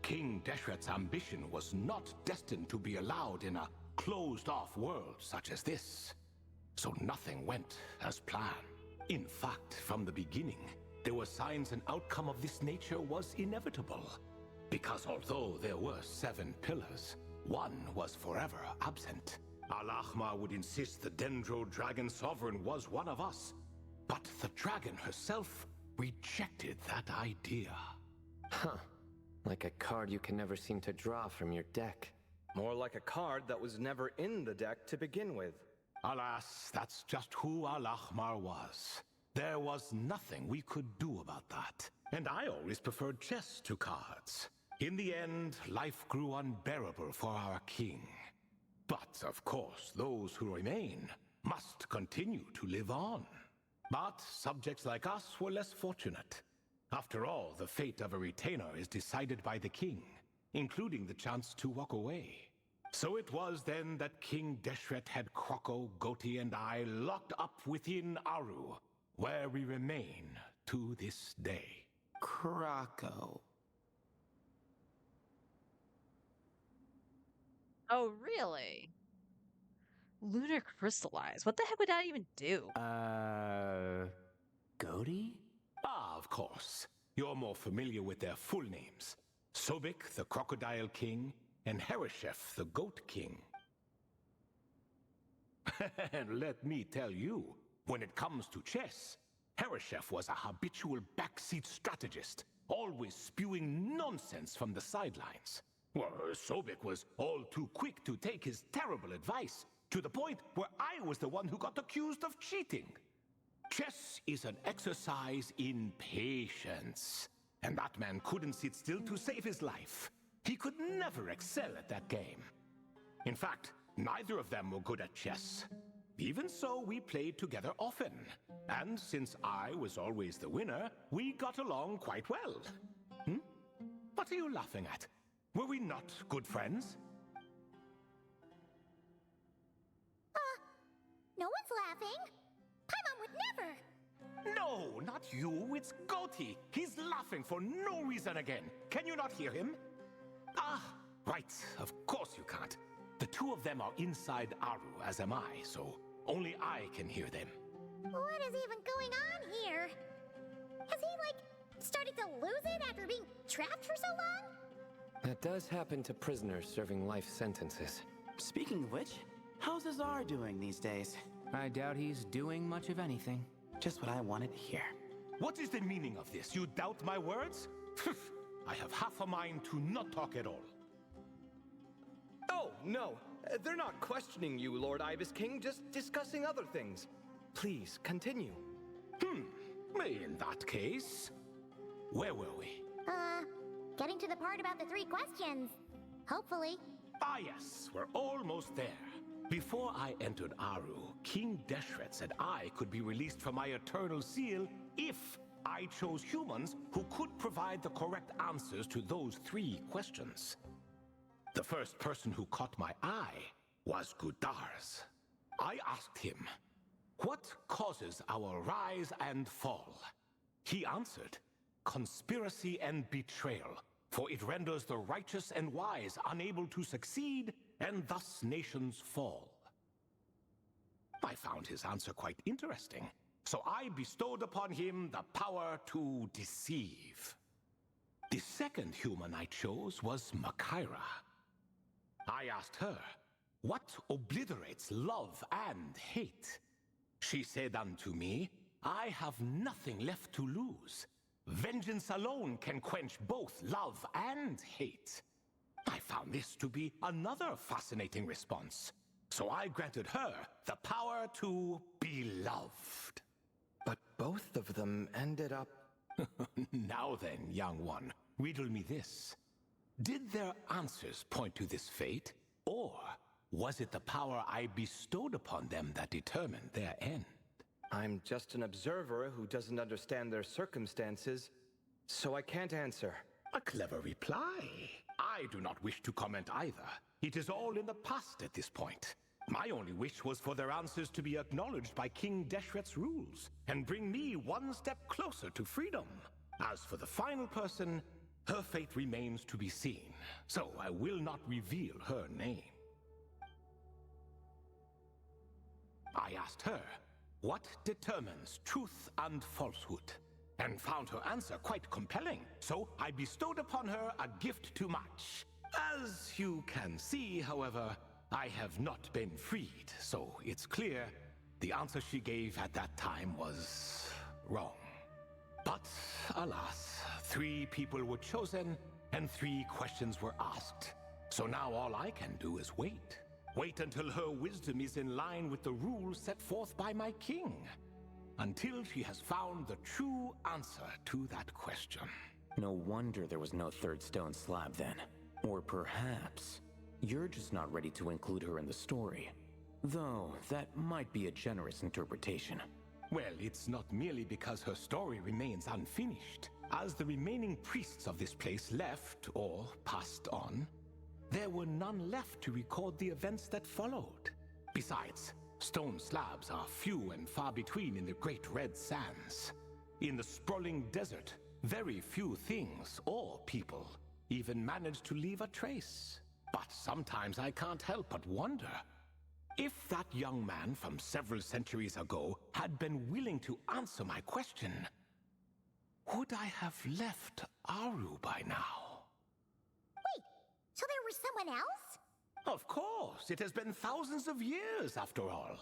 King Deshret's ambition was not destined to be allowed in a closed-off world such as this. So nothing went as planned. In fact, from the beginning, there were signs an outcome of this nature was inevitable. Because although there were 7 pillars, one was forever absent. Al-Ahmar would insist the Dendro Dragon Sovereign was one of us. But the dragon herself rejected that idea. Huh. Like a card you can never seem to draw from your deck. More like a card that was never in the deck to begin with. Alas, that's just who Al-Ahmar was. There was nothing we could do about that. And I always preferred chess to cards. In the end, life grew unbearable for our king. But, of course, those who remain must continue to live on. But subjects like us were less fortunate. After all, the fate of a retainer is decided by the king, including the chance to walk away. So it was then that King Deshret had Kroko, Goti, and I locked up within Aru, where we remain to this day. Kroko. Oh, really? Lunar crystallize. What the heck would that even do? Goti? Ah, of course. You're more familiar with their full names. Sobek, the Crocodile King, and Hereshef, the Goat King. And let me tell you, when it comes to chess, Hereshef was a habitual backseat strategist, always spewing nonsense from the sidelines. Well, Sobek was all too quick to take his terrible advice, to the point where I was the one who got accused of cheating. Chess is an exercise in patience, and that man couldn't sit still to save his life. He could never excel at that game. In fact, neither of them were good at chess. Even so, we played together often, and since I was always the winner, we got along quite well. What are you laughing at? Were we not good friends? No one's laughing. Paimon would never. No, not you. It's Goti. He's laughing for no reason again. Can you not hear him? Ah, right. Of course you can't. The two of them are inside Aru, as am I, so only I can hear them. What is even going on here? Has he, started to lose it after being trapped for so long? That does happen to prisoners serving life sentences. Speaking of which, how's Azar doing these days? I doubt he's doing much of anything. Just what I wanted to hear. What is the meaning of this? You doubt my words? I have half a mind to not talk at all. Oh, no. They're not questioning you, Lord Ibis King, just discussing other things. Please, continue. In that case, where were we? Getting to the part about the 3 questions. Hopefully. Ah, yes, we're almost there. Before I entered Aru, King Deshret said I could be released from my eternal seal if I chose humans who could provide the correct answers to those 3 questions. The first person who caught my eye was Gudars. I asked him, what causes our rise and fall? He answered, conspiracy and betrayal, for it renders the righteous and wise unable to succeed, and thus nations fall. I found his answer quite interesting, so I bestowed upon him the power to deceive. The second human I chose was Makaira. I asked her, what obliterates love and hate? She said unto me, I have nothing left to lose. Vengeance alone can quench both love and hate. I found this to be another fascinating response, so I granted her the power to be loved. But both of them ended up... Now then, young one, riddle me this. Did their answers point to this fate, or was it the power I bestowed upon them that determined their end? I'm just an observer who doesn't understand their circumstances, so I can't answer. A clever reply. I do not wish to comment either. It is all in the past at this point. My only wish was for their answers to be acknowledged by King Deshret's rules, and bring me one step closer to freedom. As for the final person, her fate remains to be seen, so I will not reveal her name. I asked her, what determines truth and falsehood? And found her answer quite compelling, so I bestowed upon her a gift to match. As you can see, however, I have not been freed, so it's clear the answer she gave at that time was wrong. But alas, 3 people were chosen and 3 questions were asked. So now all I can do is wait. Wait until her wisdom is in line with the rules set forth by my king. Until she has found the true answer to that question. No wonder there was no 3rd stone slab then. Or perhaps you're just not ready to include her in the story. Though, that might be a generous interpretation. Well, it's not merely because her story remains unfinished. As the remaining priests of this place left, or passed on, there were none left to record the events that followed. Besides, stone slabs are few and far between in the Great Red Sands. In the sprawling desert, very few things or people even manage to leave a trace. But sometimes I can't help but wonder, if that young man from several centuries ago had been willing to answer my question, would I have left Aru by now? Wait, so there was someone else? Of course, it has been thousands of years after all.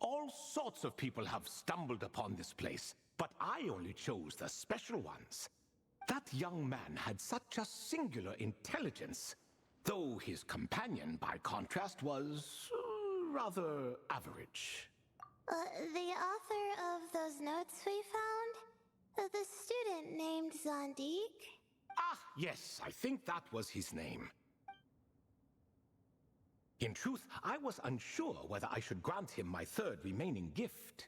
All sorts of people have stumbled upon this place, but I only chose the special ones. That young man had such a singular intelligence, though his companion, by contrast, was rather average. The author of those notes we found? The student named Zandik? Ah, yes, I think that was his name. In truth, I was unsure whether I should grant him my third remaining gift.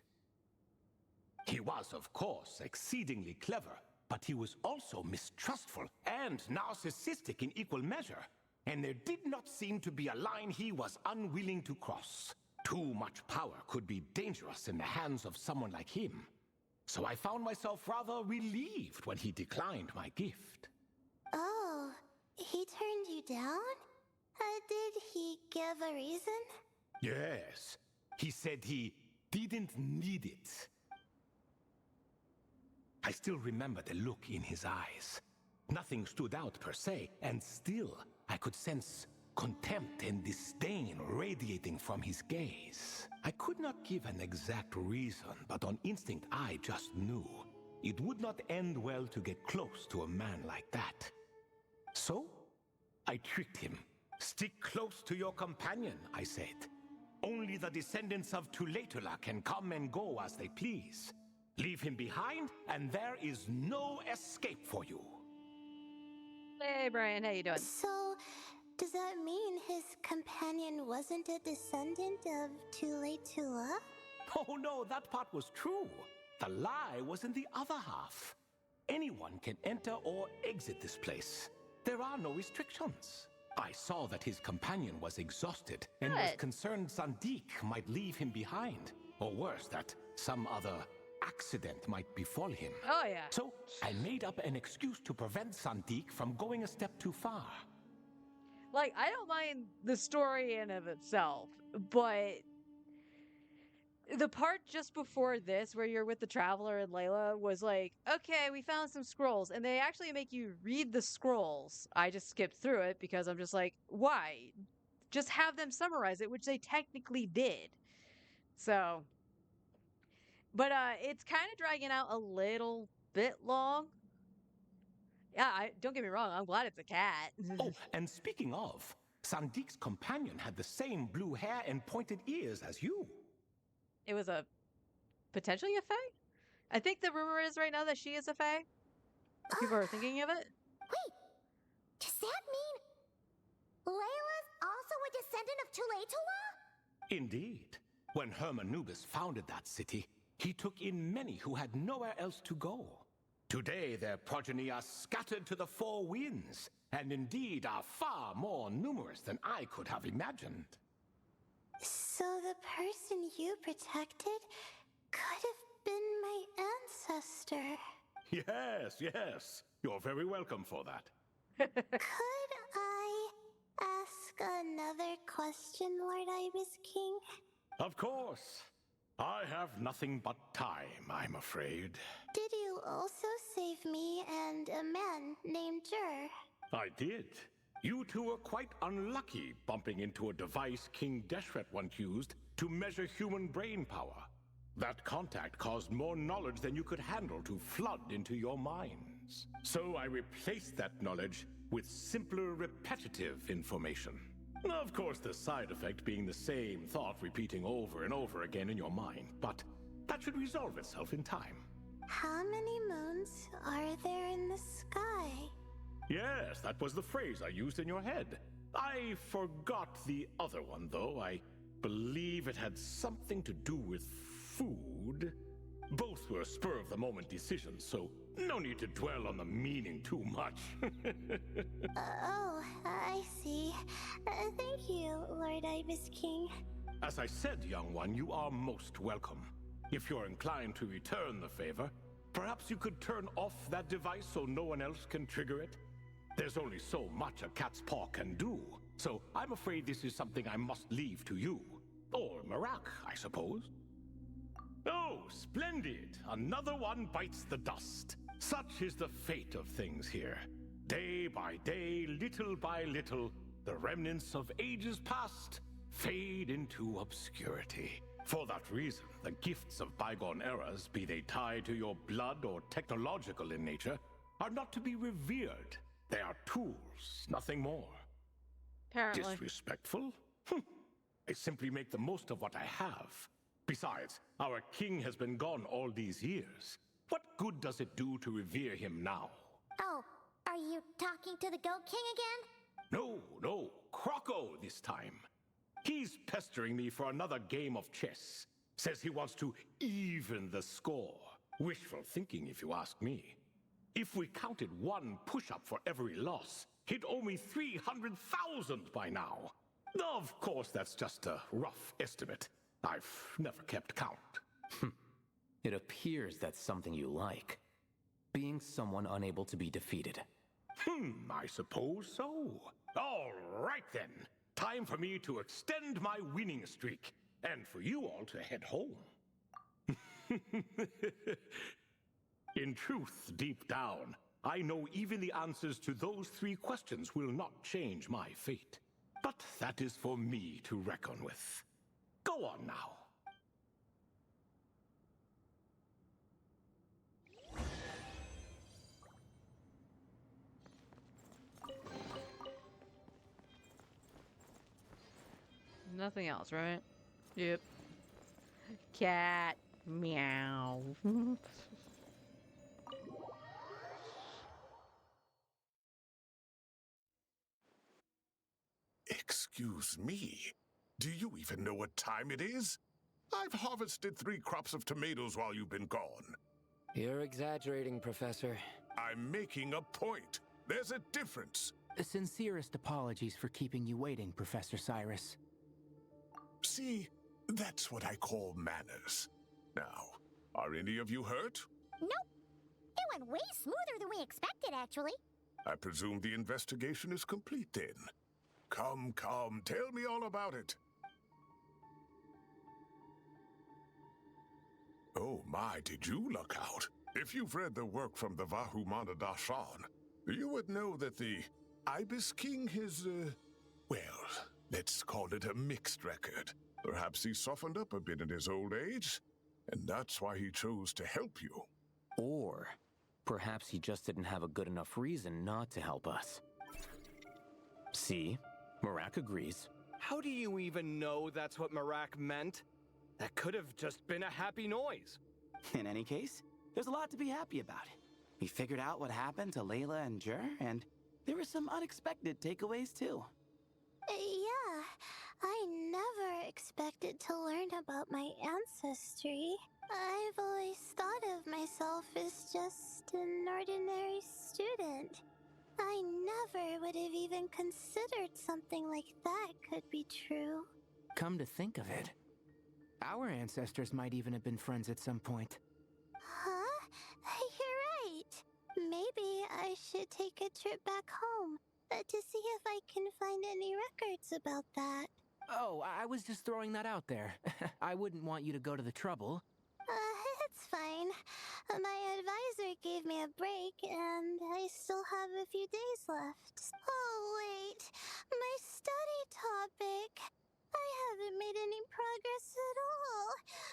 He was, of course, exceedingly clever, but he was also mistrustful and narcissistic in equal measure, and there did not seem to be a line he was unwilling to cross. Too much power could be dangerous in the hands of someone like him, so I found myself rather relieved when he declined my gift. Oh, he turned you down? Did he give a reason? Yes, he said he didn't need it. I still remember the look in his eyes. Nothing stood out per se, and still I could sense contempt and disdain radiating from his gaze. I could not give an exact reason, but on instinct I just knew it would not end well to get close to a man like that. So, I tricked him. Stick close to your companion, I said. Only the descendants of Tuletula can come and go as they please. Leave him behind, and there is no escape for you. Hey, Brian, how you doing? So, does that mean his companion wasn't a descendant of Tuletula? Oh no, that part was true. The lie was in the other half. Anyone can enter or exit this place. There are no restrictions. I saw that his companion was exhausted and was concerned Zandik might leave him behind, or worse, that some other accident might befall him. Oh, yeah. So I made up an excuse to prevent Zandik from going a step too far. Like, I don't mind the story in of itself, but the part just before this where you're with the Traveler and Layla was like, okay, we found some scrolls, and they actually make you read the scrolls. I just skipped through it because I'm just like, why? Just have them summarize it, which they technically did. So, but it's kind of dragging out a little bit long. Yeah, don't get me wrong, I'm glad it's a cat. Oh, and speaking of, Sandik's companion had the same blue hair and pointed ears as you. It was potentially a fae? I think the rumor is right now that she is a fae. People are thinking of it. Wait, does that mean Layla's also a descendant of Tuletula? Indeed. When Hermanubis founded that city, he took in many who had nowhere else to go. Today their progeny are scattered to the four winds, and indeed are far more numerous than I could have imagined. So the person you protected could have been my ancestor. Yes. You're very welcome for that. Could I ask another question, Lord Ibis King? Of course. I have nothing but time, I'm afraid. Did you also save me and a man named Jur? I did. You two were quite unlucky bumping into a device King Deshret once used to measure human brain power. That contact caused more knowledge than you could handle to flood into your minds. So I replaced that knowledge with simpler, repetitive information. Of course, the side effect being the same thought repeating over and over again in your mind, but that should resolve itself in time. How many moons are there in the sky? Yes, that was the phrase I used in your head. I forgot the other one, though. I believe it had something to do with food. Both were spur-of-the-moment decisions, so no need to dwell on the meaning too much. Oh, I see. Thank you, Lord Ibis King. As I said, young one, you are most welcome. If you're inclined to return the favor, perhaps you could turn off that device so no one else can trigger it? There's only so much a cat's paw can do, so I'm afraid this is something I must leave to you. Or Marak, I suppose. Oh, splendid! Another one bites the dust. Such is the fate of things here. Day by day, little by little, the remnants of ages past fade into obscurity. For that reason, the gifts of bygone eras, be they tied to your blood or technological in nature, are not to be revered. They are tools, nothing more. Apparently. Disrespectful? I simply make the most of what I have. Besides, our king has been gone all these years. What good does it do to revere him now? Oh, are you talking to the Goat King again? No, Croco this time. He's pestering me for another game of chess. Says he wants to even the score. Wishful thinking, if you ask me. If we counted one push-up for every loss, he'd owe me 300,000 by now. Of course, that's just a rough estimate. I've never kept count. It appears that's something you like. Being someone unable to be defeated. I suppose so. All right then. Time for me to extend my winning streak, and for you all to head home. In truth, deep down, I know even the answers to those 3 questions will not change my fate. But that is for me to reckon with. Go on now. Nothing else, right? Yep. Cat. Meow. Excuse me. Do you even know what time it is? I've harvested 3 crops of tomatoes while you've been gone. You're exaggerating, Professor. I'm making a point. There's a difference. Sincerest apologies for keeping you waiting, Professor Cyrus. See, that's what I call manners. Now, are any of you hurt? Nope. It went way smoother than we expected, actually. I presume the investigation is complete then. Come, tell me all about it. Oh my, did you look out? If you've read the work from the Vahumana Dashan, you would know that the Ibis King is, well, let's call it a mixed record. Perhaps he softened up a bit in his old age, and that's why he chose to help you. Or perhaps he just didn't have a good enough reason not to help us. See? Marak agrees. How do you even know that's what Marak meant? That could have just been a happy noise. In any case, there's a lot to be happy about. We figured out what happened to Layla and Jur, and there were some unexpected takeaways too. Yeah, I never expected to learn about my ancestry. I've always thought of myself as just an ordinary student. I never would have even considered something like that could be true. Come to think of it, our ancestors might even have been friends at some point. Huh? You're right. Maybe I should take a trip back home to see if I can find any records about that. Oh, I was just throwing that out there. I wouldn't want you to go to the trouble. It's fine. My advisor gave me a break, and I still have a few days left. Oh, wait. My study topic. I haven't made any progress at all.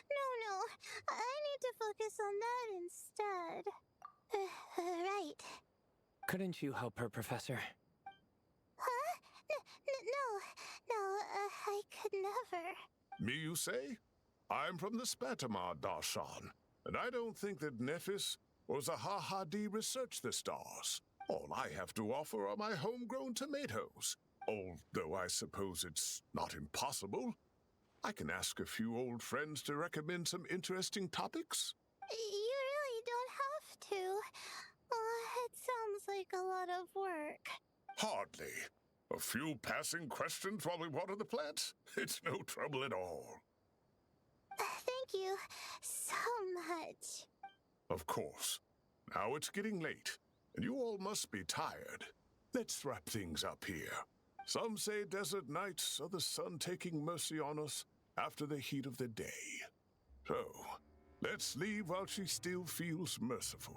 No. I need to focus on that instead. Right. Couldn't you help her, Professor? Huh? No, I could never. Me, you say? I'm from the Spatamar Darshan, and I don't think that Nephis or Zahahadi researched the stars. All I have to offer are my homegrown tomatoes. Although I suppose it's not impossible. I can ask a few old friends to recommend some interesting topics. You really don't have to. It sounds like a lot of work. Hardly. A few passing questions while we water the plants? It's no trouble at all. Thank you so much. Of course. Now it's getting late, and you all must be tired. Let's wrap things up here. Some say desert nights are the sun taking mercy on us after the heat of the day. So, let's leave while she still feels merciful.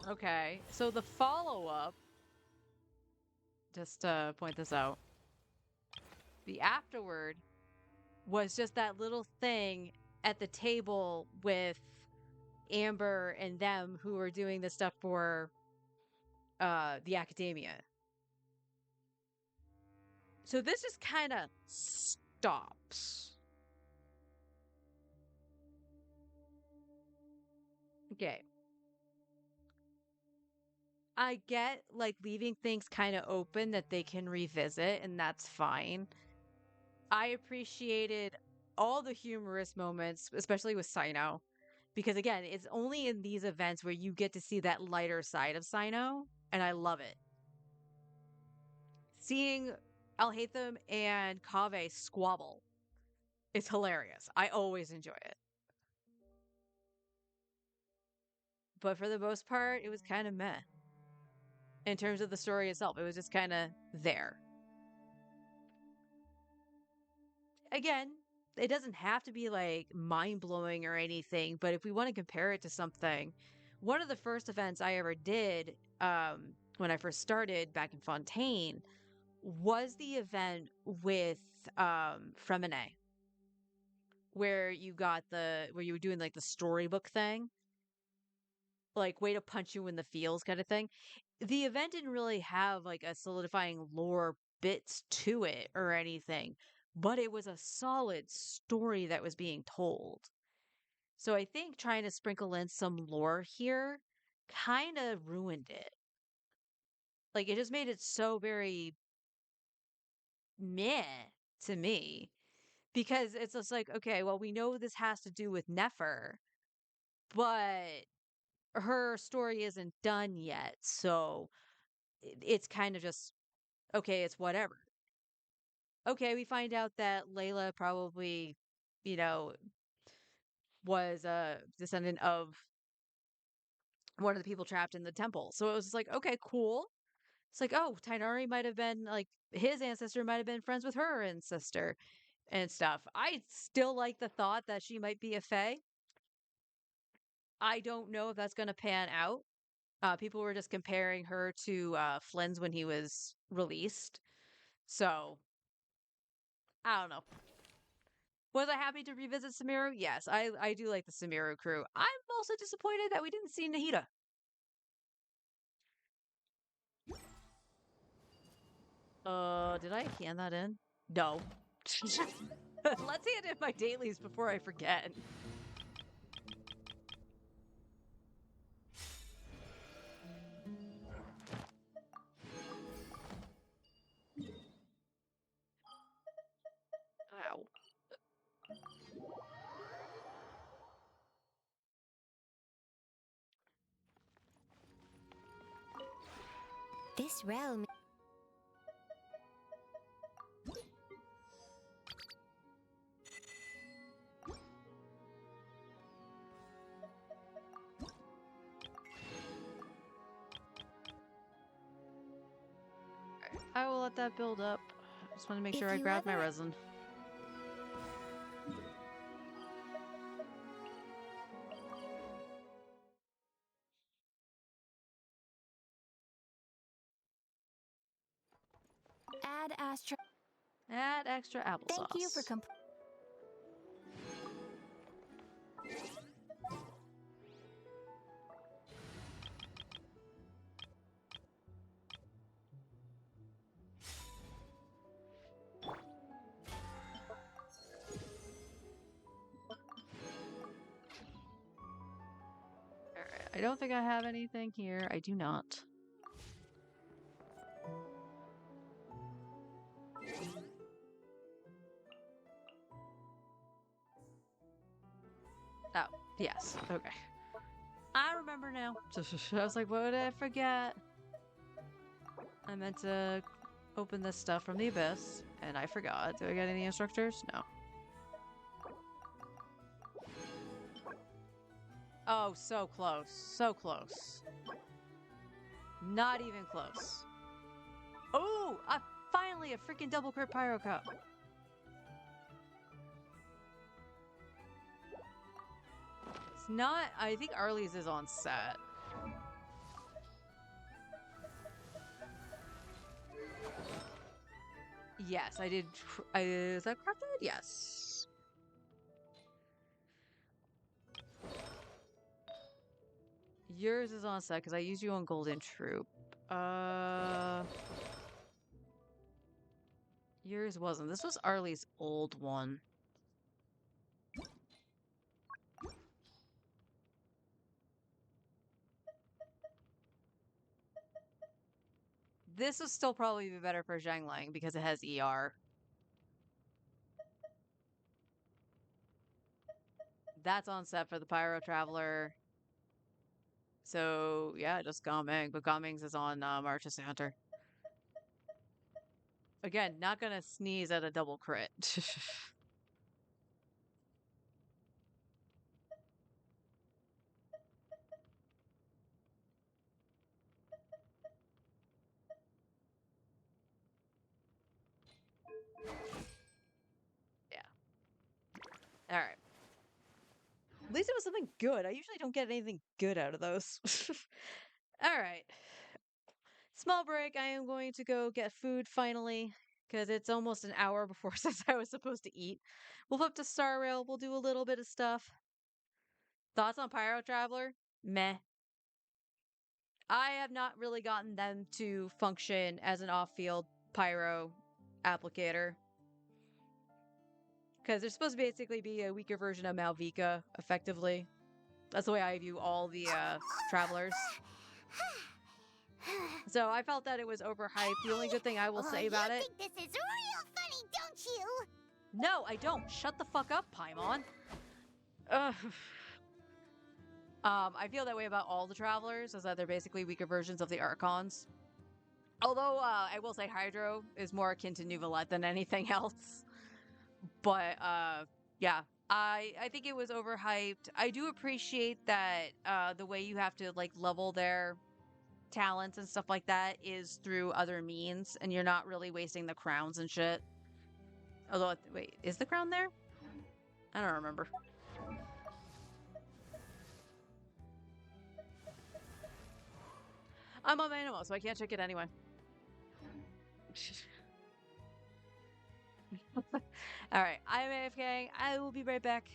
Okay, so the follow-up, just to point this out, the afterward was just that little thing at the table with Amber and them who were doing the stuff for the academia. So this just kind of stops. Okay. I get like leaving things kind of open that they can revisit, and that's fine. I appreciated all the humorous moments, especially with Sino, because again, it's only in these events where you get to see that lighter side of Sino, and I love it. Seeing Alhaitham and Kaveh squabble is hilarious. I always enjoy it. But for the most part, it was kind of meh. In terms of the story itself, it was just kind of there. Again, it doesn't have to be like mind-blowing or anything, but if we want to compare it to something, one of the first events I ever did when I first started back in Fontaine was the event with Fremine, where you were doing like the storybook thing, like way to punch you in the feels kind of thing. The event didn't really have like a solidifying lore bits to it or anything, but it was a solid story that was being told. So I think trying to sprinkle in some lore here kind of ruined it. Like it just made it so very meh to me, because it's just like, okay, well, we know this has to do with Nefer, but her story isn't done yet, so it's kind of just okay, it's whatever. Okay, we find out that Layla probably, you know, was a descendant of one of the people trapped in the temple. So it was just like, okay, cool. It's like, oh, Tainari might have been like his ancestor might have been friends with her ancestor and stuff. I still like the thought that she might be a Fae. I don't know if that's going to pan out. People were just comparing her to Flynn's when he was released. So, I don't know. Was I happy to revisit Sumeru? Yes, I do like the Sumeru crew. I'm also disappointed that we didn't see Nahida. Did I hand that in? No. Let's hand in my dailies before I forget. Ow. This realm. I will let that build up. Just want to make sure I grab my resin. Add extra applesauce. Thank you for I don't think I have anything here. I do not. Oh, yes. Okay. I remember now. I was like, what did I forget? I meant to open this stuff from the abyss, and I forgot. Do I get any instructors? No. Oh, so close. So close. Not even close. Oh, finally a freaking double crit pyro cup. It's not, I think Arlie's is on set. Yes, I did. Is that crafted? Yes. Yours is on set because I used you on Golden Troop. Yours wasn't. This was Arlie's old one. This would still probably be better for Zhanglang because it has ER. That's on set for the Pyro Traveler. So, yeah, just Gaming. But Gaming's is on March's Hunter. Again, not gonna sneeze at a double crit. Yeah. Alright. At least it was something good. I usually don't get anything good out of those. Alright. Small break. I am going to go get food finally. Because it's almost an hour before since I was supposed to eat. We'll flip to Star Rail. We'll do a little bit of stuff. Thoughts on Pyro Traveler? Meh. I have not really gotten them to function as an off-field pyro applicator. Because they're supposed to basically be a weaker version of Malvika, effectively. That's the way I view all the travelers. So I felt that it was overhyped. The only good thing I will say about it... You think this is real funny, don't you? No, I don't. Shut the fuck up, Paimon. I feel that way about all the travelers, is that they're basically weaker versions of the Archons. Although, I will say Hydro is more akin to Nuvolette than anything else. But, yeah. I think it was overhyped. I do appreciate that the way you have to, like, level their talents and stuff like that is through other means, and you're not really wasting the crowns and shit. Although, wait, is the crown there? I don't remember. I'm on Manimo, so I can't check it anyway. Alright, I'm AFK. I will be right back.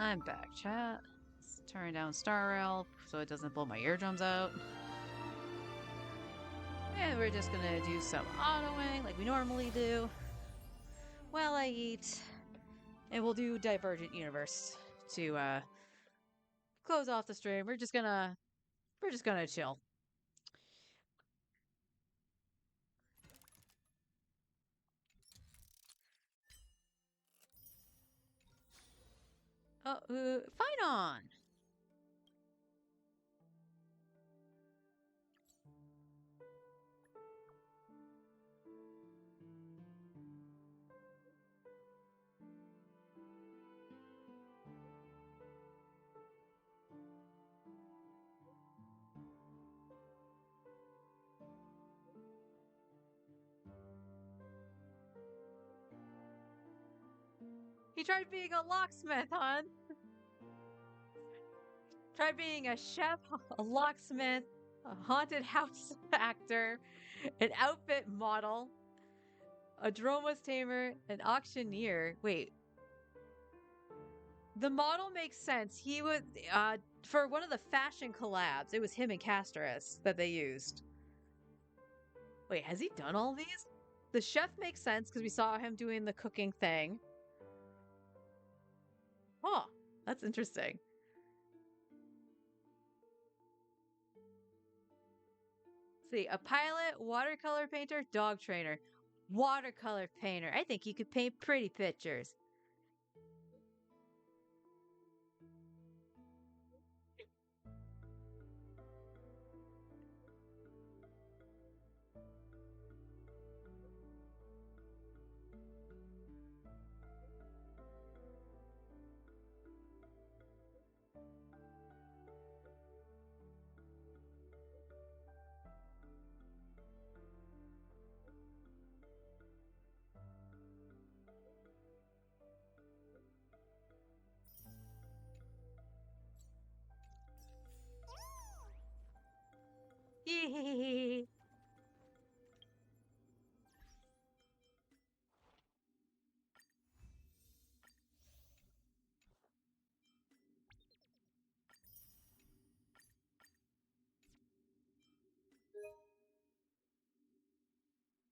I'm back, chat. Let's turn down Star Rail so it doesn't blow my eardrums out. And we're just gonna do some autoing like we normally do while I eat. And we'll do Divergent Universe to close off the stream. We're just gonna chill. Oh, fight on. He tried being a locksmith, hon. Tried being a chef, a locksmith, a haunted house actor, an outfit model, a Dromas tamer, an auctioneer. Wait. The model makes sense. He was, for one of the fashion collabs, it was him and Casterus that they used. Wait, has he done all these? The chef makes sense because we saw him doing the cooking thing. Huh, that's interesting. Let's see, a pilot, watercolor painter, dog trainer. Watercolor painter. I think he could paint pretty pictures. Yee.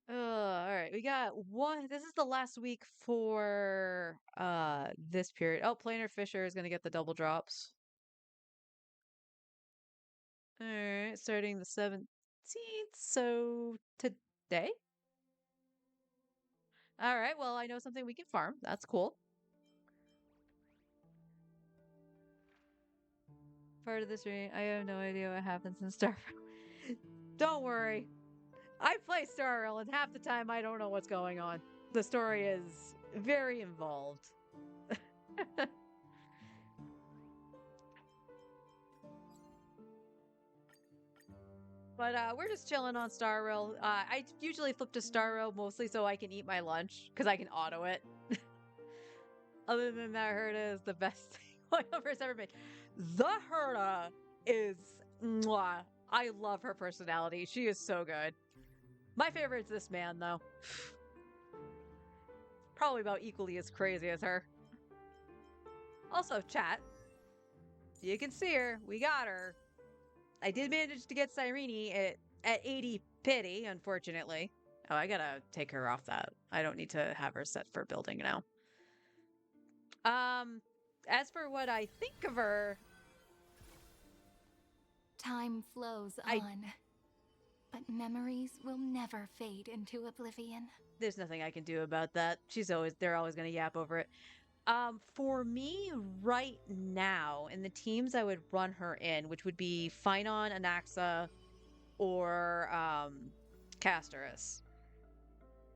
Alright, we got one. This is the last week for this period. Oh, Planar Fisher is gonna get the double drops. Alright, starting the 17th, so today? Alright, well, I know something we can farm. That's cool. Part of the stream, I have no idea what happens in Starfield. Don't worry. I play Star Rail, and half the time I don't know what's going on. The story is very involved. But we're just chilling on Star Rail. I usually flip to Star Rail mostly so I can eat my lunch, because I can auto it. Other than that, Herda is the best thing Oilver's ever made. The Herda is... Mwah. I love her personality. She is so good. My favorite's this man, though. Probably about equally as crazy as her. Also, chat. You can see her. We got her. I did manage to get Cyrene at 80 pity, unfortunately. Oh, I gotta take her off that. I don't need to have her set for building now. As for what I think of her... Time flows on. But memories will never fade into oblivion. There's nothing I can do about that. They're always gonna yap over it. For me, right now, in the teams I would run her in, which would be Finon, Anaxa, or Casterus.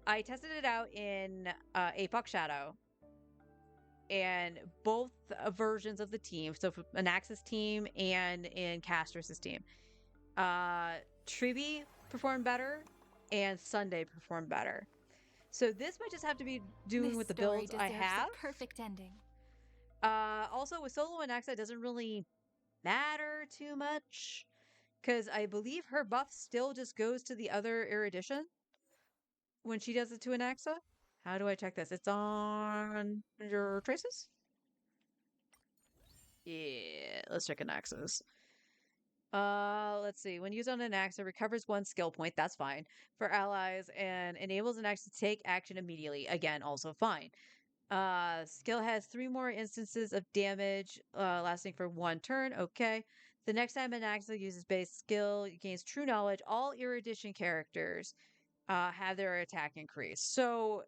I tested it out in Apoc Shadow, and both versions of the team, so for Anaxa's team and in Casterus's team, Tribi performed better, and Sunday performed better. So this might just have to be doing with the builds I have. A perfect ending. Also, with Solo and Anaxa, it doesn't really matter too much, because I believe her buff still just goes to the other erudition when she does it to Anaxa. How do I check this? It's on your traces? Yeah, let's check Anaxa's. Let's see. When used on an Anaxa, recovers 1 skill point. That's fine for allies and enables an Anaxa to take action immediately. Again, also fine. Skill has 3 more instances of damage, lasting for 1 turn. Okay. The next time an Anaxa uses base skill, it gains true knowledge. All Erudition characters have their attack increase. So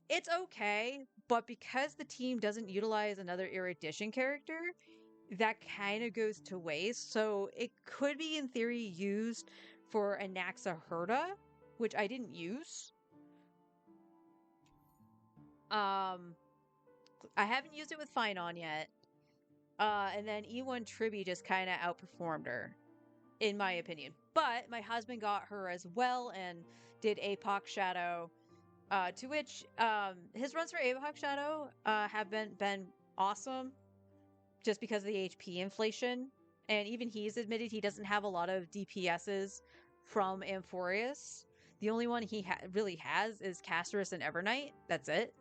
it's okay, but because the team doesn't utilize another Erudition character, that kind of goes to waste. So it could be in theory used for Anaxa Herda, which I didn't use. I haven't used it with Finon yet. And then E1 Tribby just kind of outperformed her, in my opinion. But my husband got her as well and did Apoc Shadow, to which his runs for Apoc Shadow have been awesome, just because of the HP inflation. And even he's admitted he doesn't have a lot of DPSs from Amphorius. The only one he really has is Casterus and Evernight. That's it.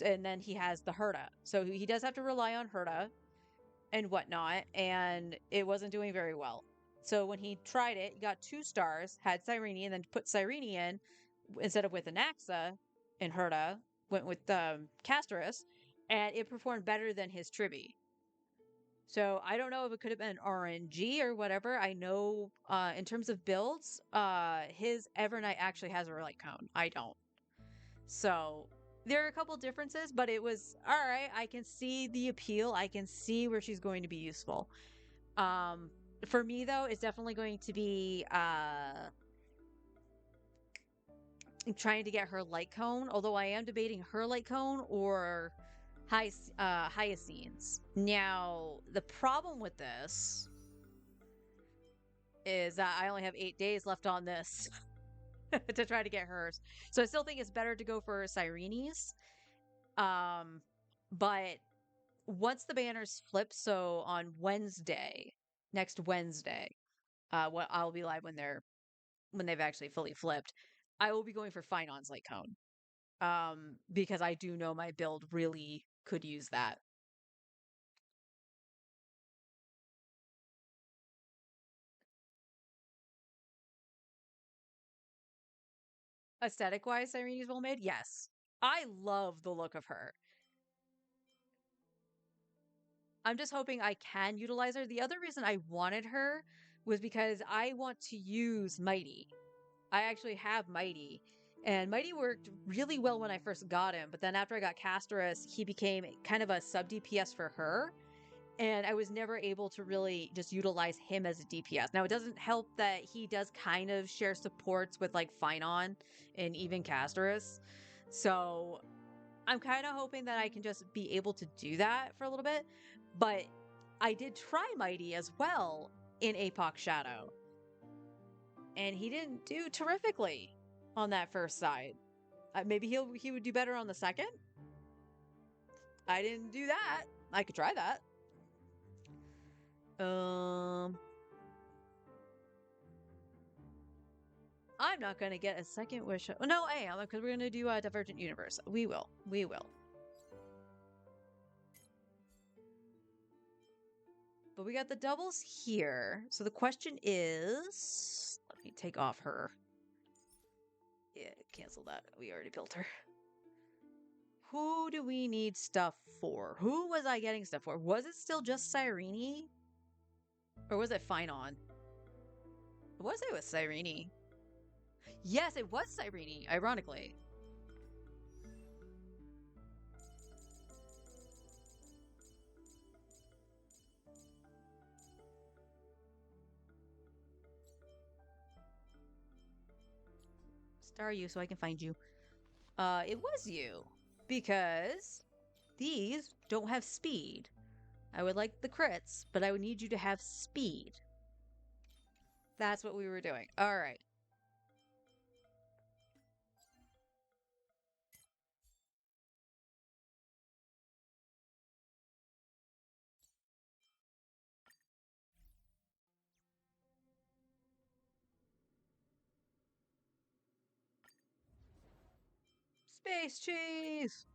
And then he has the Herda. So he does have to rely on Herda and whatnot, and it wasn't doing very well. So when he tried it, he got 2 stars, had Cyrene, and then put Cyrene in instead of with Anaxa and Herda, went with Casterus, and it performed better than his Tribby. So I don't know if it could have been RNG or whatever. I know in terms of builds, his Evernight actually has a Relight Cone. I don't. So there are a couple differences, but it was all right. I can see the appeal. I can see where she's going to be useful. For me, though, it's definitely going to be trying to get her Light Cone, although I am debating her Light Cone or Hyacinth's. Now, the problem with this is that I only have 8 days left on this to try to get hers. So I still think it's better to go for Cyrene's. But once the banners flip, so on Wednesday, next Wednesday, what I'll be live when they've actually fully flipped, I will be going for Finon's Light Cone. Because I do know my build really could use that. Aesthetic-wise, Cyrene's well made? Yes. I love the look of her. I'm just hoping I can utilize her. The other reason I wanted her was because I want to use Mighty. I actually have Mighty. And Mighty worked really well when I first got him, but then after I got Casterus, he became kind of a sub DPS for her. And I was never able to really just utilize him as a DPS. Now, it doesn't help that he does kind of share supports with like Finon and even Casterus. So I'm kind of hoping that I can just be able to do that for a little bit. But I did try Mighty as well in Apoc Shadow. And he didn't do terrifically on that first side. Maybe he would do better on the second? I didn't do that. I could try that. I'm not gonna get a second wish. Oh, no, I am, because we're gonna do a Divergent Universe. We will. We will. But we got the doubles here. So the question is, let me take off her. Yeah, cancel that. We already built her. Who do we need stuff for? Who was I getting stuff for? Was it still just Cyrene? Or was it Finon? Was it with Cyrene? Yes, it was Cyrene, ironically. Star you so I can find you. It was you. Because these don't have speed. I would like the crits, but I would need you to have speed. That's what we were doing. All right. Space cheese!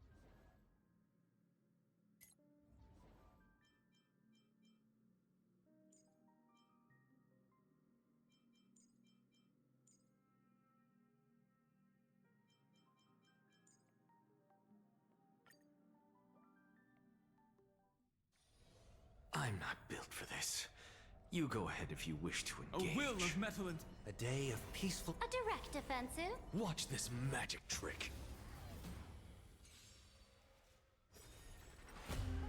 I'm not built for this. You go ahead if you wish to engage. A will of metal and... A day of peaceful... A direct offensive? Watch this magic trick.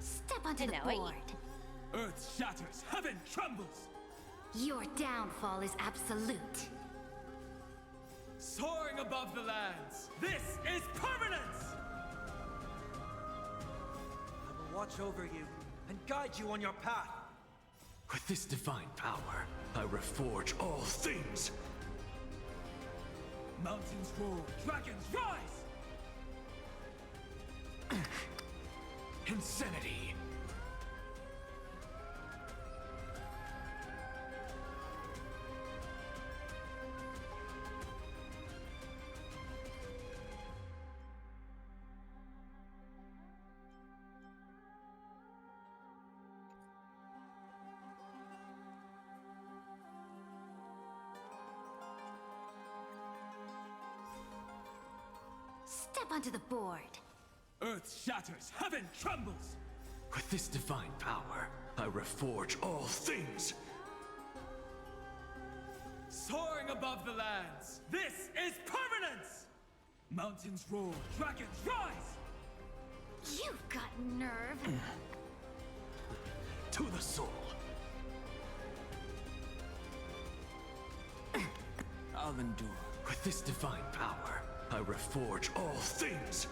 Step onto the board. Earth shatters, heaven trembles. Your downfall is absolute. Soaring above the lands, this is permanence! I will watch over you and guide you on your path. With this divine power, I reforge all things. Mountains roar, dragons rise! Insanity! Step onto the board. Earth shatters, heaven trembles! With this divine power, I reforge all things. Soaring above the lands, this is permanence! Mountains roar, dragons rise! You've got nerve. To the soul. I'll endure. With this divine power, I reforge all things.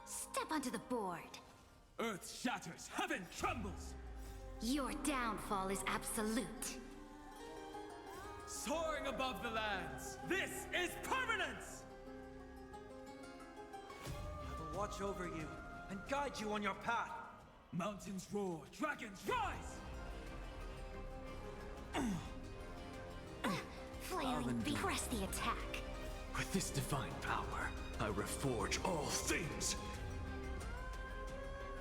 Step onto the board. Earth shatters, heaven trembles! Your downfall is absolute. Soaring above the lands, this is permanence! I will watch over you and guide you on your path. Mountains roar, dragons rise! Flaring, press the attack. With this divine power, I reforge all things.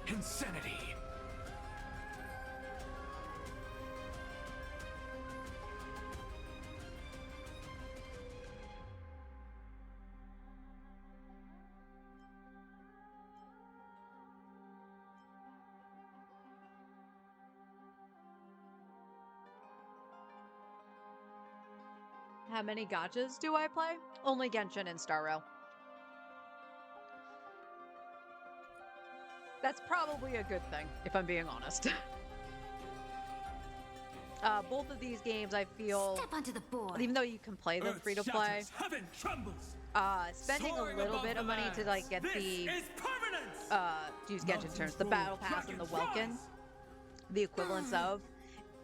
Insanity! How many gachas do I play? Only Genshin and Star Rail. That's probably a good thing, if I'm being honest. Both of these games, I feel, Step onto the board. even though you can play them free to play, Heaven trembles! spending a little bit of money to like get the use Genshin terms, the battle pass and the Welkin, the equivalents of.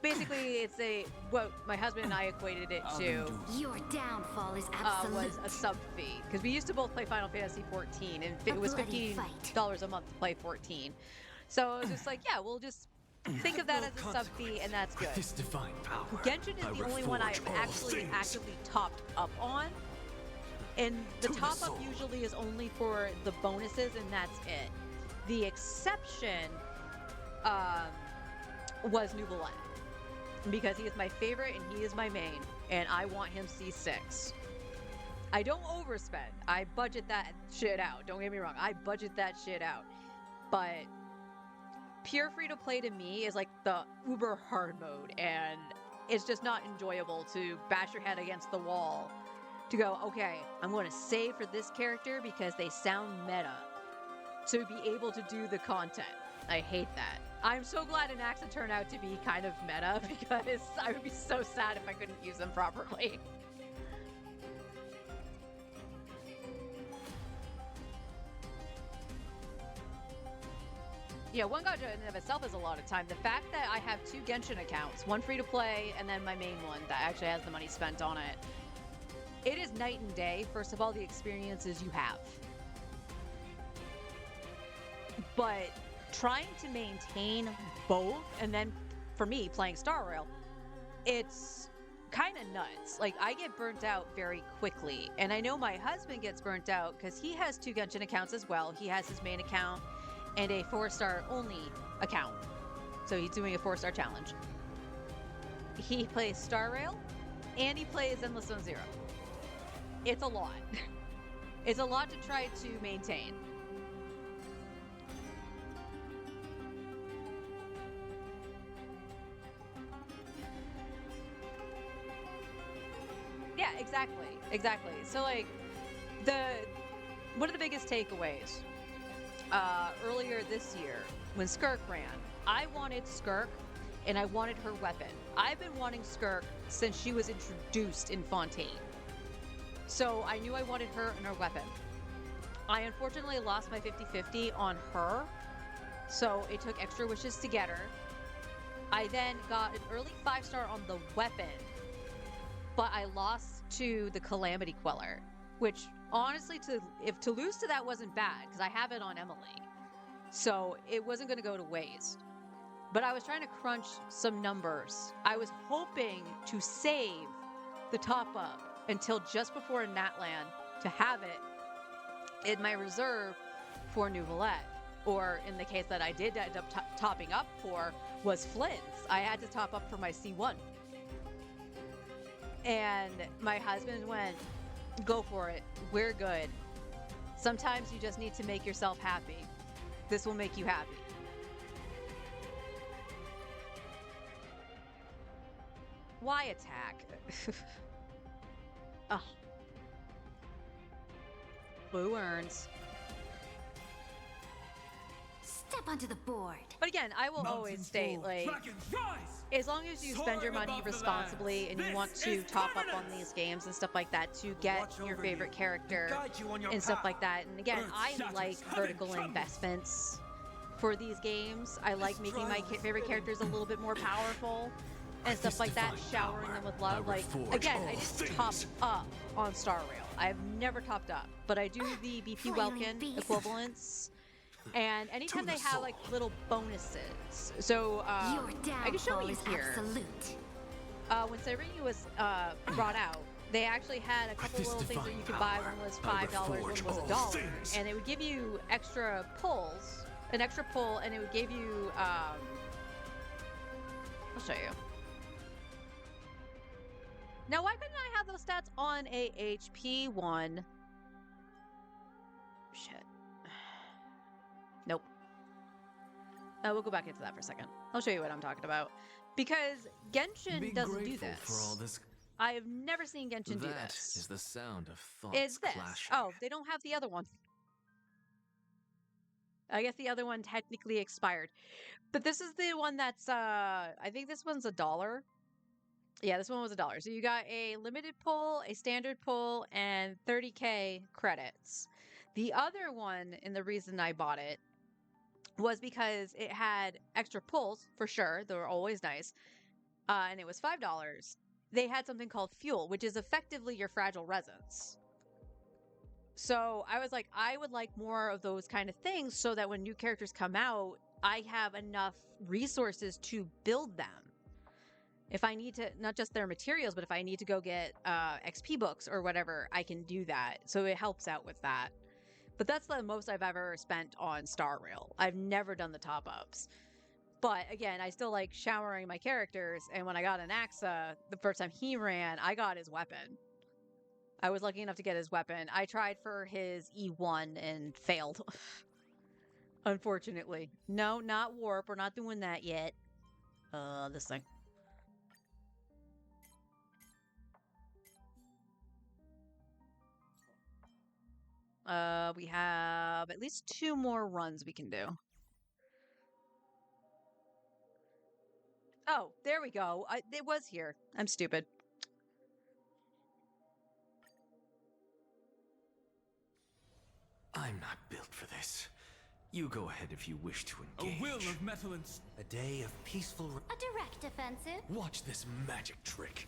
Basically, it's what my husband and I equated it to. Your downfall is absolute. Was a sub fee, because we used to both play Final Fantasy 14, and it was $15 a month to play 14. So it was just like, yeah, we'll just think of that as a sub fee, and that's good. This divine power, Genshin is the only one I've actually actively topped up on, and the top up usually is only for the bonuses, and that's it. The exception was Nubalet, because he is my favorite and he is my main, and I want him C6. I don't overspend. I budget that shit out. Don't get me wrong. I budget that shit out. But pure free-to-play to me is like the uber hard mode, and it's just not enjoyable to bash your head against the wall to go, okay, I'm going to save for this character because they sound meta, to be able to do the content. I hate that. I'm so glad Anaxa turned out to be kind of meta, because I would be so sad if I couldn't use them properly. Yeah, one gacha in and of itself is a lot of time. The fact that I have 2 Genshin accounts, one free to play and then my main one that actually has the money spent on it, it is night and day, first of all, the experiences you have. But trying to maintain both, and then for me playing Star Rail, it's kind of nuts. Like, I get burnt out very quickly. And I know my husband gets burnt out because he has 2 Genshin accounts as well. He has his main account and a 4-star only account. So he's doing a 4-star challenge. He plays Star Rail and he plays Endless Zone Zero. It's a lot. It's a lot to try to maintain. Yeah, exactly. So like, one of the biggest takeaways earlier this year when Skirk ran, I wanted Skirk and I wanted her weapon. I've been wanting Skirk since she was introduced in Fontaine. So I knew I wanted her and her weapon. I unfortunately lost my 50-50 on her, so it took extra wishes to get her. I then got an early 5-star on the weapon, but I lost to the Calamity Queller, which honestly, to lose to that wasn't bad because I have it on Emily, so it wasn't going to go to waste. But I was trying to crunch some numbers. I was hoping to save the top up until just before Natlan to have it in my reserve for Nouvellette. Or in the case that I did end up topping up for was Flynn's. I had to top up for my C1. And my husband went, go for it. We're good. Sometimes you just need to make yourself happy. This will make you happy. Why attack? Ugh. Blue earns. Step onto the board. But again, I will always state, like, as long as you spend your money responsibly and you want to top up on these games and stuff like that to get your favorite character and stuff like that. And again, I like vertical investments for these games. I like making my favorite characters a little bit more powerful and stuff like that, showering them with love. Like, again, I didn't top up on Star Rail. I've never topped up, but I do the BP Welkin equivalents. And anytime they have like little bonuses, so I can show you here. When Cyrene was brought out, they actually had a couple little things that you could buy. One was $5, one was $1, and it would give you extra pulls, an extra pull, and it would give you. I'll show you. Now, why couldn't I have those stats on a HP one? Shit. Nope. We'll go back into that for a second. I'll show you what I'm talking about. Because Genshin doesn't do this. For all this. I have never seen Genshin do That this. is the sound of thoughts It's this. clashing. Oh, they don't have the other one. I guess the other one technically expired. But this is the one that's, I think this one's $1. Yeah, this one was $1. So you got a limited pull, a standard pull, and 30k credits. The other one, and the reason I bought it, was because it had extra pulls, for sure. They were always nice. And it was $5. They had something called Fuel, which is effectively your fragile resins. So I was like, I would like more of those kind of things so that when new characters come out, I have enough resources to build them. If I need to, not just their materials, but if I need to go get XP books or whatever, I can do that. So it helps out with that. But that's the most I've ever spent on Star Rail. I've never done the top-ups. But again, I still like showering my characters. And when I got an Axa, the first time he ran, I got his weapon. I was lucky enough to get his weapon. I tried for his E1 and failed. Unfortunately. No, not warp. We're not doing that yet. This thing. We have at least 2 more runs we can do. Oh, there we go. It was here. I'm stupid. I'm not built for this. You go ahead if you wish to engage. A will of metal and a day of peaceful. A direct offensive. Watch this magic trick.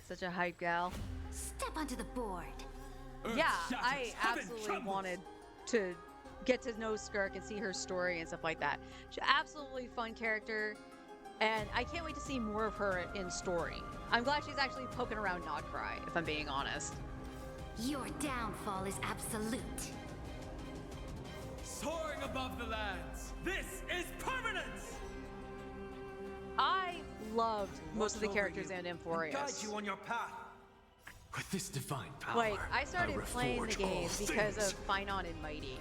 Such a hype gal. Step onto the board. Yeah, I absolutely wanted to get to know Skirk and see her story and stuff like that. She's an absolutely fun character. And I can't wait to see more of her in story. I'm glad she's actually poking around Nodcry, if I'm being honest. Your downfall is absolute. Soaring above the lands, this is permanence! I loved most of the Watch over characters you in and Emporius. guide you on your path. With this divine power, Like, I started playing the reforge game all because things. of Finon and Mighty.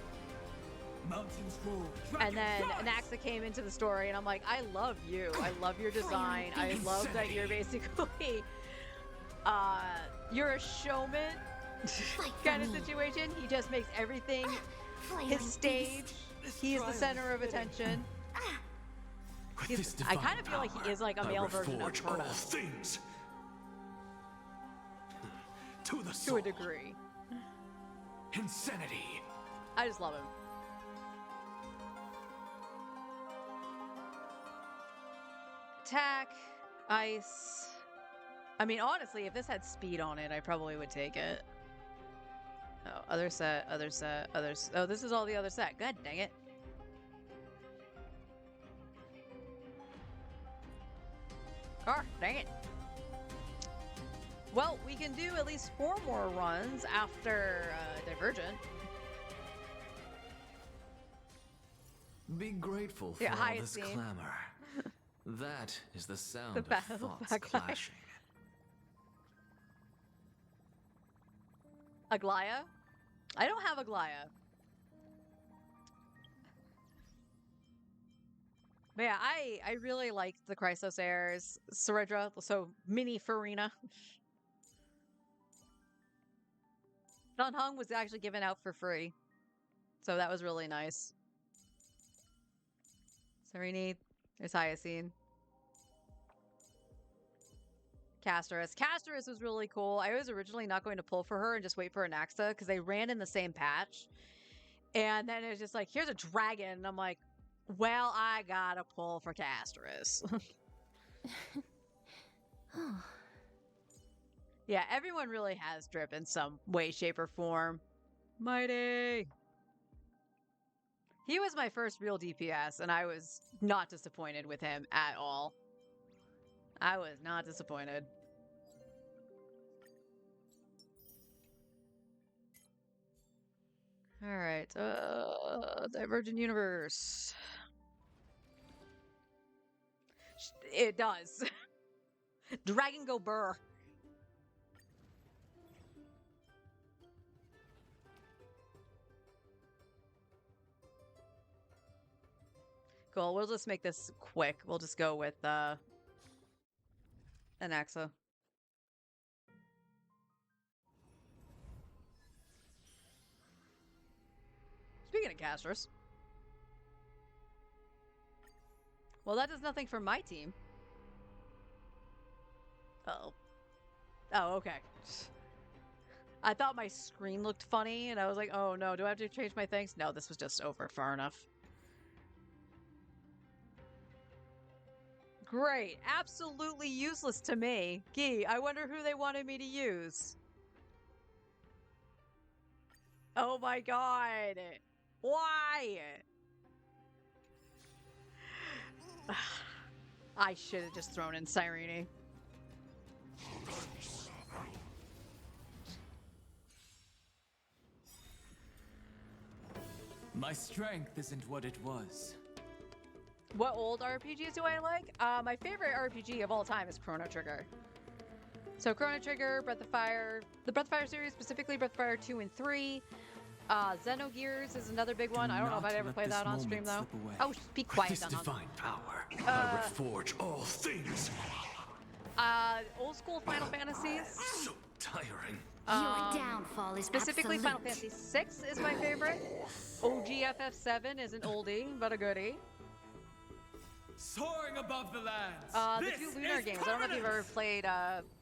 Mountains roll, And then dragons rise! Anaxa came into the story, and I'm like, I love you. I love your design. I love that you're basically, you're a showman kind of situation. He just makes everything his stage. He's the center of attention. With this I divine kind of feel like he is like a power, male I version of reforge all Perna things. To the to soul. a degree. Insanity. I just love him. Attack, ice. I mean, honestly, if this had speed on it, I probably would take it. Oh, other set, other set, others. Oh, this is all the other set. God dang it. Oh, dang it. Well, we can do at least 4 more runs after Divergent. Be grateful for Yeah, all hi, this Steve. clamor. That is the sound The of battle thoughts backlash. clashing. Aglaya? I don't have Aglaya. But yeah, I really liked the Chrysos Heirs. Saredra, so mini Farina. Dun Hung was actually given out for free. So that was really nice. Serene, there's Hyacine. Casterus. Casterus was really cool. I was originally not going to pull for her and just wait for Anaxa because they ran in the same patch. And then it was just like, here's a dragon. And I'm like, well, I gotta pull for Casterus. Yeah, everyone really has drip in some way, shape, or form. Mighty! He was my first real DPS, and I was not disappointed with him at all. I was not disappointed. Alright, Divergent Universe. It does. Dragon go burr. Cool, we'll just make this quick. We'll just go with, Anaxa. Speaking of casters. Well, that does nothing for my team. Uh-oh. Oh, okay. I thought my screen looked funny, and I was like, oh no, do I have to change my things? No, this was just over far enough. Great. Absolutely useless to me. Gee, I wonder who they wanted me to use. Oh my god. Why? I should have just thrown in Cyrene. My strength isn't what it was. What old RPGs do I like? My favorite RPG of all time is Chrono Trigger. So Chrono Trigger, Breath of Fire, the Breath of Fire series, specifically Breath of Fire 2 and 3. Xenogears is another big one. I don't know if I'd ever play that on stream though. Oh, be quiet, With this Dunham. divine power, I reforge all things. Old school Final Fantasies. So tiring. Your downfall is Specifically, absolute. Final Fantasy 6 is my favorite. OG FF7 is an oldie, but a goodie. Soaring above the lands. The This two Lunar is games. I don't know if you've ever permanence! played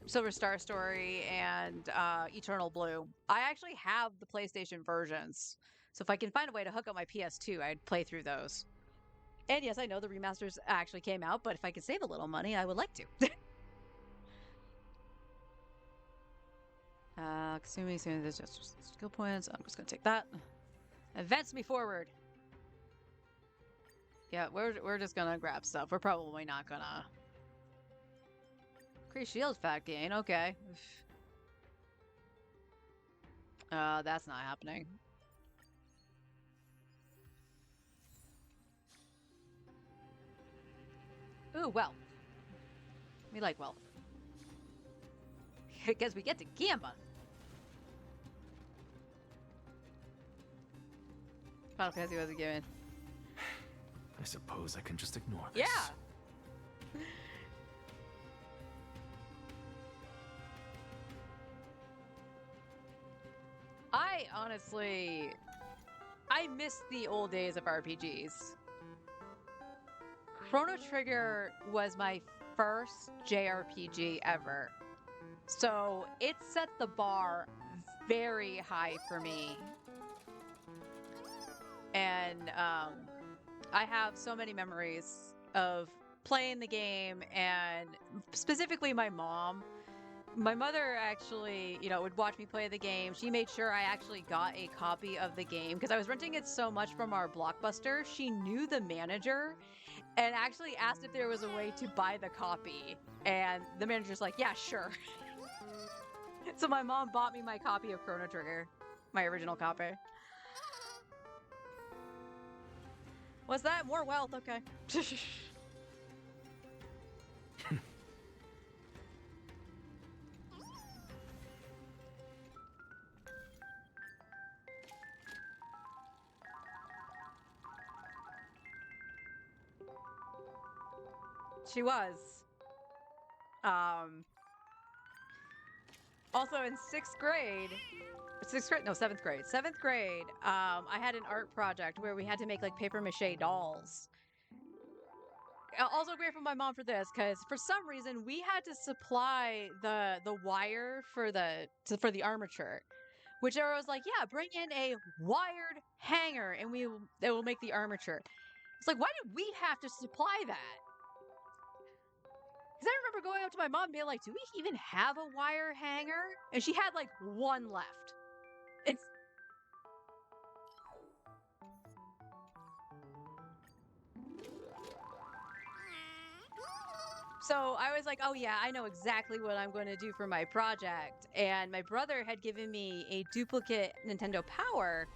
Silver Star Story and Eternal Blue. I actually have the PlayStation versions. So if I can find a way to hook up my PS2, I'd play through those. And yes, I know the remasters actually came out, but if I could save a little money, I would like to. Assuming there's just skill points, I'm just gonna take that. Advance me forward. Yeah, we're just gonna grab stuff. We're probably not gonna... Increase shield fact gain, okay. That's not happening. Ooh, wealth. We like wealth. Because we get to Gamba. Final Fantasy was a given. I suppose I can just ignore this. Yeah! I honestly... I miss the old days of RPGs. Chrono Trigger was my first JRPG ever. So it set the bar very high for me. And I have so many memories of playing the game, and specifically my mom. My mother actually, you know, would watch me play the game. She made sure I actually got a copy of the game because I was renting it so much from our Blockbuster. She knew the manager and actually asked if there was a way to buy the copy. And the manager's like, yeah, sure. So my mom bought me my copy of Chrono Trigger, my original copy. Was that more wealth? Okay. She was. Also in 6th grade, no, 7th grade. 7th grade, I had an art project where we had to make like paper mache dolls. Also grateful to my mom for this, because for some reason we had to supply the wire for the armature, which I was like, yeah, bring in a wired hanger and it will make the armature. It's like, why did we have to supply that? Because I remember going up to my mom and being like, do we even have a wire hanger? And she had like one left. It's... So I was like, oh yeah, I know exactly what I'm going to do for my project. And my brother had given me a duplicate Nintendo Power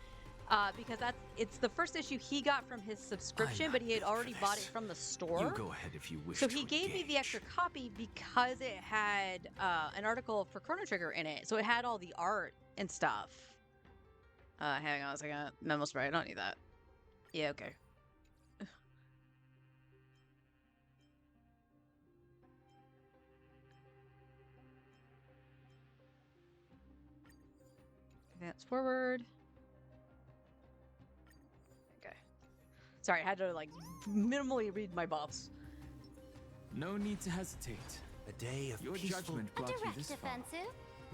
because it's the first issue he got from his subscription, but he had already bought it from the store. You go ahead if you wish. So he gave me the extra copy because it had an article for Chrono Trigger in it. So it had all the art and stuff. Hang on a second. Memo spray. I don't need that. Yeah, okay. Advance forward. Okay. Sorry, I had to like minimally read my buffs. No need to hesitate. A day of your judgment brought you this far.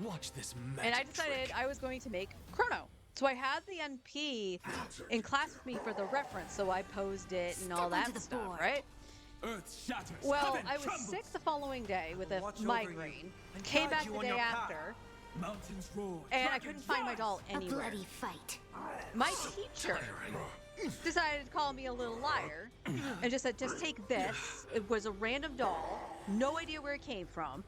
Watch this magic And I decided I was going to make Chrono. So I had the NP in class with me for the reference, so I posed it and all that stuff, right? Earth shatters. Well, Heaven I was trembles. sick the following day with a migraine. Came back the day after. Mountains roar. And I couldn't find my doll anywhere. A bloody fight. My teacher decided to call me a little liar and just said, just take this. It was a random doll. No idea where it came from.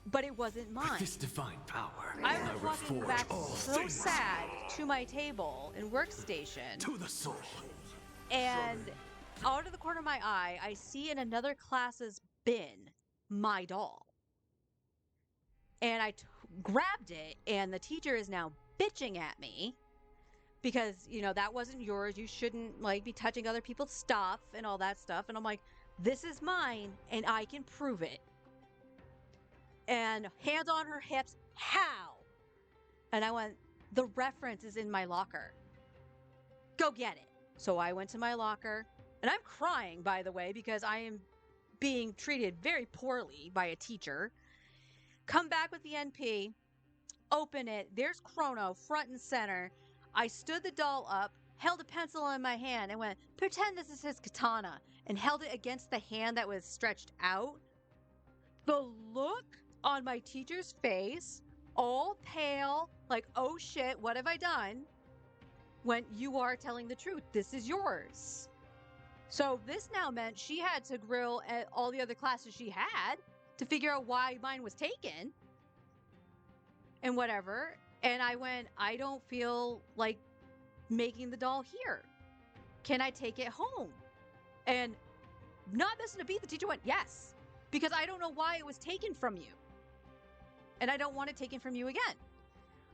But it wasn't mine. This divine power. I was walking reforge back all so things. sad to my table and workstation. To the soul. And out of the corner of my eye, I see in another class's bin my doll. And I grabbed it, and the teacher is now bitching at me because, you know, that wasn't yours. You shouldn't, like, be touching other people's stuff and all that stuff. And I'm like, this is mine, and I can prove it. And hands on her hips, how? And I went, the reference is in my locker. Go get it. So I went to my locker, and I'm crying, by the way, because I am being treated very poorly by a teacher. Come back with the NP, open it, there's Chrono front and center. I stood the doll up, held a pencil in my hand, and went, pretend this is his katana, and held it against the hand that was stretched out. The look on my teacher's face, all pale, like, oh shit, what have I done? When you are telling the truth, this is yours. So this now meant she had to grill at all the other classes she had to figure out why mine was taken and whatever. And I went, I don't feel like making the doll here. Can I take it home? And not missing a beat, the teacher went, yes, because I don't know why it was taken from you. And I don't want it taken from you again.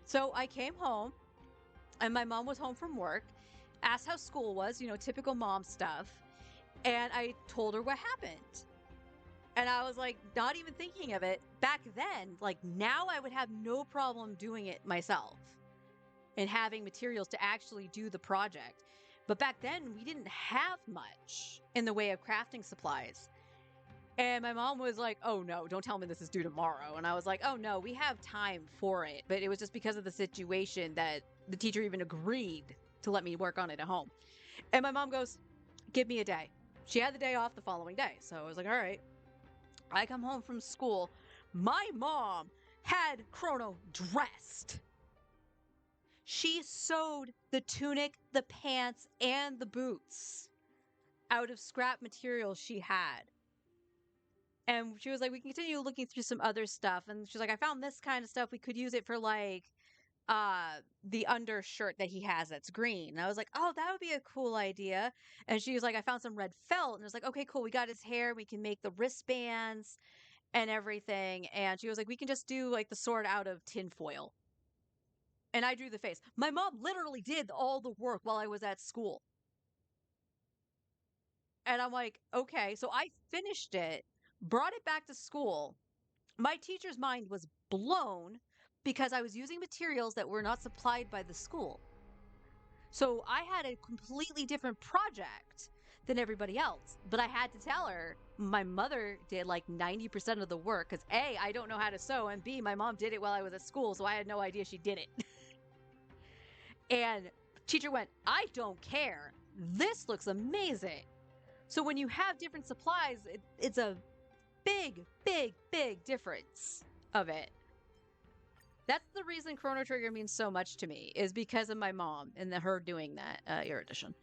So I came home and my mom was home from work, asked how school was, you know, typical mom stuff. And I told her what happened. And I was like, not even thinking of it. Back then, like now I would have no problem doing it myself and having materials to actually do the project. But back then we didn't have much in the way of crafting supplies. And my mom was like, oh no, don't tell me this is due tomorrow. And I was like, oh no, we have time for it. But it was just because of the situation that the teacher even agreed to let me work on it at home. And my mom goes, give me a day. She had the day off the following day. So I was like, all right. I come home from school. My mom had Chrono dressed. She sewed the tunic, the pants, and the boots out of scrap materials she had. And she was like, we can continue looking through some other stuff. And she's like, I found this kind of stuff. We could use it for like the undershirt that he has that's green. And I was like, oh, that would be a cool idea. And she was like, I found some red felt. And I was like, okay, cool. We got his hair. We can make the wristbands and everything. And she was like, we can just do like the sword out of tinfoil. And I drew the face. My mom literally did all the work while I was at school. And I'm like, okay. So I finished it, brought it back to school. My teacher's mind was blown because I was using materials that were not supplied by the school. So I had a completely different project than everybody else. But I had to tell her my mother did like 90% of the work because A, I don't know how to sew, and B, my mom did it while I was at school, so I had no idea she did it. And teacher went, I don't care. This looks amazing. So when you have different supplies, it's a big, big, big difference of it. That's the reason Chrono Trigger means so much to me, is because of my mom and her doing that erudition.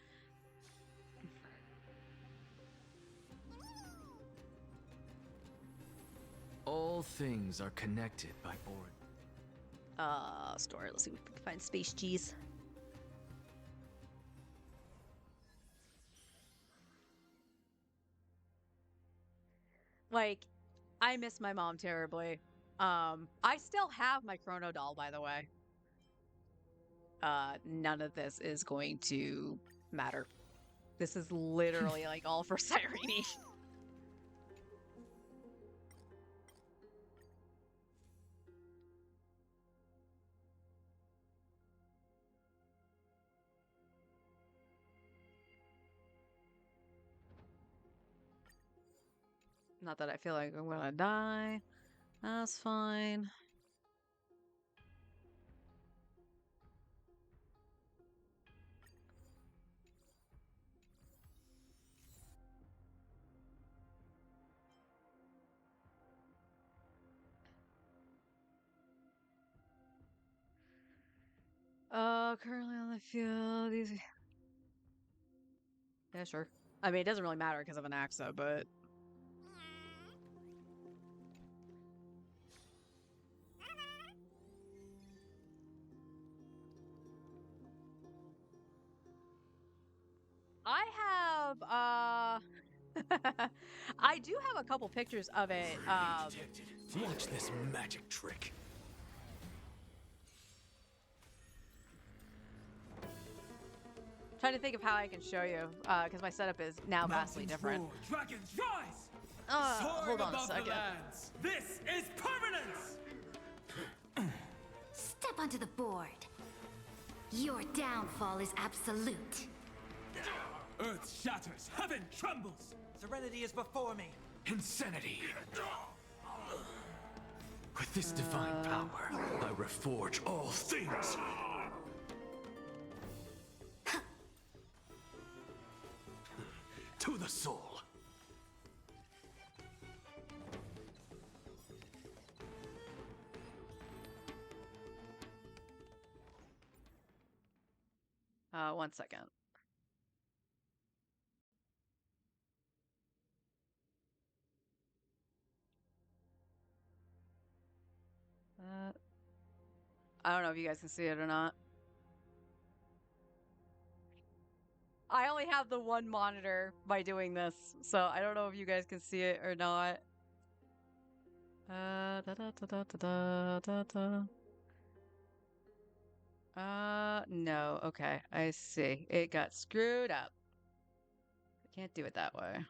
All things are connected by board. Store. Let's see if we can find Space G's. Like, I miss my mom terribly. I still have my Chrono doll, by the way. None of this is going to matter. This is literally like all for Cyrene. Not that I feel like I'm gonna die. That's fine. Currently on the field. Easy. Yeah, sure. I mean, it doesn't really matter because of an AXA, but. I have, I do have a couple pictures of it. Watch this magic trick. Trying to think of how I can show you, because my setup is now vastly different. Dragons rise! Hold on a second. This is permanence! Step onto the board. Your downfall is absolute. Earth shatters, heaven trembles! Serenity is before me. Insanity! With this divine power, I reforge all things! To the soul! One second. I don't know if you guys can see it or not. I only have the one monitor by doing this, so I don't know if you guys can see it or not. Da, da, da, da, da, da, da. No. Okay, I see. It got screwed up. I can't do it that way.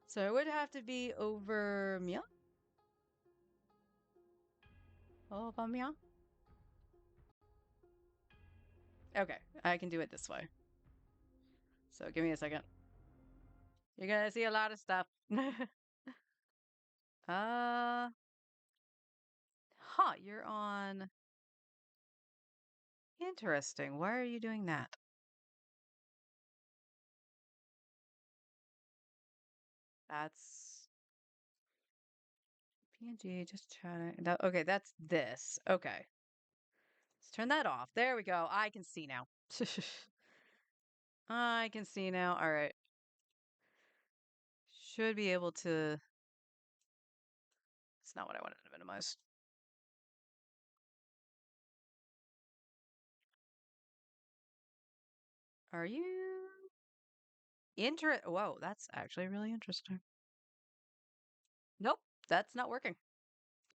So it would have to be over Mia? Over Mia? Okay, I can do it this way. So give me a second. You're gonna see a lot of stuff. You're on. Interesting. Why are you doing that? That's PNG, just chatting. Okay, that's this. Okay. Let's turn that off. There we go. I can see now. I can see now. All right. Should be able to. It's not what I wanted to minimize. Are you Whoa, that's actually really interesting. Nope, that's not working.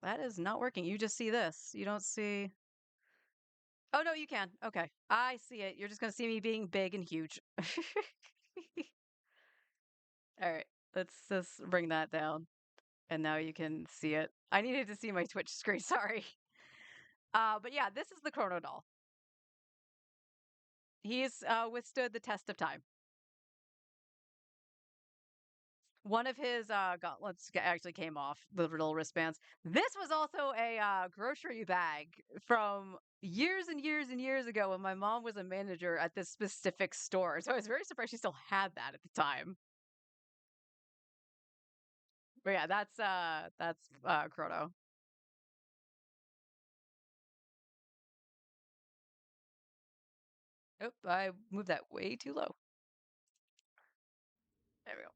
That is not working. You just see this. You don't see. Oh, no, you can. Okay. I see it. You're just going to see me being big and huge. All right. Let's just bring that down. And now you can see it. I needed to see my Twitch screen. Sorry. But yeah, this is the Chrono Doll. He's withstood the test of time. One of his gauntlets actually came off, the little wristbands. This was also a grocery bag from years and years and years ago when my mom was a manager at this specific store. So I was very surprised she still had that at the time. But yeah, that's Chrono. Oh, I moved that way too low. There we go.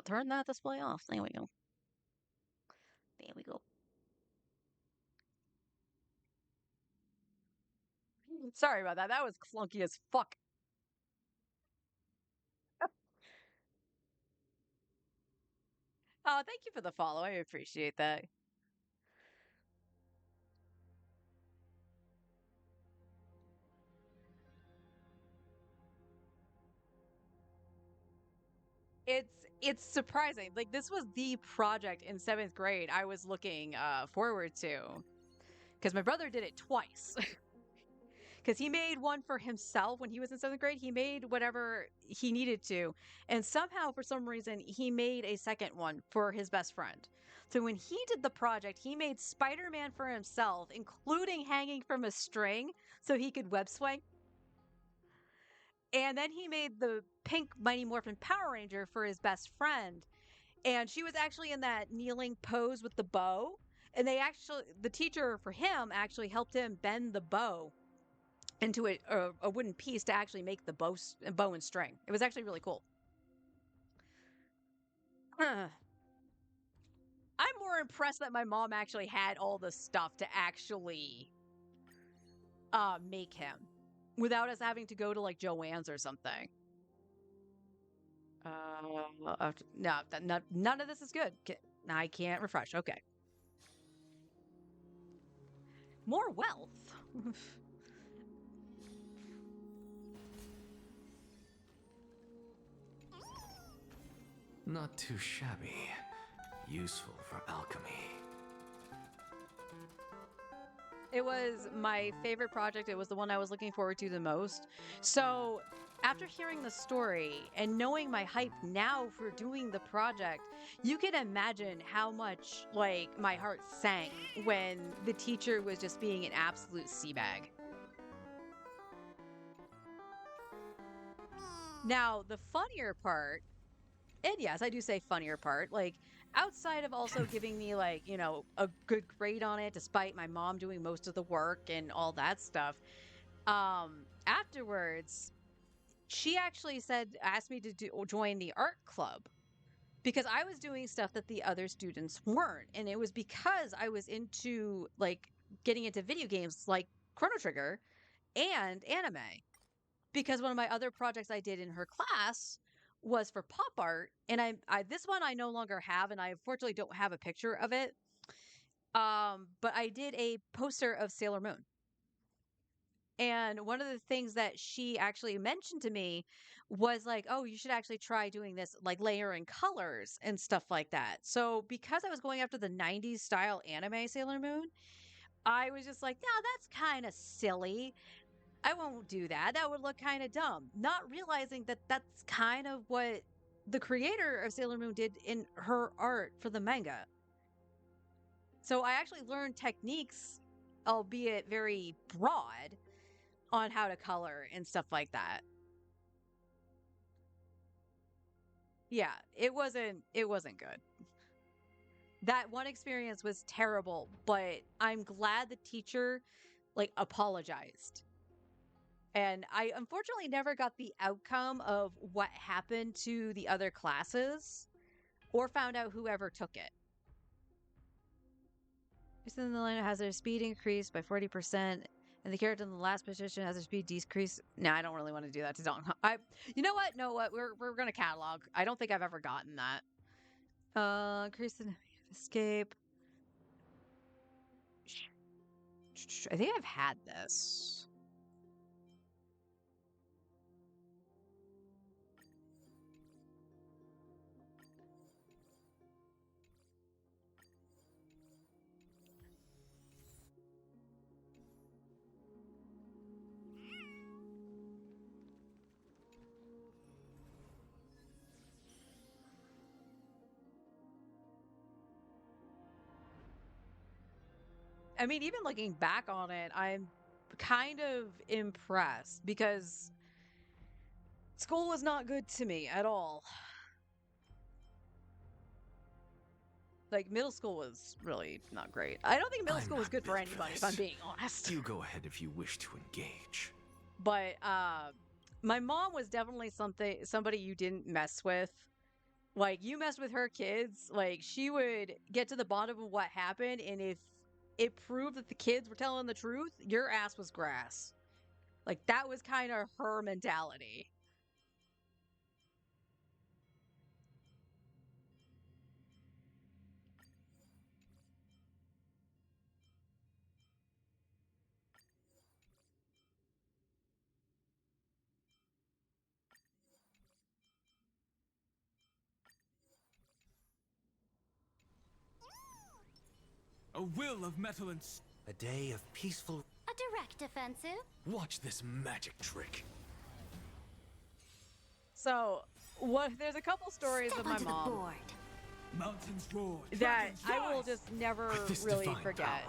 Turn that display off. There we go. There we go. Sorry about that. That was clunky as fuck. Oh, thank you for the follow. I appreciate that. It's surprising. Like, this was the project in 7th grade I was looking forward to, because my brother did it twice. Because he made one for himself when he was in 7th grade. He made whatever he needed to, and somehow, for some reason, he made a second one for his best friend. So when he did the project, he made Spider-Man for himself, including hanging from a string so he could web swing. And then he made the pink Mighty Morphin Power Ranger for his best friend. And she was actually in that kneeling pose with the bow. And the teacher for him actually helped him bend the bow into a wooden piece to actually make the bow and string. It was actually really cool. I'm more impressed that my mom actually had all the stuff to actually make him, without us having to go to like Joann's or something. No, none of this is good. I can't refresh. Okay. More wealth. Not too shabby. Useful for alchemy. It was my favorite project. It was the one I was looking forward to the most. So after hearing the story and knowing my hype now for doing the project, you can imagine how much like my heart sank when the teacher was just being an absolute sea bag. Now, the funnier part, and yes, I do say funnier part, like outside of also giving me like, you know, a good grade on it, despite my mom doing most of the work and all that stuff, afterwards, she actually asked me to join the art club because I was doing stuff that the other students weren't. And it was because I was into like getting into video games like Chrono Trigger and anime. Because one of my other projects I did in her class was for pop art, and I this one I no longer have, and I unfortunately don't have a picture of it. But I did a poster of Sailor Moon. And one of the things that she actually mentioned to me was like, oh, you should actually try doing this, like layering colors and stuff like that. So because I was going after the 90s style anime Sailor Moon, I was just like, no, that's kind of silly. I won't do that. That would look kind of dumb. Not realizing that that's kind of what the creator of Sailor Moon did in her art for the manga. So I actually learned techniques, albeit very broad, on how to color and stuff like that. Yeah, it wasn't good. That one experience was terrible, but I'm glad the teacher like apologized. And I unfortunately never got the outcome of what happened to the other classes or found out whoever took it. In the line has their speed increased by 40%, and the character in the last position has their speed decreased. No, I don't really want to do that to Don. You know what? No, what? We're gonna catalog. I don't think I've ever gotten that. Increase the escape. I think I've had this. I mean, even looking back on it, I'm kind of impressed because school was not good to me at all. Like, middle school was really not great. I don't think middle school was good for anybody, if I'm being honest. You go ahead if you wish to engage. But my mom was definitely somebody you didn't mess with. Like, you messed with her kids, like, she would get to the bottom of what happened, and if it proved that the kids were telling the truth, your ass was grass. Like, that was kind of her mentality. A will of metal and... A day of peaceful... A direct offensive. Watch this magic trick. So, there's a couple stories of my mom Mountains roar, that I will just never really forget.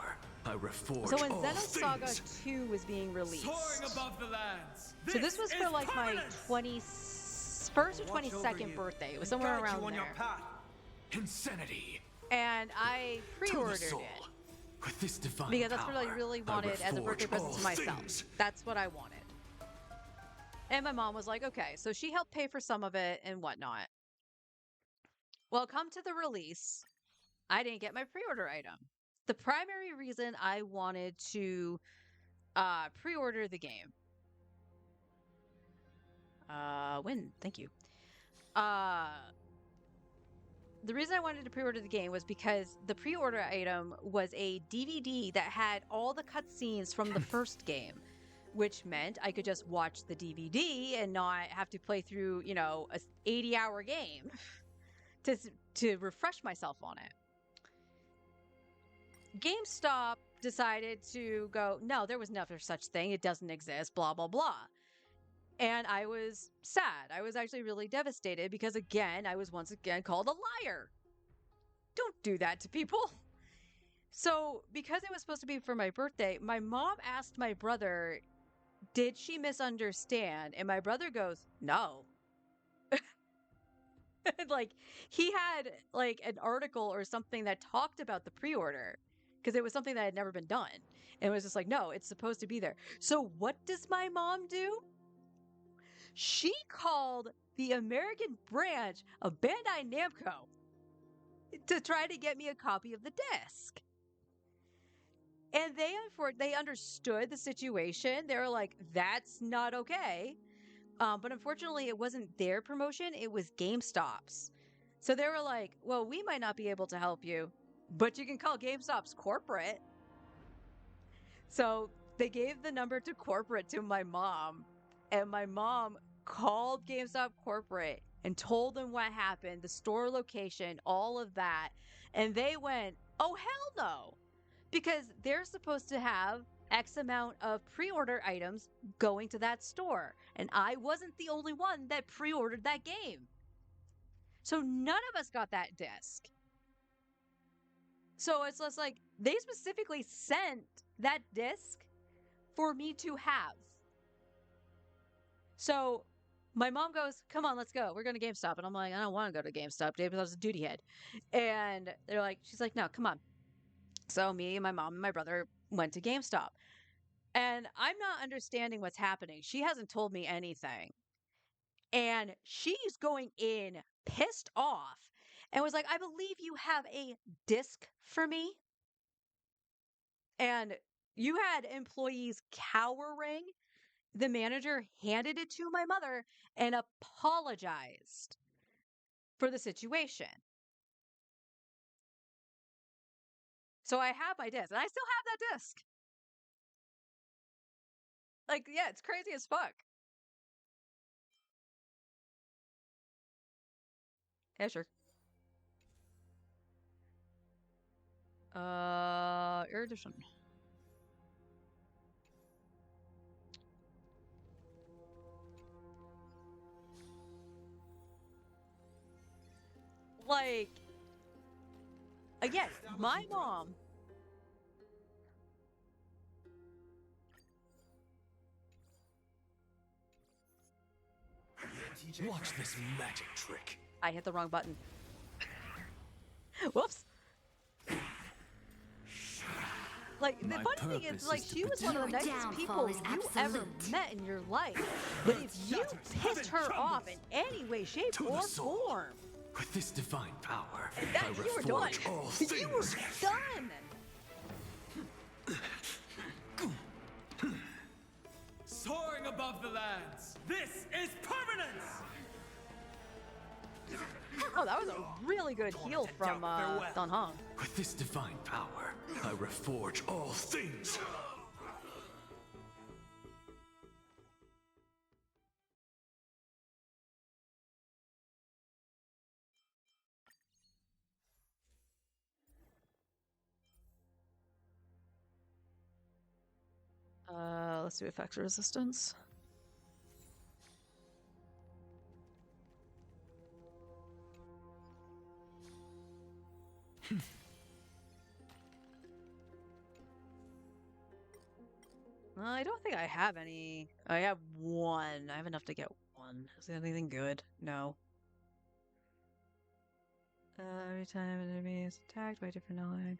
I reforge So when all Xenosaga things. 2 was being released, soaring above the lands. so this was for like my 21st or 22nd birthday. It was somewhere around there. Insanity. And I pre-ordered it With this divine because that's what I power, really wanted as a birthday reforge present to all myself. things. That's what I wanted. And my mom was like, okay, so she helped pay for some of it and whatnot. Well, come to the release, I didn't get my pre-order item. The primary reason I wanted to pre-order the game. Thank you. The reason I wanted to pre-order the game was because the pre-order item was a DVD that had all the cutscenes from the first game, which meant I could just watch the DVD and not have to play through, you know, a 80-hour game to refresh myself on it. GameStop decided to go, no, there was never such thing. It doesn't exist, blah, blah, blah. And I was sad. I was actually really devastated because, again, I was once again called a liar. Don't do that to people. So, because it was supposed to be for my birthday, my mom asked my brother, did she misunderstand? And my brother goes, no. Like, he had, like, an article or something that talked about the pre-order because it was something that had never been done. And it was just like, no, it's supposed to be there. So what does my mom do? She called the American branch of Bandai Namco to try to get me a copy of the disc. And they understood the situation. They were like, that's not okay. But unfortunately, it wasn't their promotion. It was GameStop's. So they were like, well, we might not be able to help you, but you can call GameStop's corporate. So they gave the number to corporate to my mom. And my mom called GameStop corporate and told them what happened, the store location, all of that. And they went, oh, hell no. Because they're supposed to have X amount of pre-order items going to that store. And I wasn't the only one that pre-ordered that game. So none of us got that disc. So it's just like, they specifically sent that disc for me to have. So my mom goes, come on, let's go. We're going to GameStop. And I'm like, I don't want to go to GameStop, Dave, because I was a duty head. And they're like, she's like, no, come on. So me and my mom and my brother went to GameStop. And I'm not understanding what's happening. She hasn't told me anything. And she's going in pissed off and was like, I believe you have a disc for me. And you had employees cowering. The manager handed it to my mother and apologized for the situation. So I have my disc, and I still have that disc. Like, yeah, it's crazy as fuck. Yeah, sure. Erudition. Like, again, my mom. Watch this magic trick. I hit the wrong button. Whoops. Like, the funny thing is, like, she was one of the nicest people you ever met in your life. But if you pissed her off in any way, shape, or form, with this divine power, that, I you were done. reforge all You were things. done. Soaring above the lands, this is permanence! Oh, that was a really good heal from Don Hong. With this divine power, I reforge all things. Let's do effects resistance. I don't think I have any. I have one. I have enough to get one. Is there anything good? No. Every time an enemy is attacked by a different ally.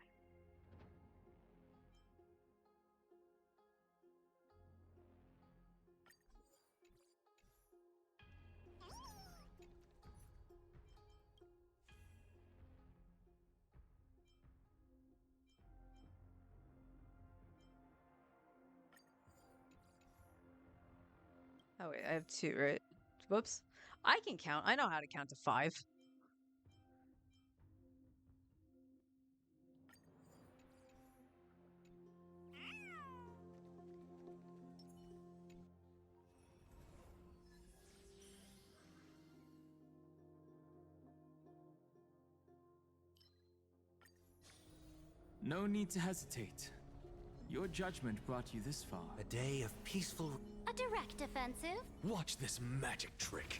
Oh wait, I have two, right? Whoops. I can count. I know how to count to 5. No need to hesitate. Your judgment brought you this far. A day of peaceful... A direct offensive? Watch this magic trick.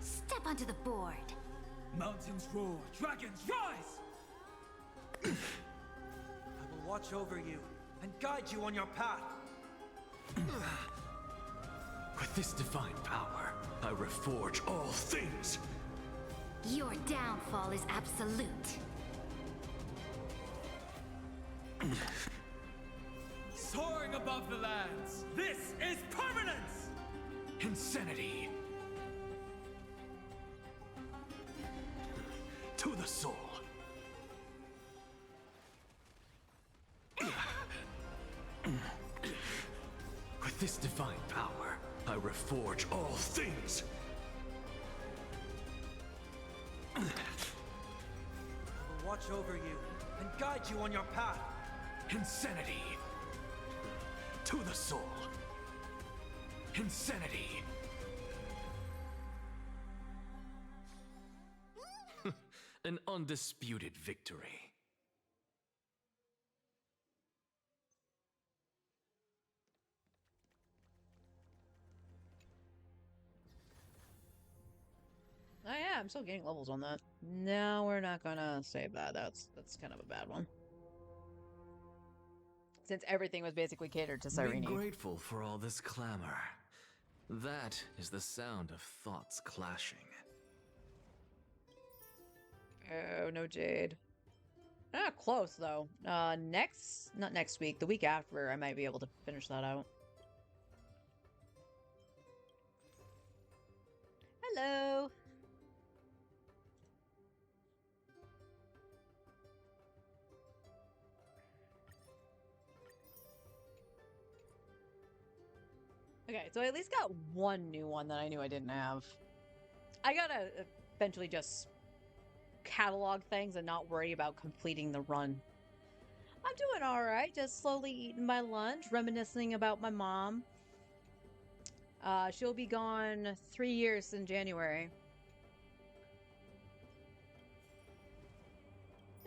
Step onto the board. Mountains roar, dragons rise! I will watch over you and guide you on your path. With this divine power, I reforge all things. Your downfall is absolute. Soaring above the lands, this is permanence! Insanity. To the soul. With this divine power, I reforge all things. I will watch over you and guide you on your path. Insanity. To the soul. Insanity. An undisputed victory. Oh yeah, I'm still getting levels on that. No, we're not gonna save that. That's kind of a bad one. Since everything was basically catered to Cyrene. Be grateful for all this clamor. That is the sound of thoughts clashing. Oh, no Jade. Ah, close though. Not next week, the week after, I might be able to finish that out. Hello. Okay, so I at least got one new one that I knew I didn't have. I gotta eventually just catalog things and not worry about completing the run. I'm doing alright, just slowly eating my lunch, reminiscing about my mom. She'll be gone 3 years in January.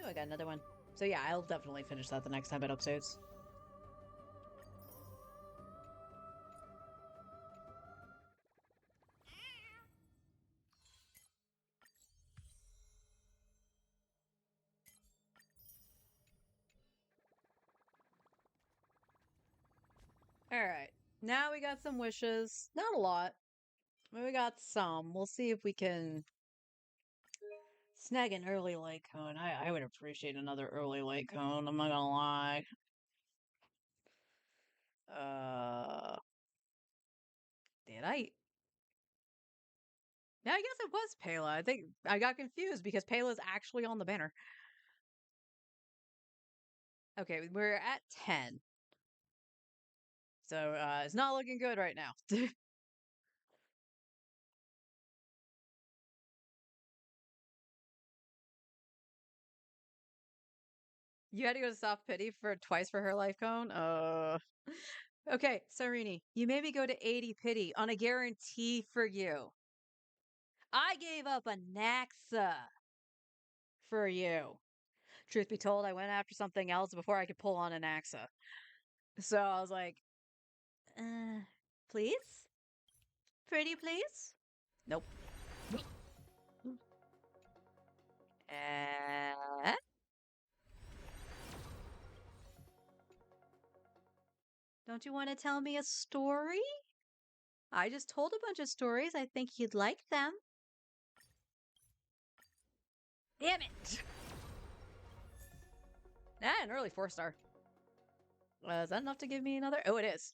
Oh, I got another one. So yeah, I'll definitely finish that the next time it updates. Alright, now we got some wishes. Not a lot, but we got some. We'll see if we can snag an early light cone. I would appreciate another early light cone, I'm not gonna lie. Did I? Yeah, I guess it was Pela. I think I got confused because Pela's actually on the banner. Okay, we're at 10. So, it's not looking good right now. You had to go to Soft Pity for twice for her life cone? Okay, Cyrene, you made me go to 80 Pity on a guarantee for you. I gave up a Naxa for you. Truth be told, I went after something else before I could pull on an Naxa. So I was like, please? Pretty please? Nope. Don't you want to tell me a story? I just told a bunch of stories. I think you'd like them. Damn it! An early 4-star. Is that enough to give me another? Oh, it is.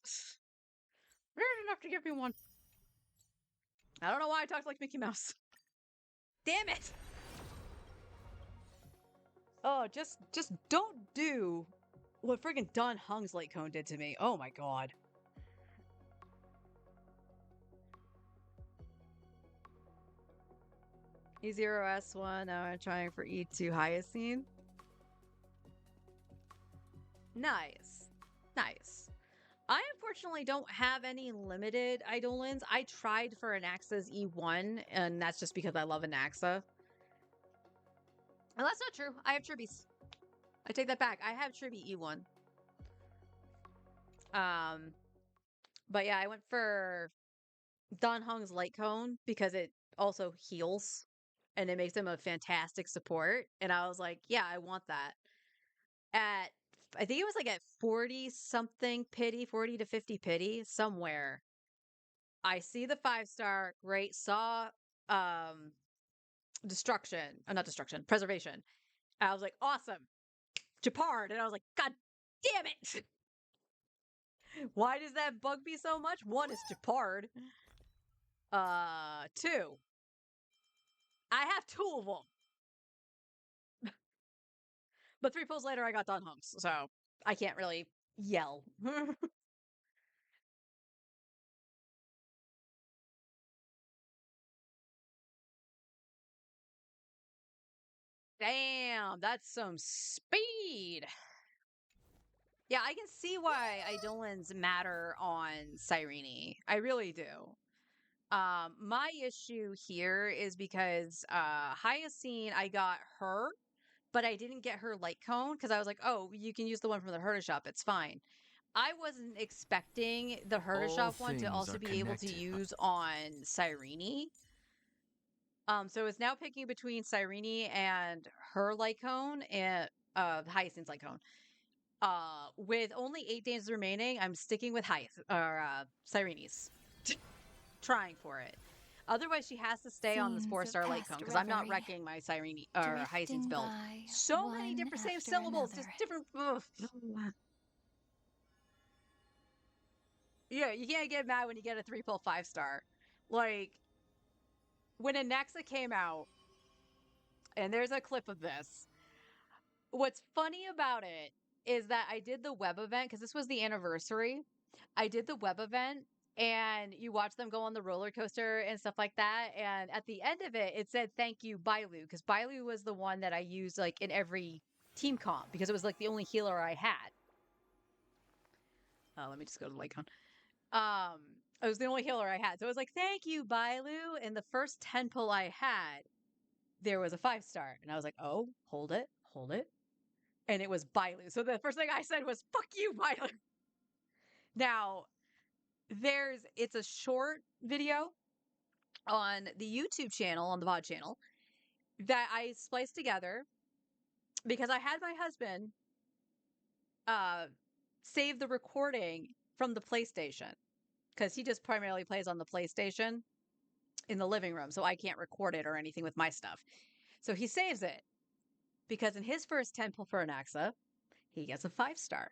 It is enough to give me one. I don't know why I talked like Mickey Mouse. Damn it! Oh, just don't do what friggin' Dan Heng's light cone did to me. Oh my god. E0S1, now I'm trying for E2 Hyacine. Nice. Nice. I unfortunately don't have any limited Eidolons. I tried for Anaxa's E1, and that's just because I love Anaxa. And that's not true. I have Tribbies. I take that back. I have Tribby E1. But yeah, I went for Dan Heng's light cone because it also heals and it makes him a fantastic support. And I was like, yeah, I want that. I think it was like at 40 something pity, 40 to 50 pity, somewhere. I see the 5-star, great, saw preservation. I was like, awesome. Japard. And I was like, god damn it. Why does that bug me so much? One is Japard. Two. I have two of them. But 3 pulls later, I got done hunks, so I can't really yell. Damn, that's some speed. Yeah, I can see why Eidolons matter on Cyrene. I really do. My issue here is because Hyacine, I got her, but I didn't get her light cone because I was like, oh, you can use the one from the Herta shop. It's fine. I wasn't expecting the Herta shop one to also be able to use on Cyrene. So it's now picking between Cyrene and her light cone and Hyacine's light cone. With only 8 days remaining, I'm sticking with Cyrene's. Trying for it. Otherwise, she has to stay on this 4-star light cone because I'm not wrecking my Cyrene or Hyacine's build. So many different same syllables, just different. Yeah, you can't get mad when you get a 3-pull 5-star. Like when Anaxa came out, and there's a clip of this. What's funny about it is that I did the web event because this was the anniversary. I did the web event. And you watch them go on the roller coaster and stuff like that. And at the end of it, it said, thank you, Bailu. Because Bailu was the one that I used like in every team comp. Because it was like the only healer I had. Let me just go to Lycon. It was the only healer I had. So it was like, thank you, Bailu. And the first 10 pull I had, there was a 5-star. And I was like, oh, hold it. And it was Bailu. So the first thing I said was, fuck you, Bailu. Now, it's a short video on the YouTube channel, on the VOD channel, that I spliced together because I had my husband save the recording from the PlayStation because he just primarily plays on the PlayStation in the living room, so I can't record it or anything with my stuff. So he saves it because in his first 10 pull for Anaxa, he gets a 5-star.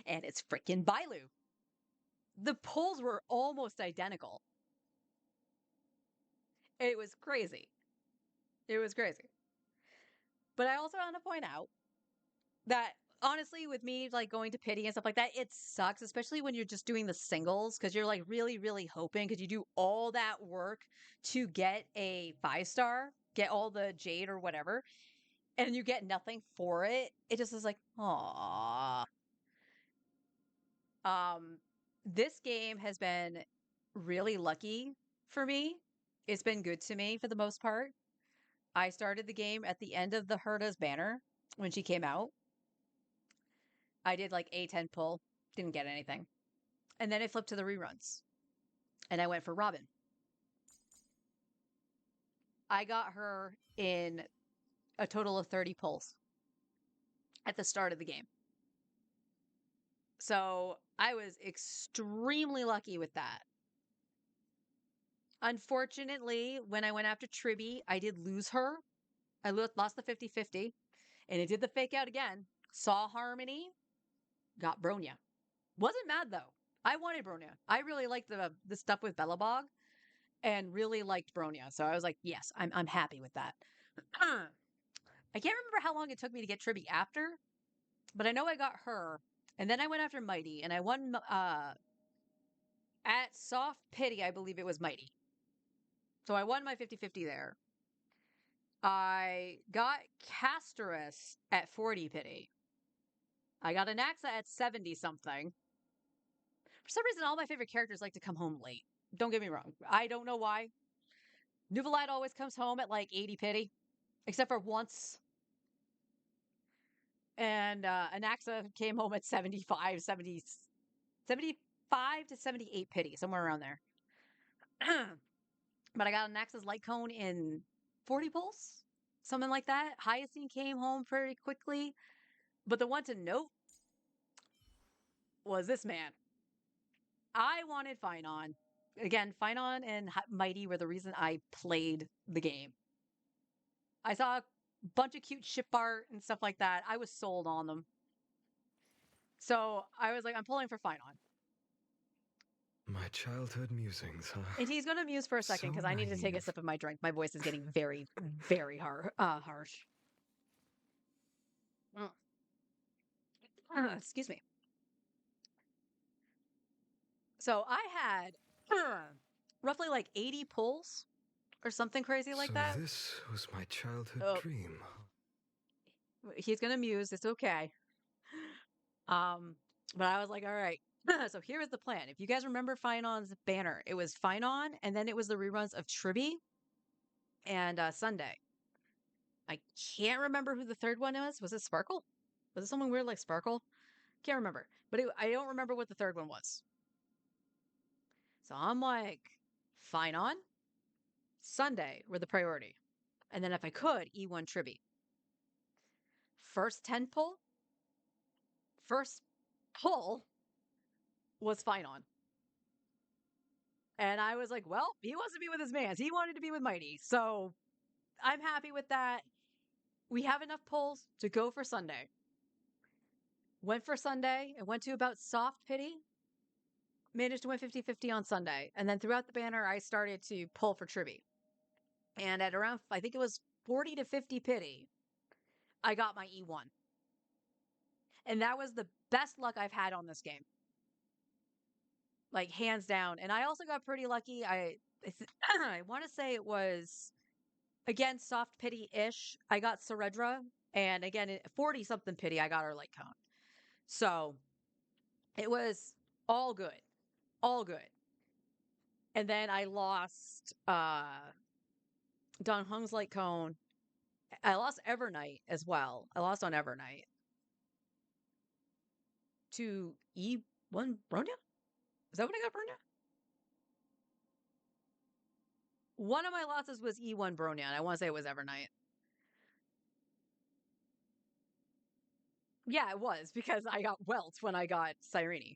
And it's freaking Bailu. The pulls were almost identical. It was crazy. But I also want to point out that honestly, with me like going to pity and stuff like that, it sucks, especially when you're just doing the singles because you're like really, really hoping because you do all that work to get a 5-star, get all the jade or whatever, and you get nothing for it. It just is like, aww. This game has been really lucky for me. It's been good to me for the most part. I started the game at the end of the Herta's banner when she came out. I did like a 10 pull, didn't get anything. And then I flipped to the reruns. And I went for Robin. I got her in a total of 30 pulls at the start of the game. So I was extremely lucky with that. Unfortunately, when I went after Tribby, I did lose her. I lost the 50-50. And it did the fake out again. Saw Harmony. Got Bronya. Wasn't mad though. I wanted Bronya. I really liked the stuff with Belobog. And really liked Bronya. So I was like, yes, I'm happy with that. I can't remember how long it took me to get Tribby after. But I know I got her. And then I went after Mighty. And I won at Soft Pity, I believe it was Mighty. So I won my 50-50 there. I got Casterus at 40 pity. I got Anaxa at 70-something. For some reason, all my favorite characters like to come home late. Don't get me wrong. I don't know why. Nuvolite always comes home at like 80 pity. Except for once. And Anaxa came home at 75 to 78 pity. Somewhere around there. But I got Anaxa's light cone in 40 pulls, something like that. Hyacine came home pretty quickly. But the one to note was this man. I wanted Finon. Again, Finon and Mighty were the reason I played the game. I saw a bunch of cute ship art and stuff like that. I was sold on them. So I was like, I'm pulling for Finon. My childhood musings, huh? And he's going to muse for a second because I need to take a sip of my drink. My voice is getting very, very harsh. Excuse me. So I had roughly like 80 pulls or something crazy like that. So this was my childhood dream. He's going to muse. It's okay. But I was like, all right. So here is the plan. If you guys remember Finon's banner, it was Finon, and then it was the reruns of Tribby and Sunday. I can't remember who the third one was. Was it Sparkle? Was it something weird like Sparkle? Can't remember. But I don't remember what the third one was. So I'm like, Finon, Sunday were the priority. And then if I could, E1 Tribby. First 10 pull was Finon. And I was like, well, he wants to be with his mans. He wanted to be with Mighty. So I'm happy with that. We have enough pulls to go for Sunday. Went for Sunday. I went to about Soft Pity. Managed to win 50-50 on Sunday. And then throughout the banner, I started to pull for Tribby. And at around, I think it was 40 to 50 Pity, I got my E1. And that was the best luck I've had on this game. Like, hands down. And I also got pretty lucky. I want to say it was, again, Soft Pity-ish. I got Seredra. And again, 40-something Pity, I got her light cone. So, it was all good. All good. And then I lost Don Hung's light cone. I lost Evernight as well. I lost on Evernight. To E1 Bronya? Is that what I got, Bronya? One of my losses was E1 Bronya, and I want to say it was Evernight. Yeah, it was, because I got Welt when I got Cyrene.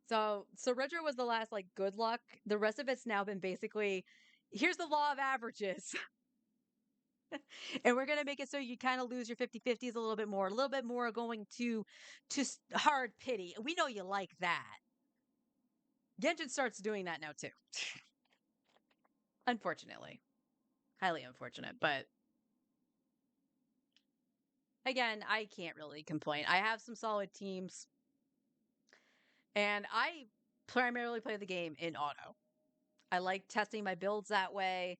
So, Seredra was the last, like, good luck. The rest of it's now been basically, here's the law of averages. And we're going to make it so you kind of lose your 50-50s a little bit more going to hard Pity. We know you like that. Genshin starts doing that now, too. Unfortunately. Highly unfortunate, but again, I can't really complain. I have some solid teams. And I primarily play the game in auto. I like testing my builds that way.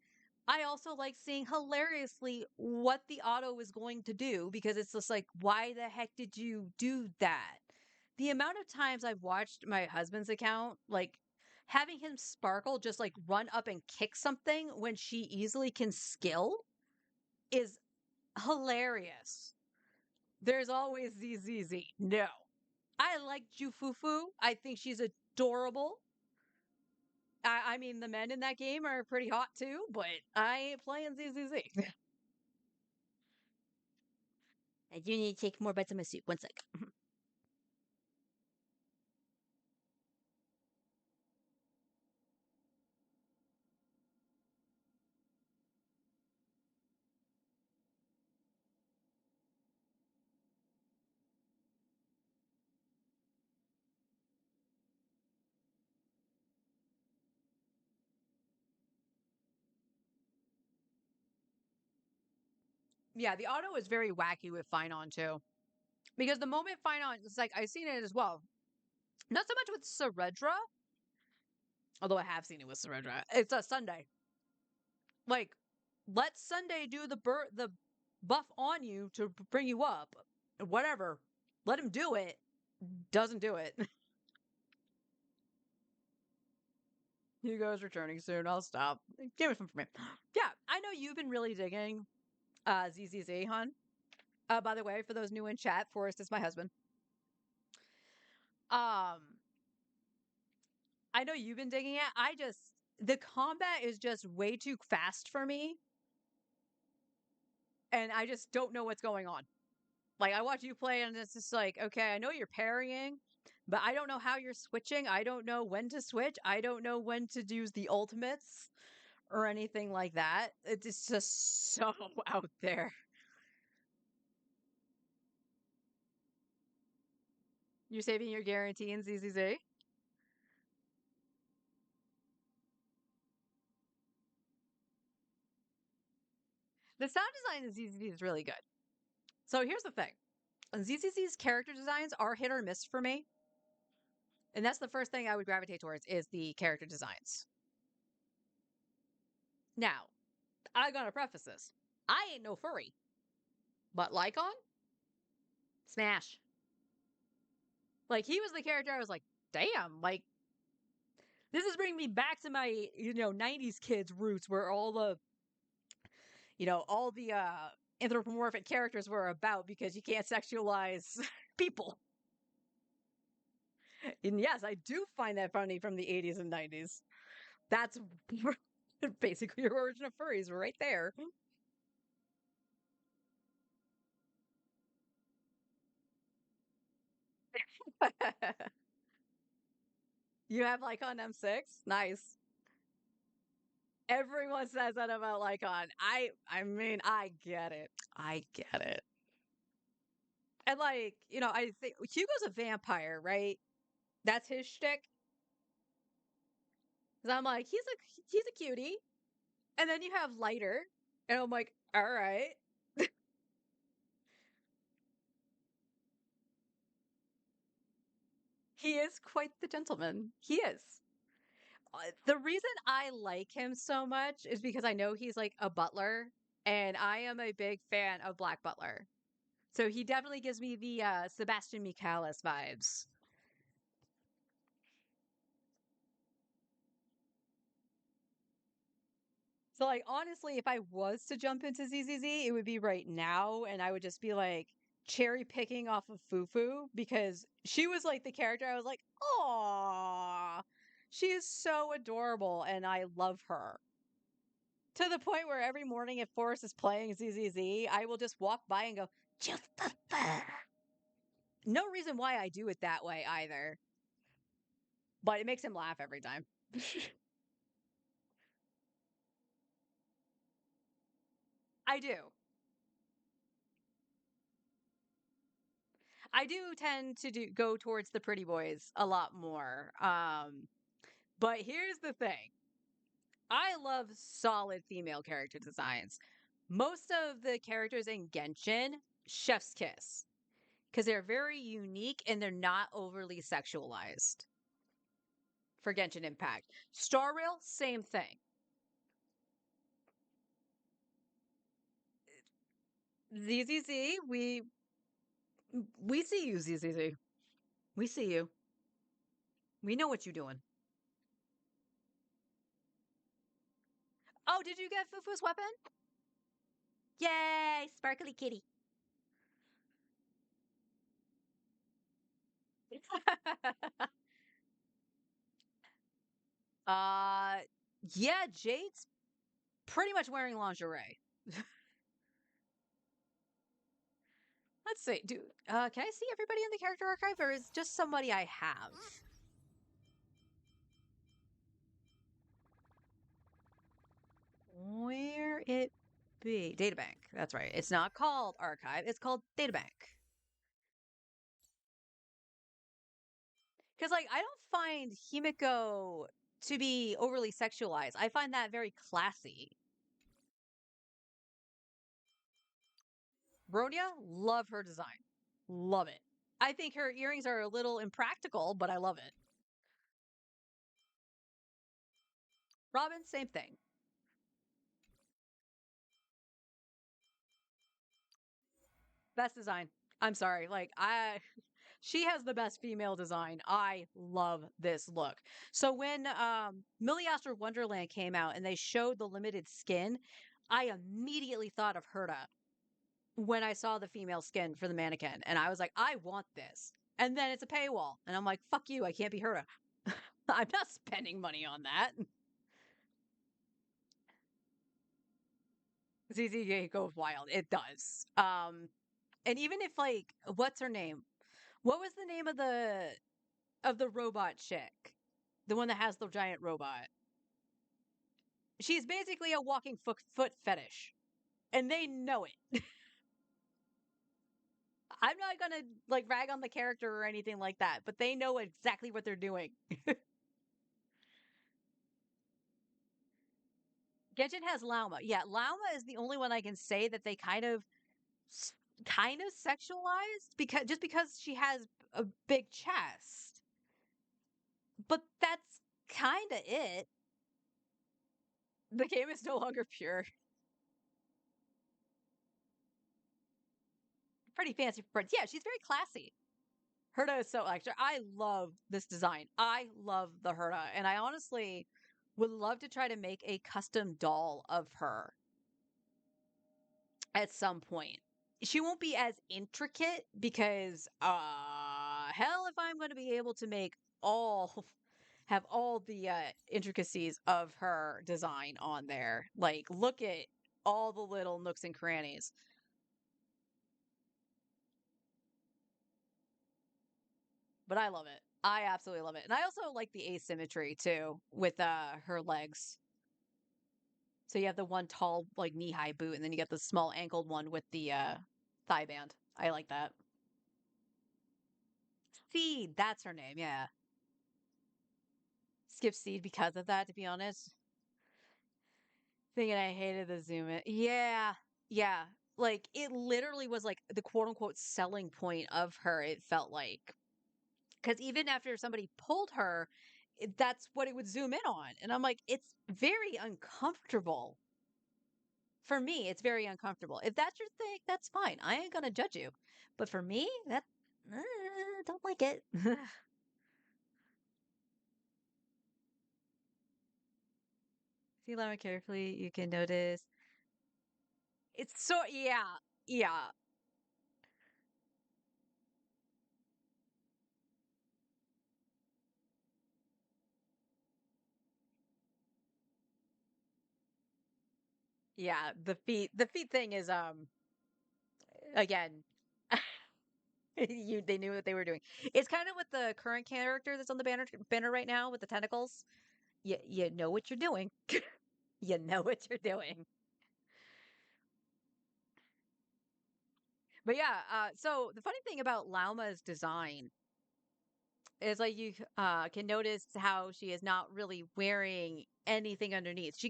I also like seeing hilariously what the auto is going to do, because it's just like, why the heck did you do that? The amount of times I've watched my husband's account, like having him Sparkle just like run up and kick something when she easily can skill is hilarious. There's always ZZZ. No. I like Jufufu. I think she's adorable. I mean, the men in that game are pretty hot too, but I ain't playing ZZZ. I do need to take more bites of my soup. One sec. Yeah, the auto is very wacky with Finon too. Because the moment Finon, it's like, I've seen it as well. Not so much with Seredra, although I have seen it with Seredra. It's a Sunday. Like, let Sunday do the buff on you to bring you up. Whatever. Let him do it. Doesn't do it. Hugo's returning soon. I'll stop. Give it some for me. Yeah, I know you've been really digging ZZZ, hon. By the way, for those new in chat, Forrest is my husband. I know you've been digging it. The combat is just way too fast for me. And I just don't know what's going on. Like, I watch you play and it's just like, okay, I know you're parrying, but I don't know how you're switching. I don't know when to switch. I don't know when to use the ultimates or anything like that. It's just so out there. You're saving your guarantee in ZZZ? The sound design in ZZZ is really good. So here's the thing. ZZZ's character designs are hit or miss for me. And that's the first thing I would gravitate towards is the character designs. Now, I gotta preface this. I ain't no furry. But Lycon? Smash. Like, he was the character I was like, damn, like, this is bringing me back to my, 90s kids roots where all the, anthropomorphic characters were about because you can't sexualize people. And yes, I do find that funny from the 80s and 90s. That's basically your origin of furries right there. You have Lycon M6? Nice. Everyone says that about Lycon. I mean, I get it. I get it. And like, I think Hugo's a vampire, right? That's his shtick. Cause I'm like, he's a cutie. And then you have Lighter. And I'm like, all right. He is quite the gentleman. He is. The reason I like him so much is because I know he's like a butler, and I am a big fan of Black Butler. So he definitely gives me the Sebastian Michaelis vibes. So like honestly, if I was to jump into ZZZ, it would be right now, and I would just be like cherry picking off of Fufu because she was like the character I was like, "Aww, she is so adorable," and I love her. To the point where every morning if Forrest is playing ZZZ, I will just walk by and go, "Just the fur." No reason why I do it that way either, but it makes him laugh every time. I do. I do tend to go towards the pretty boys a lot more. But here's the thing. I love solid female character designs. Most of the characters in Genshin, chef's kiss. Because they're very unique and they're not overly sexualized. For Genshin Impact. Star Rail, same thing. ZZZ, we see you, ZZZ. We see you. We know what you're doing. Oh, did you get Fufu's weapon? Yay, sparkly kitty. Yeah, Jade's pretty much wearing lingerie. Let's see. Can I see everybody in the character archive, or is just somebody I have? Where it be? Databank. That's right. It's not called archive. It's called databank. Because, like, I don't find Himiko to be overly sexualized. I find that very classy. Bronya, love her design. Love it. I think her earrings are a little impractical, but I love it. Robin, same thing. Best design. I'm sorry. Like, she has the best female design. I love this look. So when Millie Astro Wonderland came out and they showed the limited skin, I immediately thought of Herta when I saw the female skin for the mannequin. And I was like, I want this. And then it's a paywall. And I'm like, fuck you, I can't be Herta. I'm not spending money on that. ZZG goes wild. It does. And even if like, what's her name? What was the name of the robot chick? The one that has the giant robot. She's basically a walking foot fetish. And they know it. I'm not gonna like rag on the character or anything like that, but they know exactly what they're doing. Genshin has Lauma. Yeah, Lauma is the only one I can say that they kind of sexualized because she has a big chest. But that's kind of it. The game is no longer pure. Pretty fancy for birds. Yeah, she's very classy. Herta is so extra. I love this design. I love the Herta, and I honestly would love to try to make a custom doll of her at some point. She won't be as intricate because hell if I'm going to be able to make have all the intricacies of her design on there. Like look at all the little nooks and crannies. But I love it. I absolutely love it. And I also like the asymmetry too with her legs. So you have the one tall, like knee-high boot, and then you get the small ankled one with the thigh band. I like that. Seed, that's her name, yeah. Skip Seed because of that, to be honest. Thinking I hated the zoom in. Yeah, yeah. Like, it literally was like the quote-unquote selling point of her, it felt like. Because even after somebody pulled her, that's what it would zoom in on. And I'm like, it's very uncomfortable. For me, it's very uncomfortable. If that's your thing, that's fine. I ain't gonna judge you. But for me, that don't like it. See Llama carefully, you can notice. It's so yeah, yeah. Yeah, the feet thing is again they knew what they were doing. It's kind of with the current character that's on the banner right now with the tentacles. You know what you're doing. You know what you're doing. But yeah, so the funny thing about Lauma's design is like you can notice how she is not really wearing anything underneath. She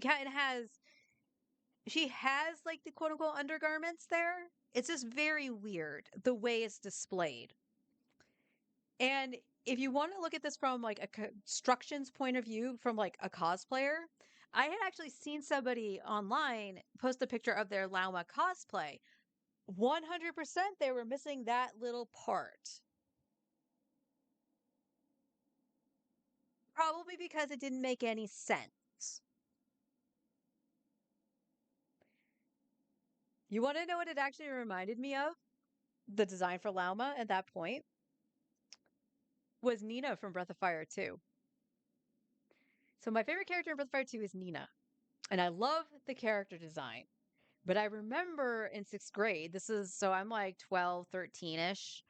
has like the quote unquote undergarments there. It's just very weird the way it's displayed. And if you want to look at this from like a constructions point of view from like a cosplayer, I had actually seen somebody online post a picture of their Lauma cosplay. 100% they were missing that little part. Probably because it didn't make any sense. You want to know what it actually reminded me of? The design for Lauma at that point was Nina from Breath of Fire 2. So my favorite character in Breath of Fire 2 is Nina. And I love the character design. But I remember in 6th grade, so I'm like 12, 13-ish.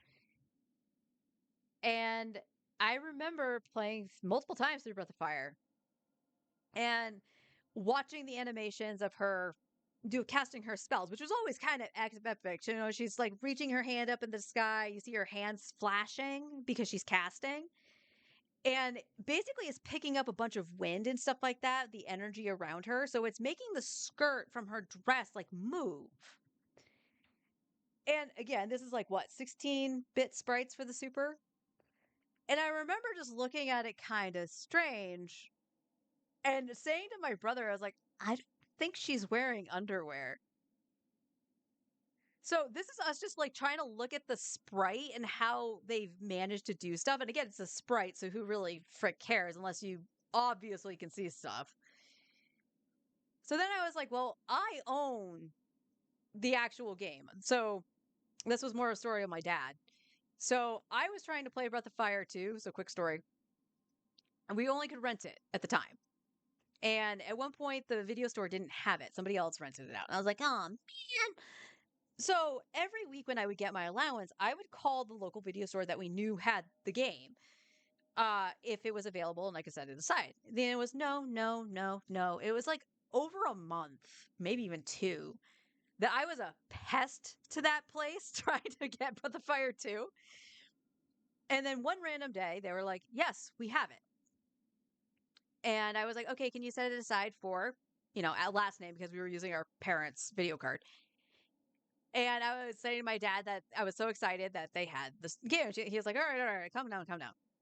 And I remember playing multiple times through Breath of Fire. And watching the animations of her casting her spells, which was always kind of epic. You know, she's like reaching her hand up in the sky. You see her hands flashing because she's casting. And basically it's picking up a bunch of wind and stuff like that, the energy around her. So it's making the skirt from her dress like move. And again, this is like what, 16-bit sprites for the Super? And I remember just looking at it kind of strange and saying to my brother, I was like, I don't think she's wearing underwear. So this is us just like trying to look at the sprite and how they've managed to do stuff. And again, it's a sprite, so who really frick cares unless you obviously can see stuff. So then I was like, well, I own the actual game. So this was more a story of my dad. So I was trying to play Breath of Fire 2, so quick story. And we only could rent it at the time. And at one point, the video store didn't have it. Somebody else rented it out. And I was like, oh, man. So every week when I would get my allowance, I would call the local video store that we knew had the game if it was available and I could set it aside. Then it was no. It was like over a month, maybe even 2, that I was a pest to that place trying to get Breath of Fire 2. And then one random day, they were like, yes, we have it. And I was like, okay, can you set it aside for, at last name, because we were using our parents' video card. And I was saying to my dad that I was so excited that they had this game. He was like, all right, calm down.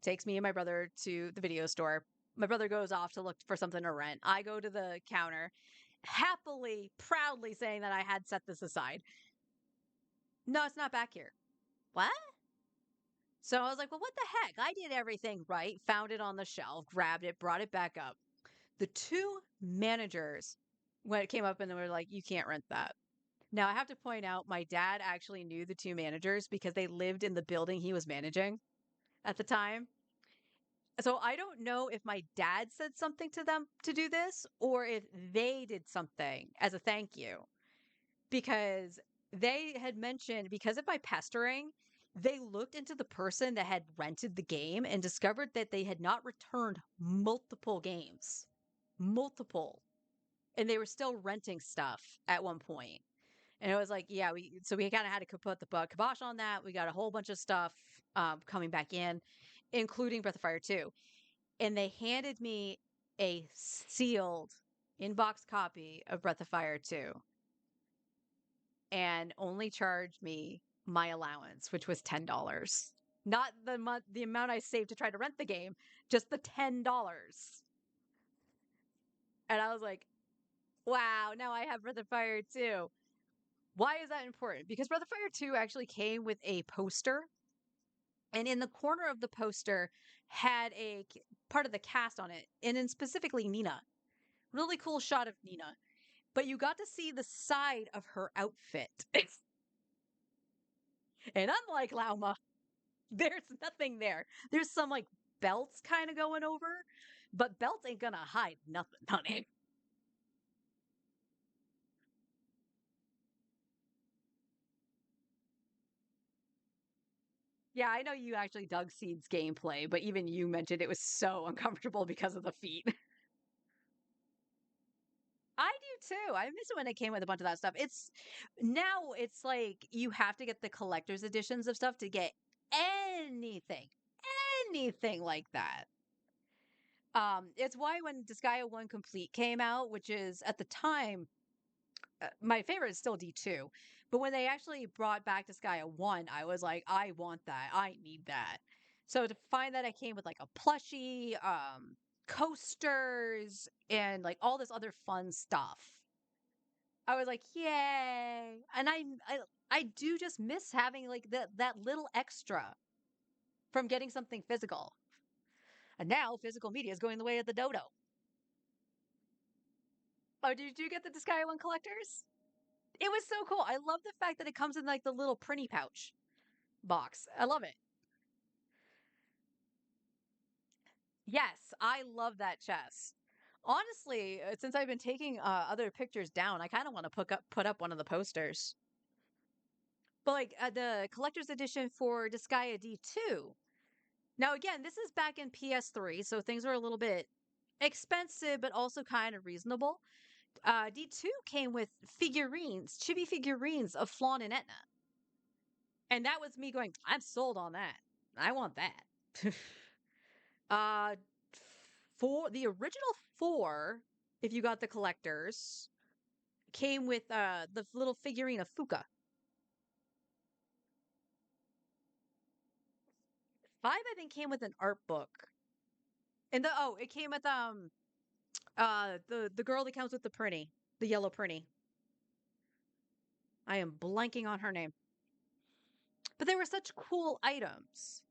Takes me and my brother to the video store. My brother goes off to look for something to rent. I go to the counter, happily, proudly saying that I had set this aside. No, it's not back here. What? So I was like, well, what the heck? I did everything right, found it on the shelf, grabbed it, brought it back up. The two managers, when it came up, and they were like, you can't rent that. Now, I have to point out, my dad actually knew the two managers because they lived in the building he was managing at the time. So I don't know if my dad said something to them to do this or if they did something as a thank you. Because they had mentioned, because of my pestering, they looked into the person that had rented the game and discovered that they had not returned multiple games. Multiple. And they were still renting stuff at one point. And it was like, yeah, we kind of had to put the kibosh on that. We got a whole bunch of stuff coming back in, including Breath of Fire 2. And they handed me a sealed in-box copy of Breath of Fire 2 and only charged me my allowance, which was $10. Not the amount I saved to try to rent the game, just the $10. And I was like, wow, now I have Breath of Fire 2. Why is that important? Because Breath of Fire 2 actually came with a poster. And in the corner of the poster had a part of the cast on it. And then specifically Nina. Really cool shot of Nina. But you got to see the side of her outfit. And unlike Lauma, there's nothing there. There's some like belts kind of going over. But belts ain't gonna hide nothing, honey. Yeah, I know you actually dug Seed's gameplay, but even you mentioned it was so uncomfortable because of the feet. I do too. I miss it when it came with a bunch of that stuff. It's like you have to get the collector's editions of stuff to get anything like that. It's why when Disgaea 1 Complete came out, which is at the time my favorite is still D2. But when they actually brought back Disgaea 1, I was like, I want that. I need that. So to find that I came with like a plushie, coasters, and like all this other fun stuff, I was like, yay. And I do just miss having like that little extra from getting something physical. And now physical media is going the way of the dodo. Oh, did you get the Disgaea 1 collectors? It was so cool. I love the fact that it comes in like the little printy pouch box. I love it. Yes, I love that chest. Honestly, since I've been taking other pictures down, I kind of want to put up one of the posters. But like the collector's edition for Disgaea D2. Now again, this is back in PS3, so things were a little bit expensive, but also kind of reasonable. D2 came with figurines, chibi figurines of Flawn and Etna. And that was me going, I'm sold on that. I want that. For the original 4, if you got the collectors, came with the little figurine of Fuka. 5, I think, came with an art book. And it came with the girl that comes with the printy, the yellow printy. I am blanking on her name. But they were such cool items.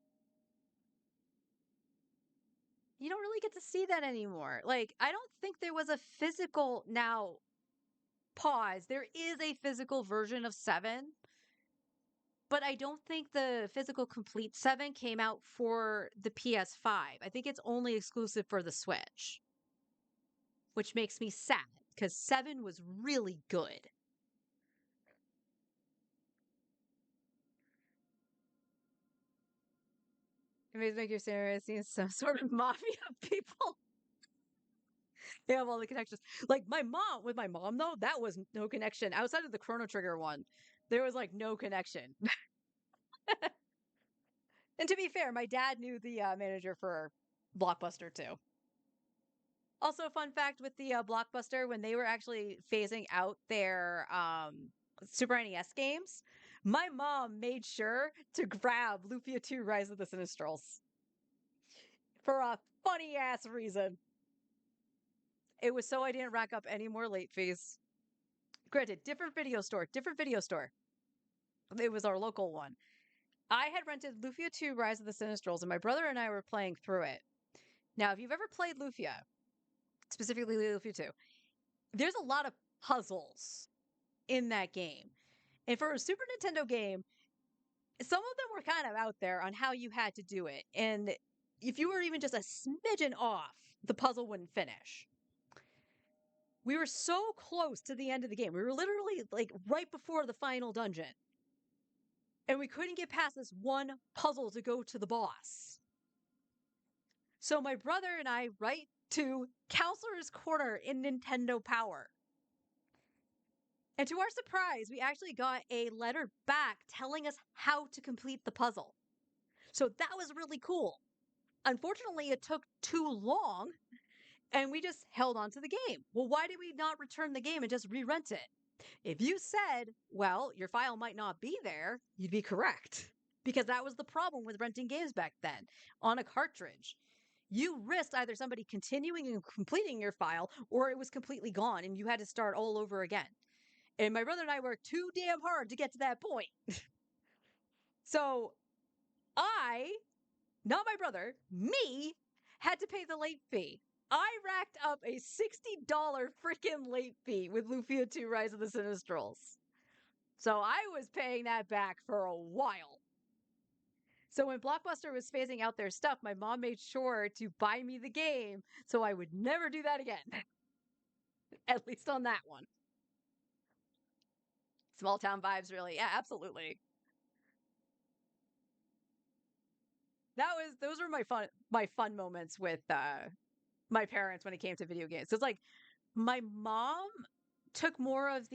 You don't really get to see that anymore. Like, I don't think there was a physical, now, pause, there is a physical version of 7, but I don't think the physical complete 7 came out for the PS5. I think it's only exclusive for the Switch, which makes me sad, because 7 was really good. It makes me serious. Seeing some sort of mafia people. They have all the connections. Like with my mom though, that was no connection. Outside of the Chrono Trigger one, there was like no connection. And to be fair, my dad knew the manager for Blockbuster too. Also, fun fact with the Blockbuster, when they were actually phasing out their Super NES games, my mom made sure to grab Lufia 2 Rise of the Sinistrals for a funny ass reason. It was so I didn't rack up any more late fees. Granted, different video store. It was our local one. I had rented Lufia 2 Rise of the Sinistrals, and my brother and I were playing through it. Now, if you've ever played Lufia, specifically Lufia 2, there's a lot of puzzles in that game. And for a Super Nintendo game, some of them were kind of out there on how you had to do it. And if you were even just a smidgen off, the puzzle wouldn't finish. We were so close to the end of the game. We were literally like right before the final dungeon. And we couldn't get past this one puzzle to go to the boss. So my brother and I write to Counselor's Corner in Nintendo Power. And to our surprise, we actually got a letter back telling us how to complete the puzzle. So that was really cool. Unfortunately, it took too long, and we just held on to the game. Well, why did we not return the game and just re-rent it? If you said, well, your file might not be there, you'd be correct. Because that was the problem with renting games back then, on a cartridge. You risked either somebody continuing and completing your file, or it was completely gone, and you had to start all over again. And my brother and I worked too damn hard to get to that point. So not my brother, me, had to pay the late fee. I racked up a $60 freaking late fee with Lufia 2 Rise of the Sinistrals. So I was paying that back for a while. So when Blockbuster was phasing out their stuff, my mom made sure to buy me the game so I would never do that again. At least on that one. Small town vibes, really. Yeah, absolutely. Those were my fun moments with my parents when it came to video games. So it's like my mom took more of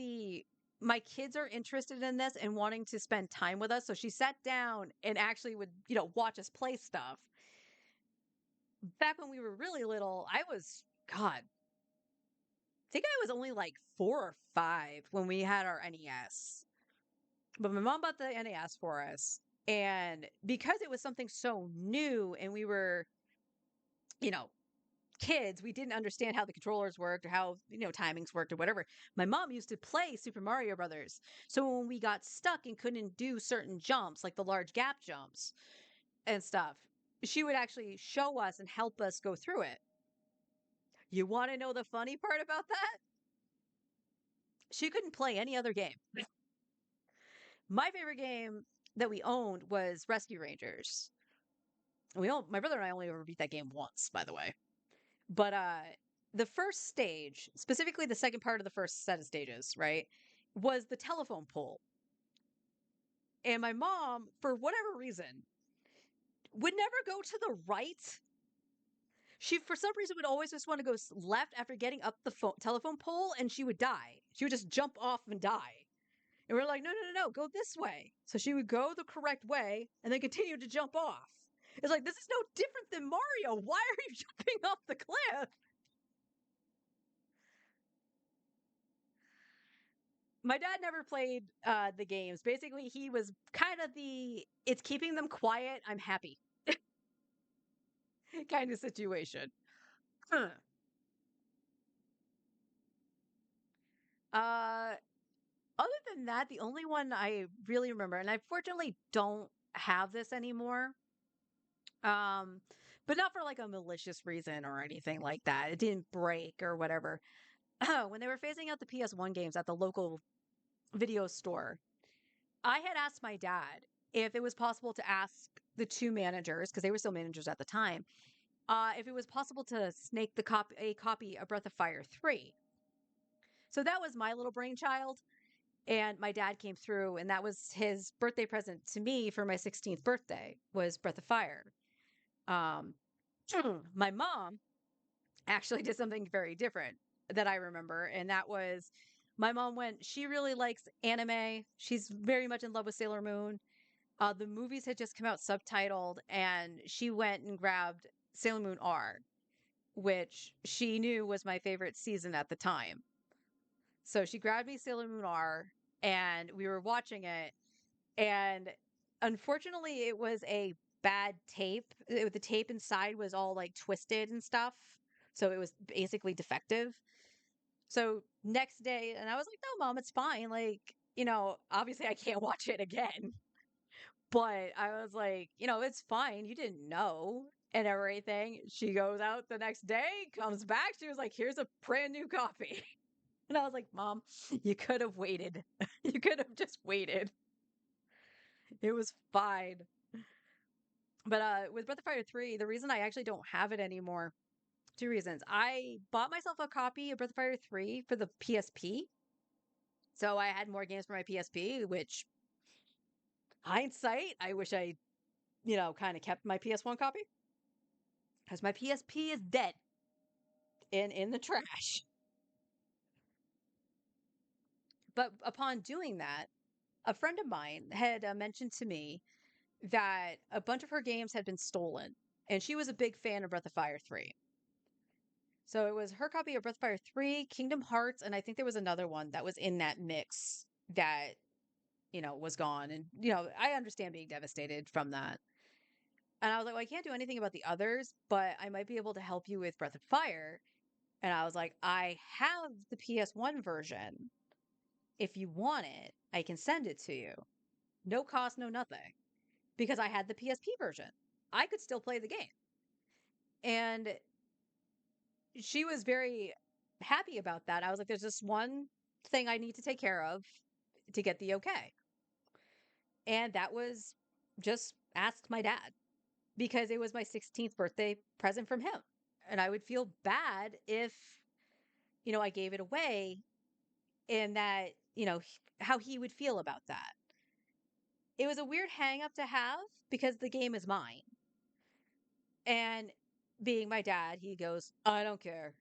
my kids are interested in this and wanting to spend time with us. So she sat down and actually would, watch us play stuff. Back when we were really little, I think I was only like 4 or 5 when we had our NES. But my mom bought the NES for us. And because it was something so new and we were, kids, we didn't understand how the controllers worked or how, timings worked or whatever. My mom used to play Super Mario Brothers. So when we got stuck and couldn't do certain jumps, like the large gap jumps and stuff, she would actually show us and help us go through it. You want to know the funny part about that? She couldn't play any other game. My favorite game that we owned was Rescue Rangers. My brother and I only ever beat that game once, by the way. But the first stage, specifically the second part of the first set of stages, right, was the telephone pole. And my mom, for whatever reason, would never go to the right. She, for some reason, would always just want to go left after getting up the telephone pole, and she would die. She would just jump off and die. And we're like, no, go this way. So she would go the correct way and then continue to jump off. It's like, this is no different than Mario. Why are you jumping off the cliff? My dad never played the games. Basically, he was kind of it's keeping them quiet, I'm happy kind of situation. Other than that, the only one I really remember, and I fortunately don't have this anymore, but not for like a malicious reason or anything like that. It didn't break or whatever. When they were phasing out the PS1 games at the local video store, I had asked my dad if it was possible to ask the 2 managers, because they were still managers at the time, if it was possible to snake a copy of Breath of Fire 3. So that was my little brainchild. And my dad came through, and that was his birthday present to me for my 16th birthday, was Breath of Fire. My mom actually did something very different that I remember. And that was my mom she really likes anime. She's very much in love with Sailor Moon. The movies had just come out subtitled, and she went and grabbed Sailor Moon R, which she knew was my favorite season at the time. So she grabbed me Sailor Moon R, and we were watching it. And unfortunately, it was a bad tape. The tape inside was all like twisted and stuff. So it was basically defective. So next day, and I was like, no, Mom, it's fine. Like, obviously I can't watch it again. But I was like, it's fine. You didn't know and everything. She goes out the next day, comes back. She was like, here's a brand new copy. And I was like, Mom, you could have waited. You could have just waited. It was fine. But with Breath of Fire 3, the reason I actually don't have it anymore, 2 reasons. I bought myself a copy of Breath of Fire 3 for the PSP. So I had more games for my PSP, which, hindsight, I wish I, kind of kept my PS1 copy. Because my PSP is dead. In the trash. But upon doing that, a friend of mine had mentioned to me that a bunch of her games had been stolen. And she was a big fan of Breath of Fire 3. So it was her copy of Breath of Fire 3, Kingdom Hearts, and I think there was another one that was in that mix that, was gone. And, I understand being devastated from that. And I was like, well, I can't do anything about the others, but I might be able to help you with Breath of Fire. And I was like, I have the PS1 version. If you want it, I can send it to you. No cost, no nothing. Because I had the PSP version. I could still play the game. And she was very happy about that. I was like, there's just one thing I need to take care of to get the okay. And that was just ask my dad. Because it was my 16th birthday present from him. And I would feel bad if, I gave it away and that, how he would feel about that. It was a weird hang up to have because the game is mine. And being my dad, he goes, I don't care.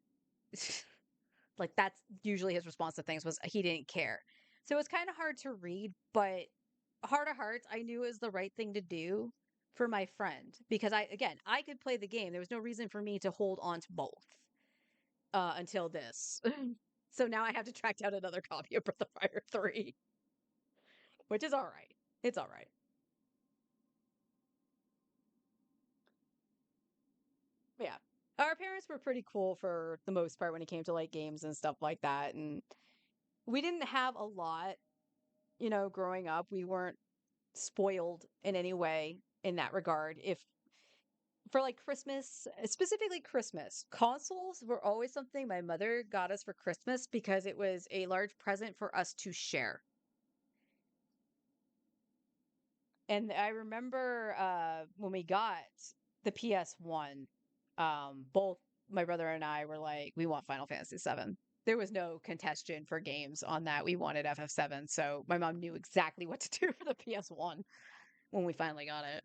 Like, that's usually his response to things was he didn't care. So it's kind of hard to read, but heart of hearts, I knew it was the right thing to do for my friend because I could play the game. There was no reason for me to hold on to both until this. So now I have to track down another copy of Breath of Fire 3, which is all right. It's all right. But yeah, our parents were pretty cool for the most part when it came to like games and stuff like that. And we didn't have a lot, growing up. We weren't spoiled in any way in that regard. If for like Christmas, specifically Christmas, consoles were always something my mother got us for Christmas because it was a large present for us to share. And I remember when we got the PS1, both my brother and I were like, we want Final Fantasy VII. There was no contention for games on that. We wanted FF7. So my mom knew exactly what to do for the PS1 when we finally got it.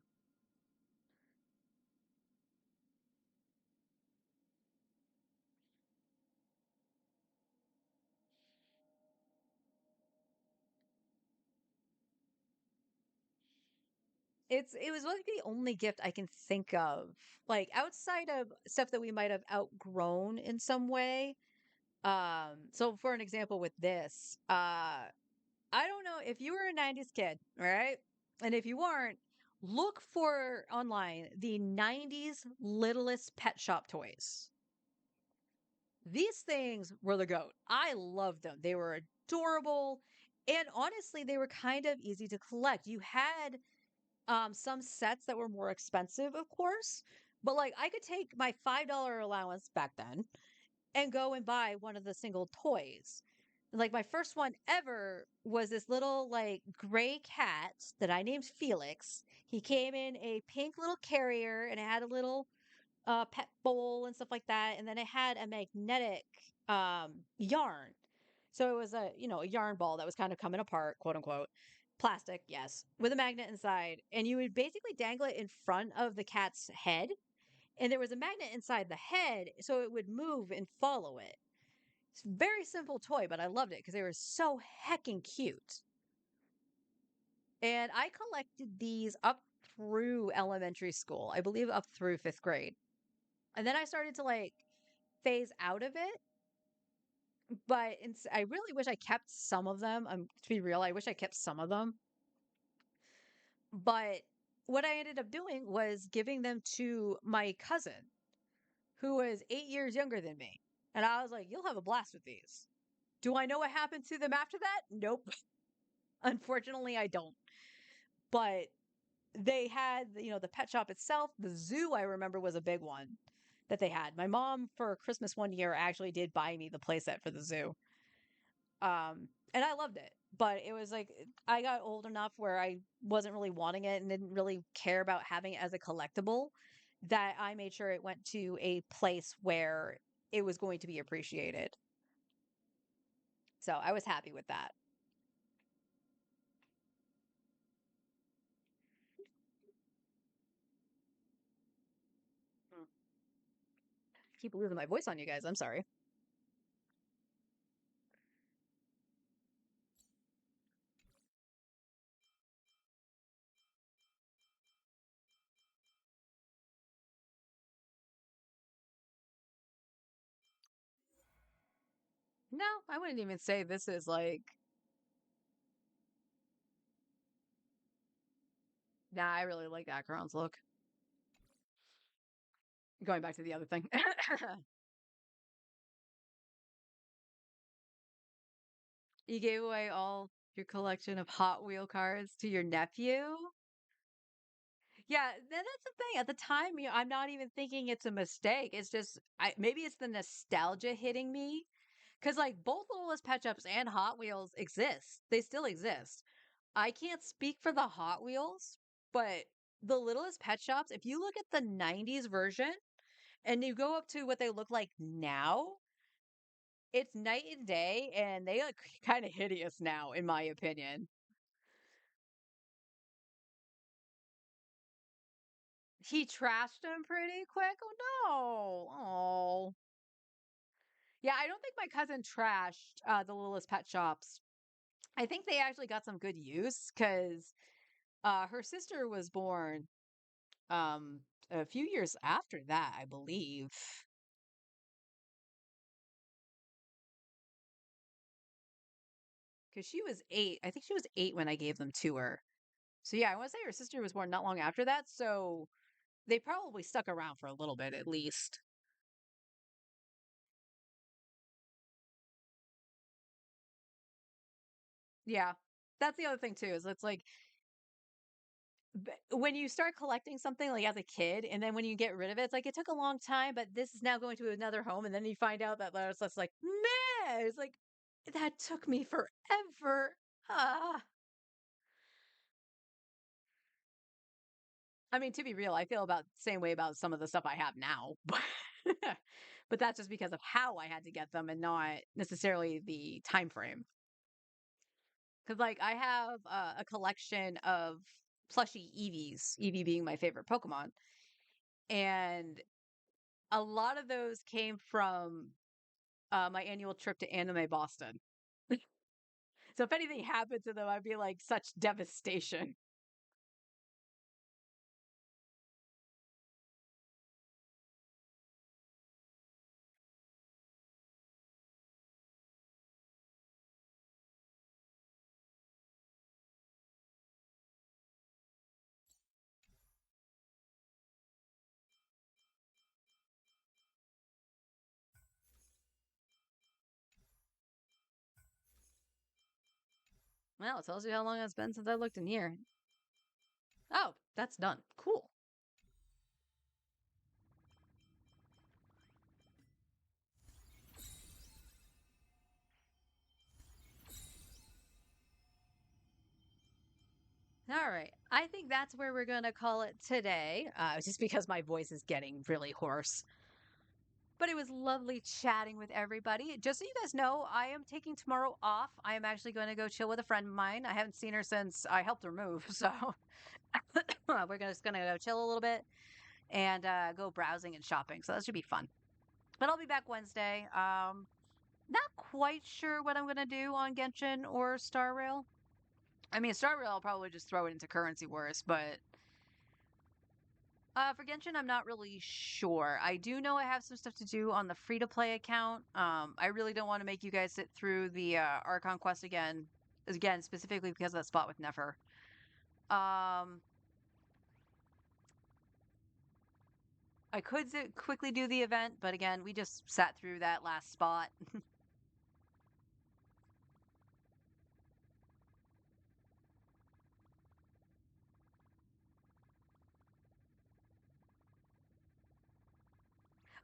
It was like the only gift I can think of, like outside of stuff that we might have outgrown in some way. So for an example with this, I don't know if you were a 90s kid, right? And if you weren't, look for online the 90s Littlest Pet Shop toys. These things were the GOAT. I loved them. They were adorable. And honestly, they were kind of easy to collect. You had some sets that were more expensive, of course, but like I could take my $5 allowance back then and go and buy one of the single toys. Like my first one ever was this little like gray cat that I named Felix. He came in a pink little carrier and it had a little pet bowl and stuff like that, and then it had a magnetic yarn. So it was a yarn ball that was kind of coming apart, quote unquote. Plastic, yes, with a magnet inside. And you would basically dangle it in front of the cat's head. And there was a magnet inside the head, so it would move and follow it. It's a very simple toy, but I loved it because they were so heckin' cute. And I collected these up through elementary school. I believe up through 5th grade. And then I started to like phase out of it. But I really wish I kept some of them. To be real, I wish I kept some of them. But what I ended up doing was giving them to my cousin, who was 8 years younger than me. And I was like, you'll have a blast with these. Do I know what happened to them after that? Nope. Unfortunately, I don't. But they had, the pet shop itself. The zoo, I remember, was a big one that they had. My mom, for Christmas one year, actually did buy me the playset for the zoo. And I loved it. But it was like, I got old enough where I wasn't really wanting it and didn't really care about having it as a collectible, that I made sure it went to a place where it was going to be appreciated. So I was happy with that. Keep losing my voice on you guys. I'm sorry. No, I wouldn't even say this is like... Nah, I really like Acheron's look. Going back to the other thing. You gave away all your collection of Hot Wheel cars to your nephew? Yeah, that's the thing. At the time, I'm not even thinking it's a mistake. It's just, maybe it's the nostalgia hitting me. Because, like, both Littlest Pet Shops and Hot Wheels exist. They still exist. I can't speak for the Hot Wheels, but the Littlest Pet Shops, if you look at the 90s version and you go up to what they look like now, it's night and day, and they look kind of hideous now, in my opinion. He trashed him pretty quick? Oh, no. Oh. Yeah, I don't think my cousin trashed the Littlest Pet Shops. I think they actually got some good use, because her sister was born a few years after that, I believe. Because she was 8. I think she was 8 when I gave them to her. So yeah, I want to say her sister was born not long after that, so they probably stuck around for a little bit at least. Yeah, that's the other thing too, is it's like, when you start collecting something like as a kid, and then when you get rid of it, it's like it took a long time, but this is now going to another home, and then you find out that there's just like, man, it's like, that took me forever. Ah. I mean, to be real, I feel about the same way about some of the stuff I have now, but that's just because of how I had to get them and not necessarily the time frame. Because, like, I have a collection of plushie Eevees, Eevee being my favorite Pokemon. And a lot of those came from my annual trip to Anime Boston. So if anything happened to them, I'd be like, such devastation. Well, it tells you how long it's been since I looked in here. Oh, that's done. Cool. All right. I think that's where we're going to call it today, just because my voice is getting really hoarse. But it was lovely chatting with everybody. Just so you guys know, I am taking tomorrow off. I am actually going to go chill with a friend of mine. I haven't seen her since I helped her move, so we're just going to go chill a little bit. and go browsing and shopping. So that should be fun. But I'll be back Wednesday. Not quite sure what I'm going to do on Genshin or Star Rail. I mean, Star Rail, I'll probably just throw it into Currency Wars, but for Genshin, I'm not really sure. I do know I have some stuff to do on the free-to-play account. I really don't want to make you guys sit through the Archon quest again, specifically because of that spot with Nefer. I could quickly do the event, but again, we just sat through that last spot.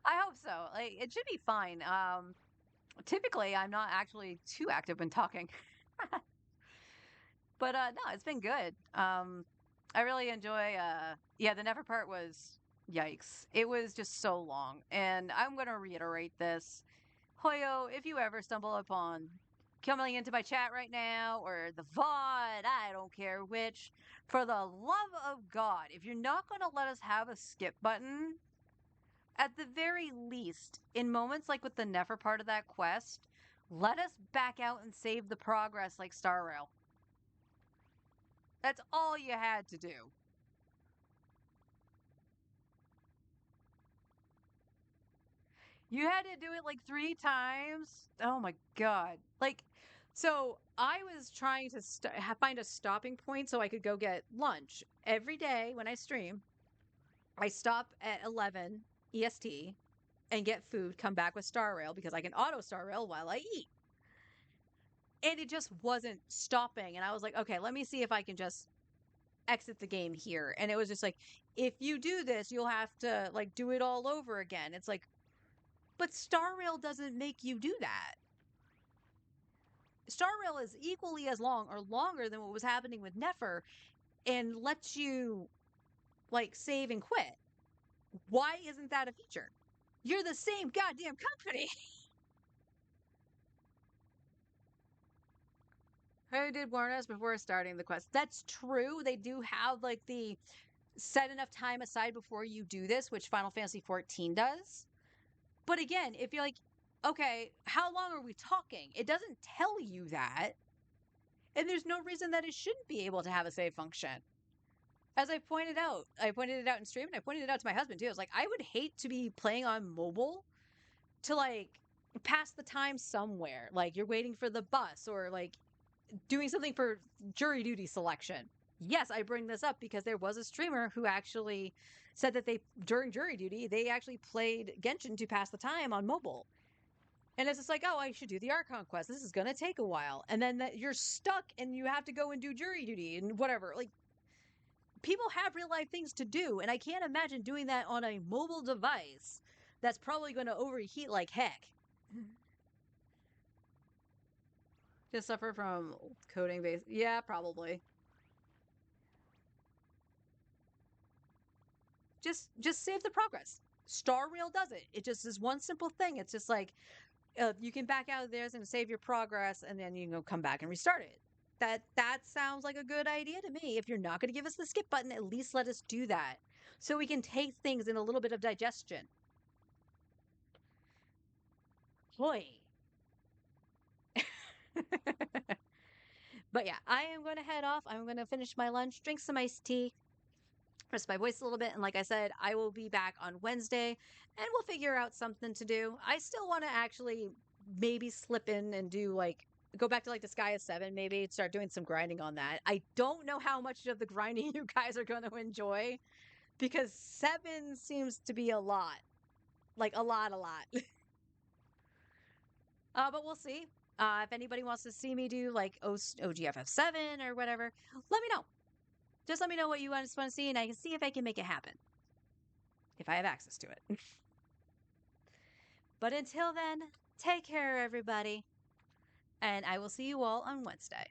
I hope so. Like, it should be fine. Typically, I'm not actually too active when talking. But no, it's been good. I really enjoy yeah, the Nefer part was yikes. It was just so long. And I'm gonna reiterate this. Hoyo, if you ever stumble upon coming into my chat right now or the VOD, I don't care which, for the love of God, if you're not gonna let us have a skip button, at the very least, in moments like with the Nefer part of that quest, let us back out and save the progress like Star Rail. That's all you had to do. You had to do it like 3 times? Oh my God. Like, so I was trying to find a stopping point so I could go get lunch. Every day when I stream, I stop at 11 EST and get food, come back with Star Rail because I can auto Star Rail while I eat. And it just wasn't stopping. And I was like, okay, let me see if I can just exit the game here. And it was just like, if you do this, you'll have to like do it all over again. It's like, but Star Rail doesn't make you do that. Star Rail is equally as long or longer than what was happening with Nefer and lets you like save and quit. Why isn't that a feature? You're the same goddamn company. Who did warn us before starting the quest? That's true. They do have like the set enough time aside before you do this, which Final Fantasy XIV does. But again, if you're like, okay, how long are we talking? It doesn't tell you that. And there's no reason that it shouldn't be able to have a save function. As I pointed it out in stream, and I pointed it out to my husband too. I was like, I would hate to be playing on mobile to like pass the time somewhere. Like you're waiting for the bus or like doing something for jury duty selection. Yes, I bring this up because there was a streamer who actually said that during jury duty, they actually played Genshin to pass the time on mobile. And it's just like, oh, I should do the Archon quest. This is going to take a while. And then you're stuck and you have to go and do jury duty and whatever. Like, people have real life things to do. And I can't imagine doing that on a mobile device that's probably going to overheat like heck. Just suffer from coding base. Yeah, probably. Just save the progress. Star Rail does it. It just is one simple thing. It's just like you can back out of theirs and save your progress, and then you can come back and restart it. That sounds like a good idea to me. If you're not going to give us the skip button, at least let us do that so we can take things in a little bit of digestion. Boy. But yeah, I am going to head off. I'm going to finish my lunch, drink some iced tea, rest my voice a little bit. And like I said, I will be back on Wednesday and we'll figure out something to do. I still want to actually maybe slip in and do like, go back to like Disgaea 7, maybe start doing some grinding on that. I don't know how much of the grinding you guys are going to enjoy because 7 seems to be a lot. Like a lot. But we'll see. If anybody wants to see me do like OGFF7 or whatever, let me know. Just let me know what you want to see and I can see if I can make it happen. If I have access to it. But until then, take care, everybody. And I will see you all on Wednesday.